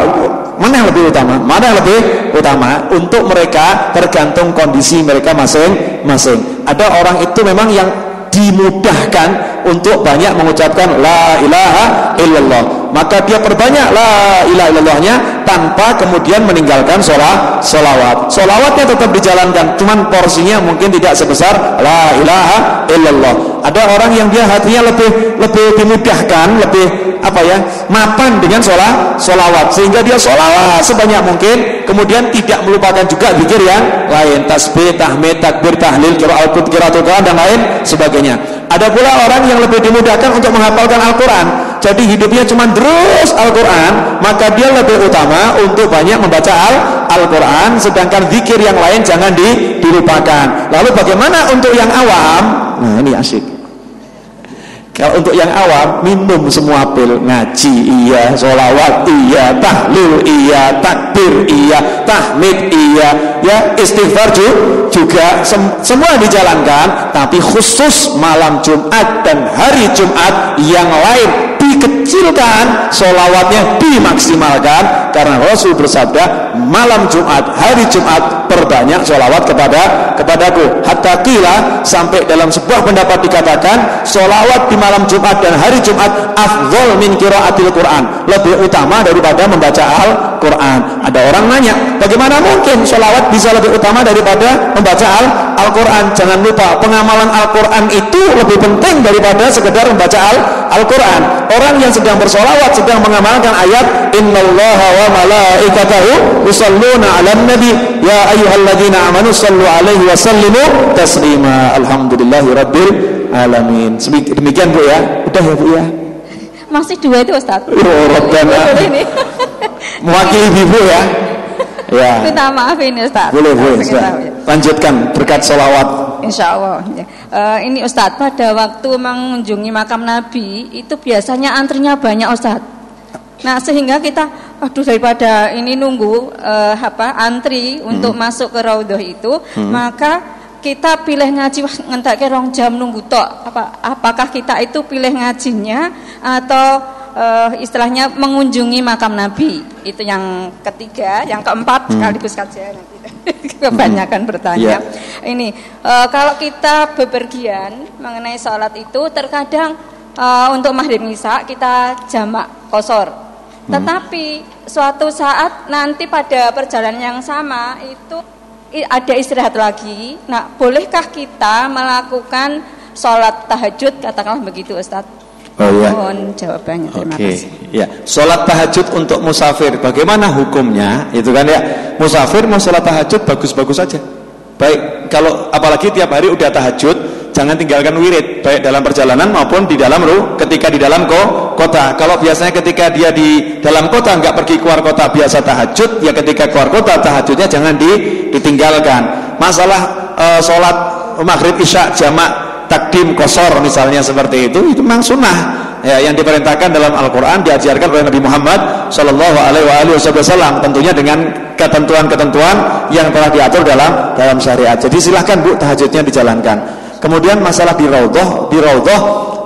Mana yang lebih utama? Mana yang lebih utama? Untuk mereka tergantung kondisi mereka masing-masing. Ada orang itu memang yang dimudahkan untuk banyak mengucapkan la ilaha illallah. Maka dia perbanyak la ilaha illallahnya tanpa kemudian meninggalkan sholawat. Sholawatnya tetap dijalankan, cuman porsinya mungkin tidak sebesar la ilaha illallah. Ada orang yang dia hatinya lebih dimudahkan, lebih mapan dengan sholawat, sehingga dia sholawat sebanyak mungkin, kemudian tidak melupakan juga zikir yang lain, tasbih, tahmid, takbir, tahlil, qiraatul Quran dan lain sebagainya. Ada pula orang yang lebih dimudahkan untuk menghafalkan Al-Quran, jadi hidupnya cuma terus Al-Quran, maka dia lebih utama untuk banyak membaca Al-Quran, sedangkan zikir yang lain jangan dilupakan. Lalu bagaimana untuk yang awam? Nah, ini asik. Kalau untuk yang awam, minum semua pil, ngaji iya, sholawat iya, tahlil iya, takbir iya, tahmid iya, ya istighfar juga semua dijalankan, tapi khusus malam Jumat dan hari Jumat yang lain dikecilkan, sholawatnya dimaksimalkan, karena Rasul bersabda, malam Jumat, hari Jumat perbanyak sholawat kepadaku. Hatta qila, sampai dalam sebuah pendapat dikatakan, sholawat di malam Jumat dan hari Jumat afdhol min qiraatil Quran, lebih utama daripada membaca Al-Quran. Ada orang nanya, bagaimana mungkin sholawat bisa lebih utama daripada membaca Al-Quran? Jangan lupa, pengamalan Al-Quran itu lebih penting daripada sekedar membaca Al-Quran. Orang yang sedang bersolawat sedang mengamalkan ayat innallaha wa malaikatahu yusholluna 'alan nabi ya ayyuhalladzina amanu shallu 'alaihi wa sallimu taslima. Alhamdulillahirabbil alamin. Demikian Bu ya. Udah ya Bu ya. Masih 2 itu Ustaz. Oh, Rabbana. Mewakili Ibu ya. Ya. Minta maaf ini Ustaz. Boleh. Lanjutkan berkat sholawat. Insya Allah. Ini Ustadz, pada waktu mengunjungi makam Nabi itu biasanya antrinya banyak Ustadz. Nah sehingga kita, daripada ini nunggu antri untuk masuk ke raudhah itu, maka kita pilih ngaji ngentak rong jam nunggu tok. Apakah kita itu pilih ngajinya atau istilahnya mengunjungi makam Nabi? Itu yang ketiga, yang keempat sekaligus kajian. Kebanyakan bertanya. Ini kalau kita bepergian mengenai sholat itu terkadang untuk maghrib isya kita jamak qashar. Tetapi suatu saat nanti pada perjalanan yang sama itu ada istirahat lagi. Nah, bolehkah kita melakukan sholat tahajud, katakanlah begitu Ustaz? Oh ya. Mohon jawabannya. Terima kasih. Ya, sholat tahajud untuk musafir, bagaimana hukumnya? Itu kan ya, musafir mau sholat tahajud bagus-bagus saja. Baik, kalau apalagi tiap hari udah tahajud, jangan tinggalkan wirid, baik dalam perjalanan maupun di dalam ketika di dalam kota. Kalau biasanya ketika dia di dalam kota nggak pergi keluar kota biasa tahajud, ya ketika keluar kota tahajudnya jangan ditinggalkan. Masalah sholat maghrib isya jamak takdim qashar misalnya seperti itu memang sunnah ya, yang diperintahkan dalam Al-Quran, diajarkan oleh Nabi Muhammad Sallallahu Alaihi Wasallam, tentunya dengan ketentuan-ketentuan yang telah diatur dalam syariat. Jadi silahkan Bu, tahajudnya dijalankan. Kemudian masalah di raudhah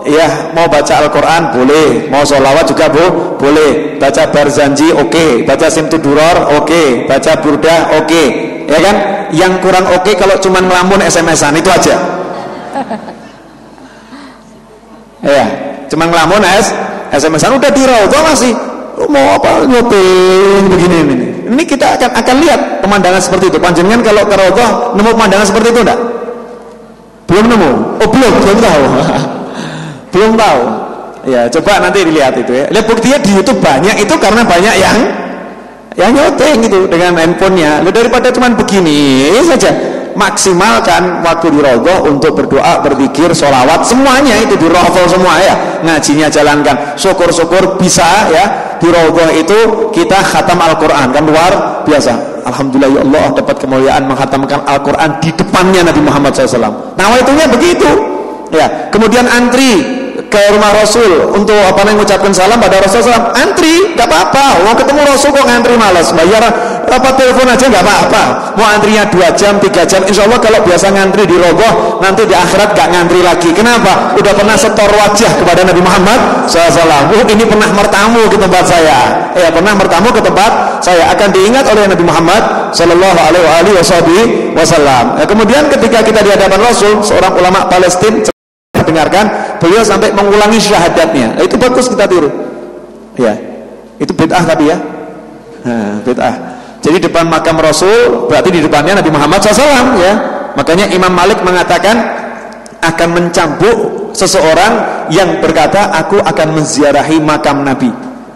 ya, mau baca Al-Quran boleh, mau sholawat juga Bu boleh, baca Barzanji oke, baca Simtuduror oke, baca Burdah oke, ya kan? Yang kurang oke kalau cuma ngelamun SMS-an itu aja. Ya, cuma ngelamun SMS-an udah di raudhah masih mau apa ngopeng begini ini. Ini kita akan lihat pemandangan seperti itu. Panjenengan kalau ke raudhah nemu pemandangan seperti itu enggak? Belum nemu. Oh, belum tahu. Belum tahu. Ya, coba nanti dilihat itu ya. Lihat buktinya di YouTube banyak itu karena banyak yang nyoteng gitu dengan handphonenya. Daripada cuma begini saja. Maksimalkan waktu di raudhah untuk berdoa, berzikir, sholawat, semuanya itu di raudhah semua ya. Ngajinya jalankan. Syukur-syukur bisa ya di raudhah itu kita khatam Al-Quran, kan luar biasa. Alhamdulillah ya Allah dapat kemuliaan menghatamkan Al-Quran di depannya Nabi Muhammad SAW. Nah itunya begitu ya. Kemudian antri ke rumah Rasul untuk mengucapkan salam pada Rasulullah SAW. Antri gak apa-apa, mau ketemu Rasul kok ngantri malas, bayar telepon aja gak apa-apa. Mau antrinya 2 jam 3 jam, insya Allah kalau biasa ngantri di raudhah nanti di akhirat gak ngantri lagi. Kenapa? Udah pernah setor wajah kepada Nabi Muhammad SAW. Ini pernah bertamu ke tempat saya, ya pernah bertamu ke tempat saya, akan diingat oleh Nabi Muhammad Sallallahu Alaihi Wasallam. Kemudian ketika kita di hadapan Rasul, seorang ulama Palestina dengarkan beliau sampai mengulangi syahadatnya. Itu bagus kita tiru. Ya, itu bid'ah tapi ya. Nah, bid'ah. Jadi depan makam Rasul berarti di depannya Nabi Muhammad SAW ya. Makanya Imam Malik mengatakan akan mencambuk seseorang yang berkata aku akan menziarahi makam Nabi.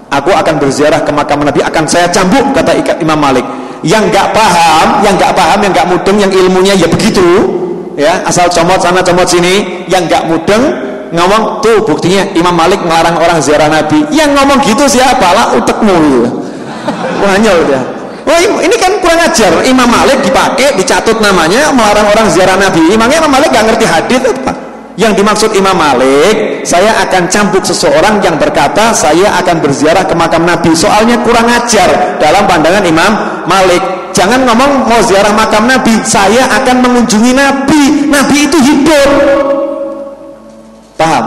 Aku akan berziarah ke makam Nabi, akan saya cambuk, kata Imam Malik. Yang nggak paham, yang nggak mudeng, yang ilmunya ya begitu, ya asal comot sana comot sini, yang nggak mudeng ngomong tuh buktinya Imam Malik melarang orang ziarah Nabi. Yang ngomong gitu siapa lah utekmu gitu. Wanyol dia. Wah ini kan kurang ajar. Imam Malik dipakai, dicatut namanya melarang orang ziarah Nabi. Imamnya Imam Malik nggak ngerti hadits apa? Yang dimaksud Imam Malik, saya akan cambuk seseorang yang berkata saya akan berziarah ke makam Nabi. Soalnya kurang ajar dalam pandangan Imam Malik. Jangan ngomong mau ziarah makam Nabi, saya akan mengunjungi Nabi. Nabi itu hidup. Paham?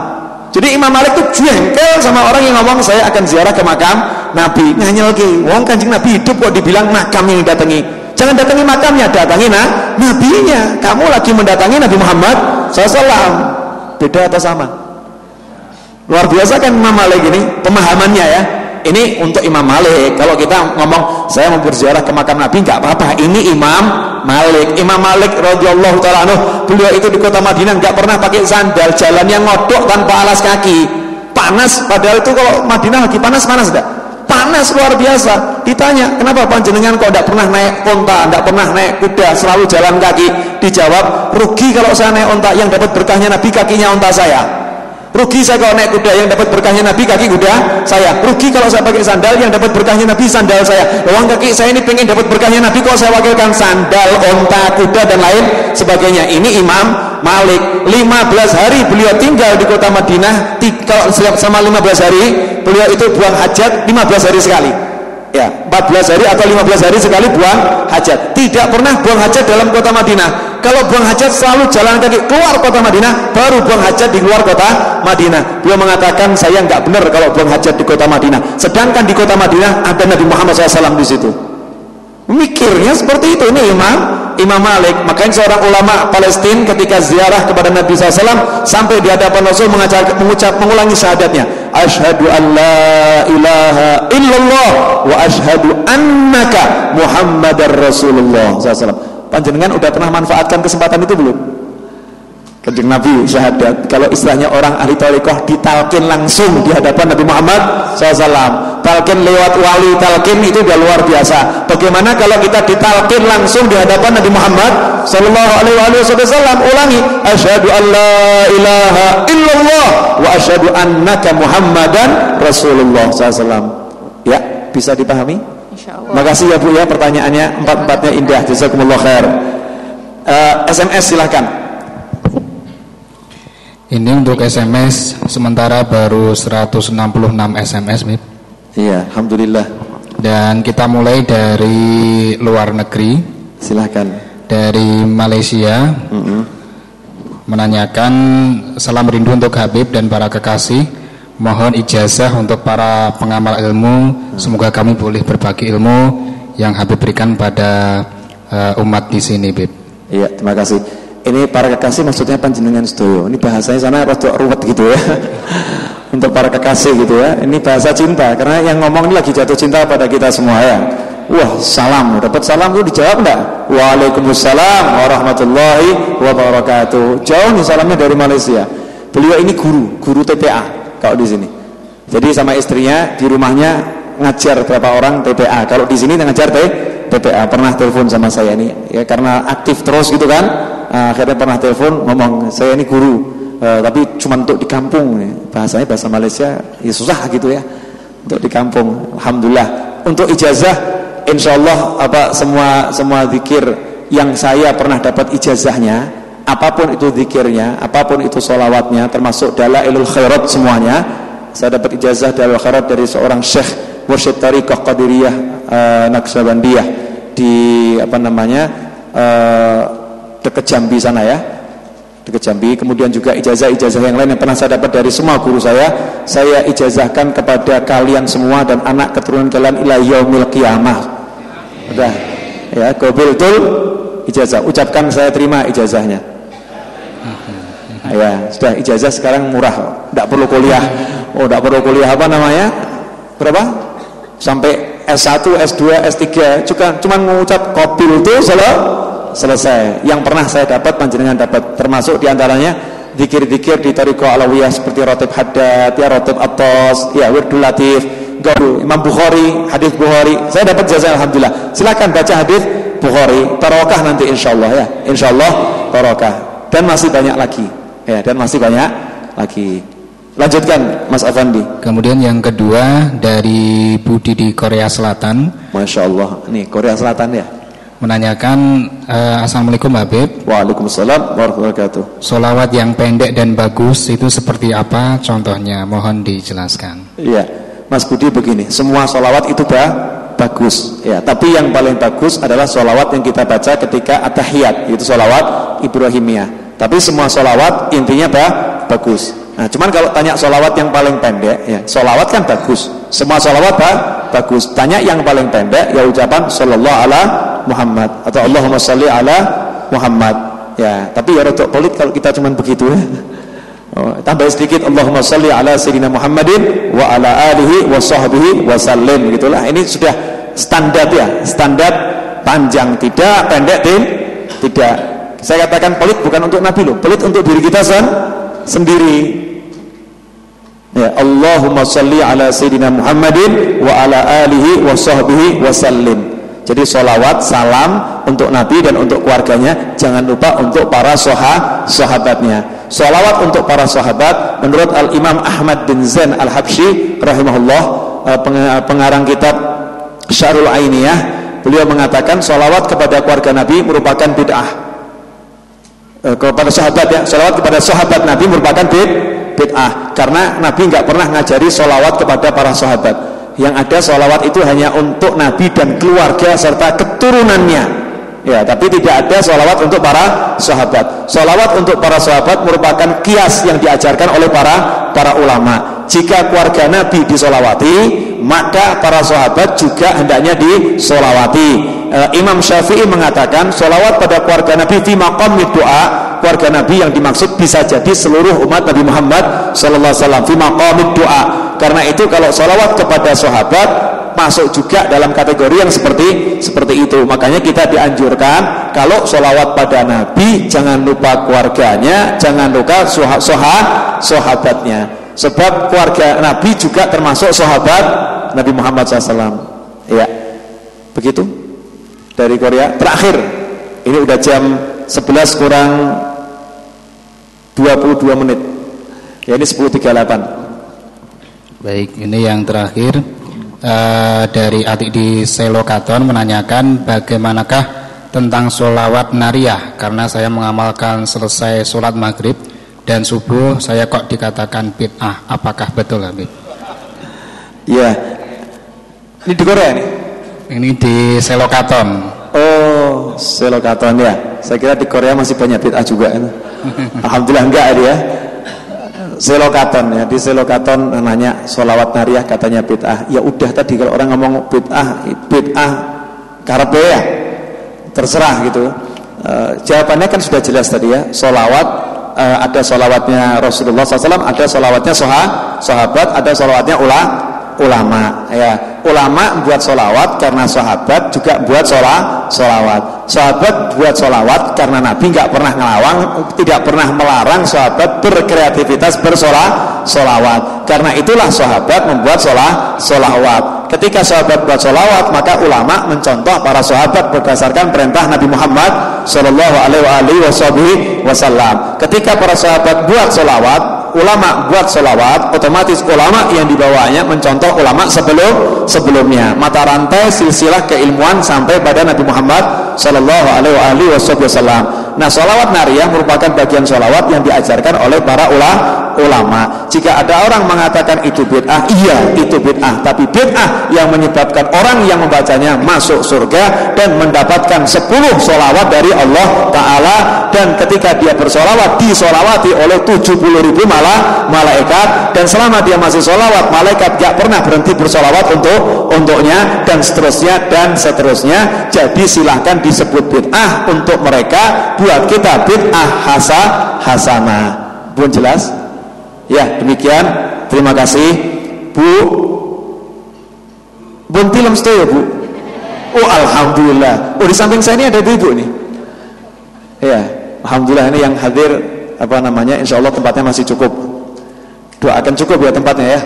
Jadi Imam Malik itu jengkel sama orang yang ngomong saya akan ziarah ke makam Nabi. Nganyel ki, wong Kanjeng Nabi hidup kok dibilang makam yang didatangi. Jangan datangi makamnya, datangi nabinya. Kamu lagi mendatangi Nabi Muhammad SAW. Beda atau sama? Luar biasa kan Imam Malik ini pemahamannya ya. Ini untuk Imam Malik. Kalau kita ngomong saya mau berziarah ke makam Nabi nggak apa-apa. Ini Imam Malik. Imam Malik radhiyallahu taala anhu, beliau itu di kota Madinah nggak pernah pakai sandal, jalannya ngodok tanpa alas kaki. Panas, padahal itu kalau Madinah lagi panas enggak? Panas luar biasa. Ditanya, kenapa panjenengan kok tidak pernah naik onta, tidak pernah naik kuda, selalu jalan kaki? Dijawab, rugi kalau saya naik onta, yang dapat berkahnya Nabi kakinya onta saya. Rugi saya kalau naik kuda, yang dapat berkahnya Nabi kaki kuda saya. Rugi kalau saya pakai sandal, yang dapat berkahnya Nabi sandal saya. Uang kaki saya ini pengen dapat berkahnya Nabi, kok saya wakilkan sandal, onta, kuda dan lain sebagainya. Ini Imam Malik. 15 hari beliau tinggal di kota Madinah. Kalau selama 15 hari beliau itu buang hajat 15 hari sekali. Ya, 14 hari atau 15 hari sekali buang hajat. Tidak pernah buang hajat dalam kota Madinah. Kalau buang hajat selalu jalan kaki keluar kota Madinah, baru buang hajat di luar kota Madinah. Beliau mengatakan saya nggak benar kalau buang hajat di kota Madinah. Sedangkan di kota Madinah ada Nabi Muhammad SAW di situ. Mikirnya seperti itu. Ini Imam Malik. Makanya seorang ulama Palestina ketika ziarah kepada Nabi SAW sampai di hadapan Rasul mengulangi syahadatnya, asyhadu an la ilaha illallah wa asyhadu annaka Muhammadar Rasulullah SAW. Panjenengan udah pernah manfaatkan kesempatan itu belum? Kanjeng Nabi syahadat. Kalau istilahnya orang ahli thariqah ditalkin langsung di hadapan Nabi Muhammad SAW. Talkin lewat wali talkin itu udah luar biasa. Bagaimana kalau kita ditalkin langsung di hadapan Nabi Muhammad sallallahu alaihi wasallam? Ulangi, asyhadu an la ilaha illallah wa asyhadu annaka Muhammadan Rasulullah SAW. Ya, bisa dipahami? Insyaallah. Makasih ya Bu ya, pertanyaannya empat-empatnya indah. Jazakumullah khair. SMS silahkan. Ini untuk SMS sementara baru 166 SMS, Mip. Iya, alhamdulillah. Dan kita mulai dari luar negeri. Silahkan. Dari Malaysia. Menanyakan salam rindu untuk Habib dan para kekasih. Mohon ijazah untuk para pengamal ilmu. Semoga kami boleh berbagi ilmu yang Habib berikan pada umat di sini, Bib. Iya, terima kasih. Ini para kekasih maksudnya panjenengan sedoyo. Ini bahasanya sana rada ruwet gitu ya. Untuk para kekasih gitu ya. Ini bahasa cinta karena yang ngomong ini lagi jatuh cinta pada kita semua ya. Wah, salam. Dapat salam itu dijawab enggak? Waalaikumsalam warahmatullahi wabarakatuh. Jauh nih salamnya dari Malaysia. Beliau ini guru TPA kalau di sini. Jadi sama istrinya di rumahnya ngajar berapa orang TPA. Kalau di sini ngajar TPA. Pernah telepon sama saya ini ya karena aktif terus gitu kan. Akhirnya pernah telepon ngomong saya ini guru tapi cuma untuk di kampung nih. Bahasanya bahasa Malaysia ya susah gitu ya untuk di kampung. Alhamdulillah untuk ijazah insyaallah semua zikir yang saya pernah dapat ijazahnya, apapun itu zikirnya, apapun itu sholawatnya, termasuk dalailul khairat semuanya, saya dapat ijazah dalailul khairat dari seorang syekh mursyid thariqah qadiriyah Naqsabandiyah di dekat Jambi sana ya, dekat Jambi. Kemudian juga ijazah-ijazah yang lain yang pernah saya dapat dari semua guru saya ijazahkan kepada kalian semua dan anak keturunan kalian ila yaumil qiyamah. Udah ya, qabiltul ijazah, ucapkan saya terima ijazahnya. Ya, sudah ijazah sekarang murah, tidak perlu kuliah. Oh, tidak perlu kuliah apa namanya? Berapa? Sampai S1, S2, S3 cuma mengucap qabil itu selesai. Yang pernah saya dapat, panjenengan dapat, termasuk diantaranya zikir-zikir di Thariqah Alawiyah seperti Rotib Haddad, ya Rotib Atos, ya Wirdul Latif, Gaul, Imam Bukhari, hadis Bukhari. Saya dapat jazah alhamdulillah. Silakan baca hadis Bukhari, barokah nanti insyaallah ya. Insyaallah barokah. Dan masih banyak lagi. Ya, dan masih banyak lagi. Lanjutkan Mas Afandi. Kemudian yang kedua dari Budi di Korea Selatan. Masya Allah, nih Korea Selatan ya. Menanyakan, Assalamualaikum Habib. Waalaikumsalam warahmatullahi wabarakatuh. Sholawat yang pendek dan bagus itu seperti apa contohnya? Mohon dijelaskan. Iya, Mas Budi begini, semua sholawat itu bagus ya, tapi yang paling bagus adalah sholawat yang kita baca ketika at-tahiyat, yaitu sholawat Ibrahimiyah. Tapi semua sholawat intinya bagus. Nah, cuman kalau tanya sholawat yang paling pendek, ya sholawat kan bagus. Semua sholawat bagus. Tanya yang paling pendek, ya ucapan sallallahu ala Muhammad atau Allahumma sholli ala Muhammad. Ya, tapi ya rotok pelit kalau kita cuman begitu ya. Oh, tambah sedikit Allahumma sholli ala sayyidina Muhammadin wa ala alihi wa sahbihi wa sallim, gitulah. Ini sudah standar ya, standar panjang tidak, pendek tidak. Saya katakan pelit bukan untuk Nabi loh, pelit untuk diri kita sendiri. Ya, Allahumma sholli ala sayyidina Muhammadin wa ala alihi wa sahbihi wa sallim. Jadi sholawat, salam untuk Nabi dan untuk keluarganya. Jangan lupa untuk para sahabatnya. Sholawat untuk para sahabat menurut Al-Imam Ahmad bin Zain Al-Habsyi rahimahullah, pengarang kitab Syarul Ainiyah, beliau mengatakan sholawat kepada keluarga Nabi merupakan bid'ah. Kepada sahabat ya, sholawat kepada sahabat Nabi merupakan bid'ah, karena Nabi nggak pernah ngajari sholawat kepada para sahabat. Yang ada sholawat itu hanya untuk Nabi dan keluarga serta keturunannya ya, tapi tidak ada sholawat untuk para sahabat. Sholawat untuk para sahabat merupakan kias yang diajarkan oleh para ulama. Jika keluarga Nabi disolawati, maka para sahabat juga hendaknya disolawati. Imam Syafi'i mengatakan sholawat pada keluarga Nabi fi maqamid doa. Keluarga Nabi yang dimaksud bisa jadi seluruh umat Nabi Muhammad sallallahu alaihi wasallam fi maqamid doa. Karena itu kalau sholawat kepada sahabat masuk juga dalam kategori yang seperti itu. Makanya kita dianjurkan kalau sholawat pada Nabi jangan lupa keluarganya, jangan lupa sahabatnya. Sebab keluarga Nabi juga termasuk sahabat Nabi Muhammad SAW. Ya, begitu dari Korea. Terakhir, ini udah jam 11 kurang 22 menit. Ya, ini 10.38. Baik, ini yang terakhir dari adik di Selokaton menanyakan bagaimanakah tentang sholawat nariyah, karena saya mengamalkan selesai sholat maghrib dan subuh saya kok dikatakan bid'ah, apakah betul Habib? Ya, ini di Korea nih? Ini di Selokaton. Oh, Selokaton ya. Saya kira di Korea masih banyak bid'ah juga. Alhamdulillah enggak ya. Selokaton ya, di Selokaton nanya sholawat nariyah katanya bid'ah. Ya udah, tadi kalau orang ngomong bid'ah karepe ya, terserah gitu. Jawabannya kan sudah jelas tadi ya. Sholawat ada sholawatnya Rasulullah SAW, ada sholawatnya sahabat, ada sholawatnya ulama ya. Ulama buat sholawat karena sahabat juga buat sholawat. Sahabat buat sholawat karena Nabi nggak pernah ngelawang, tidak pernah melarang sahabat berkreativitas bersolawat. Karena itulah sahabat membuat sholawat. Ketika sahabat buat sholawat, maka ulama mencontoh para sahabat berdasarkan perintah Nabi Muhammad Sallallahu Alaihi Wasallam. Ketika para sahabat buat sholawat, ulama buat sholawat, otomatis ulama yang dibawanya mencontoh ulama sebelumnya. Mata rantai silsilah keilmuan sampai pada Nabi Muhammad Sallallahu Alaihi Wasallam. Nah, sholawat nariyah merupakan bagian sholawat yang diajarkan oleh para ulama. Jika ada orang mengatakan itu bid'ah, iya itu bid'ah, tapi bid'ah yang menyebabkan orang yang membacanya masuk surga dan mendapatkan 10 sholawat dari Allah Ta'ala. Dan ketika dia bersolawat, disolawati oleh 70.000 malaikat. Dan selama dia masih solawat, malaikat gak pernah berhenti bersolawat untuknya, dan seterusnya. Jadi silahkan disebut bid'ah untuk mereka, buat kita bid'ah hasanah. Pun jelas? Ya, demikian. Terima kasih, Bu. Pun film ya, Bu. Oh, alhamdulillah. Oh, di samping saya ini ada ibu nih. Ya, alhamdulillah ini yang hadir insya Allah tempatnya masih cukup. Doakan cukup ya tempatnya ya.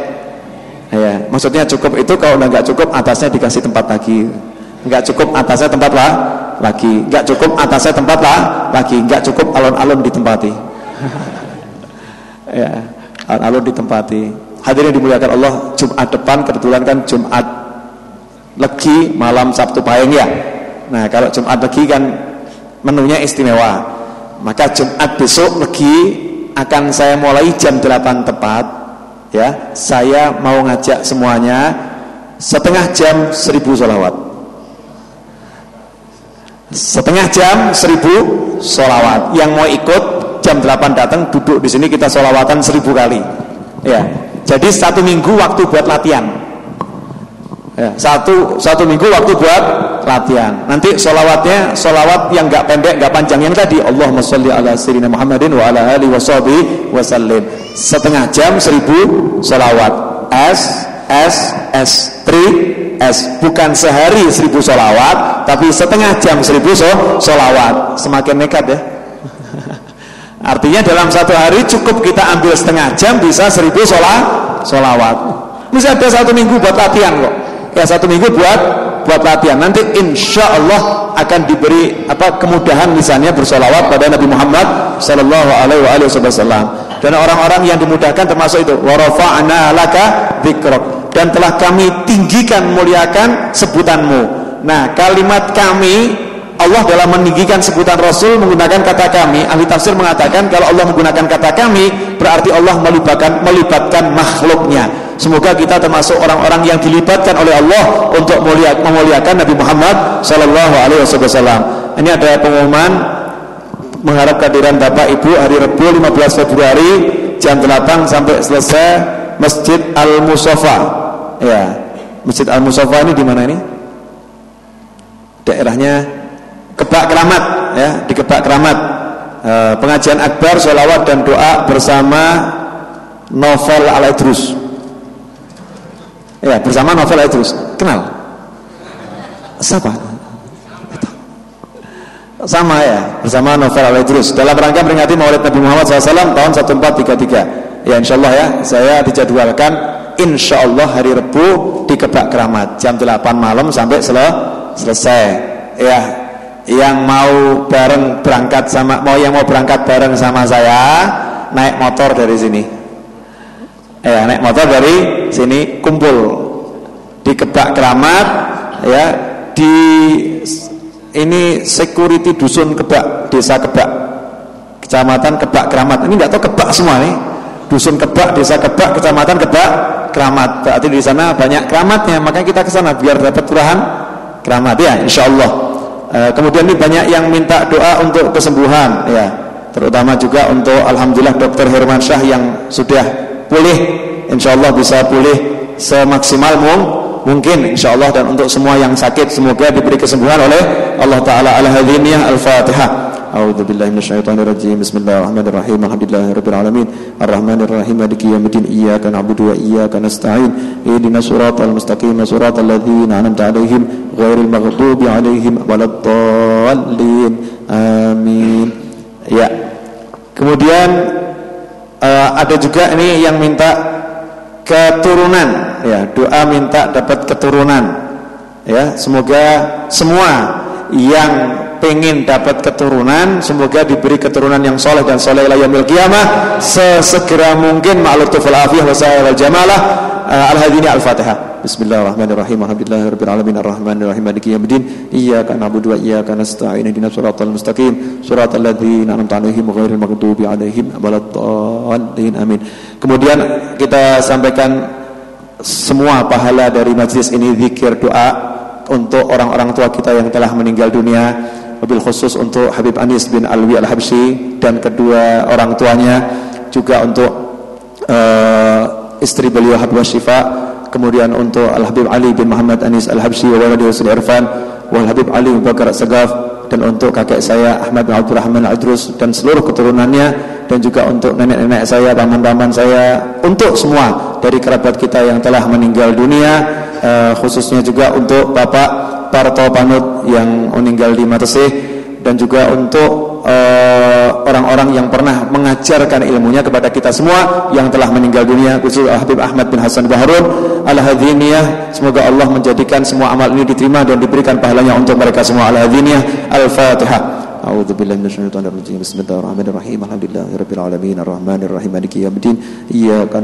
Ya, maksudnya cukup itu kalau udah nggak cukup atasnya dikasih tempat lagi. Nggak cukup atasnya tempat lagi. Nggak cukup atasnya tempat lagi. Nggak cukup alun-alun ditempati. Ya, alun-alun ditempati. Hadirin dimuliakan Allah, Jumat depan kebetulan kan Jumat Legi malam Sabtu Pahing ya. Nah, kalau Jumat Legi kan menunya istimewa. Maka Jumat besok Legi akan saya mulai jam 8 tepat ya. Saya mau ngajak semuanya setengah jam 1000 sholawat. Setengah jam 1000 sholawat. Yang mau ikut jam 8 datang, duduk di sini kita sholawatan 1000 kali. Ya. Jadi 1 minggu waktu buat latihan. Ya, satu minggu waktu buat latihan. Nanti sholawatnya sholawat yang nggak pendek, nggak panjang yang tadi. Allahumma sholli ala sayyidina Muhammadin wa ala alihi washabihi wasallim. Setengah jam 1000 sholawat. Bukan sehari 1000 sholawat, tapi setengah jam 1000 sholawat. Semakin nekat ya. Artinya dalam satu hari cukup kita ambil setengah jam bisa 1000 sholawat. Bisa ada 1 minggu buat latihan kok. Ya 1 minggu buat latihan. Nanti insya Allah akan diberi kemudahan misalnya bersolawat pada Nabi Muhammad Sallallahu Alaihi Wasallam. Dan orang-orang yang dimudahkan termasuk itu. Wa rafa'na laka dzikrak. Dan telah kami tinggikan muliakan sebutanmu. Nah, kalimat kami, Allah dalam meninggikan sebutan Rasul menggunakan kata kami. Ahli tafsir mengatakan kalau Allah menggunakan kata kami berarti Allah melibatkan makhluknya. Semoga kita termasuk orang-orang yang dilibatkan oleh Allah untuk memuliakan Nabi Muhammad Sallallahu Alaihi Wasallam. Ini ada pengumuman mengharap kehadiran Bapak Ibu hari Rabu 15 Februari jam 8 sampai selesai Masjid Al-Musofa. Ya, Masjid Al-Musofa ini di mana ini? Daerahnya Kebak Keramat ya, di Kebak Keramat. Pengajian akbar, sholawat dan doa bersama Novel Al-Idrus. Ya, bersama Novel Al-Idrus. Kenal? Siapa? Sama ya, bersama Novel Al-Idrus dalam rangka peringati Maulid Nabi Muhammad SAW tahun 1433. Ya, insyaallah ya, saya dijadwalkan insyaallah hari Rabu di Kebak Keramat jam 8 malam sampai selesai. Ya, yang mau berangkat bareng sama saya naik motor dari sini. Ya, naik motor dari sini kumpul di Kebak Keramat ya, di ini security dusun Kebak, desa Kebak, kecamatan Kebak Keramat. Ini enggak tahu Kebak semua nih. Dusun Kebak, desa Kebak, kecamatan Kebak Keramat. Berarti di sana banyak keramatnya, makanya kita ke sana biar dapat curahan keramat ya, insyaallah. Kemudian ini banyak yang minta doa untuk kesembuhan ya, terutama juga untuk alhamdulillah Dr. Hermansyah yang sudah pulih, insyaallah bisa pulih semaksimal mungkin insyaallah, dan untuk semua yang sakit semoga diberi kesembuhan oleh Allah Ta'ala. Al-Hadiniyah Al-Fatihah. A'udzubillahi minasyaitonirrajim. Bismillahirrahmanirrahim. Alhamdulillahirabbil alamin. Arrahmanirrahim. Maliki yaumiddin. Iyyaka na'budu wa iyyaka nasta'in. Ihdinas siratal mustaqim. Siratal ladzina an'amta 'alaihim ghairil maghdubi 'alaihim waladdallin. Amin. Ya. Kemudian ada juga ini yang minta keturunan ya, doa minta dapat keturunan ya, semoga semua yang pengen dapat keturunan semoga diberi keturunan yang soleh dan soleh ila yaumil qiyamah sesegera mungkin ma'al tufal afiyah wa sa'il jamalah. Al-Hadiniyah Al-Fatihah. Bismillahirrahmanirrahim. Alhamdulillahirabbil alamin arrahmanirrahim maliki yaumiddin. Iyyaka na'budu wa iyyaka nasta'in. Ihdinas siratal mustaqim. Siratal ladzina an'amta 'alaihim ghairil maghdubi 'alaihim waladdallin. Amin. Kemudian kita sampaikan semua pahala dari majlis ini zikir doa untuk orang-orang tua kita yang telah meninggal dunia, wabil khusus untuk Habib Anis bin Alwi Al-Habsyi dan kedua orang tuanya, juga untuk istri beliau Habibah Syifa, kemudian untuk Al-Habib Ali bin Muhammad Anis Al-Habsyi wa waladi Husain Irfan wal Habib Ali Bakar Segaf, dan untuk kakek saya Ahmad bin Abdurrahman Al-Idrus dan seluruh keturunannya dan juga untuk nenek-nenek saya, paman-paman saya, untuk semua dari kerabat kita yang telah meninggal dunia, khususnya juga untuk Bapak Parto Panut yang meninggal di Matesih, dan juga untuk orang-orang yang pernah mengajarkan ilmunya kepada kita semua yang telah meninggal dunia, khusus Habib Ahmad bin Hasan Baharun Al-Hadhiniyah. Semoga Allah menjadikan semua amal ini diterima dan diberikan pahalanya untuk mereka semua. Al-Hadhiniyah. Al-Fatihah. A'udzubillahi minasyaitonir rajim. Bismillahirrahmanirrahim. Alhamdulillahirabbil alamin arrahmanirrahim maliki yaumiddin. Iyyaka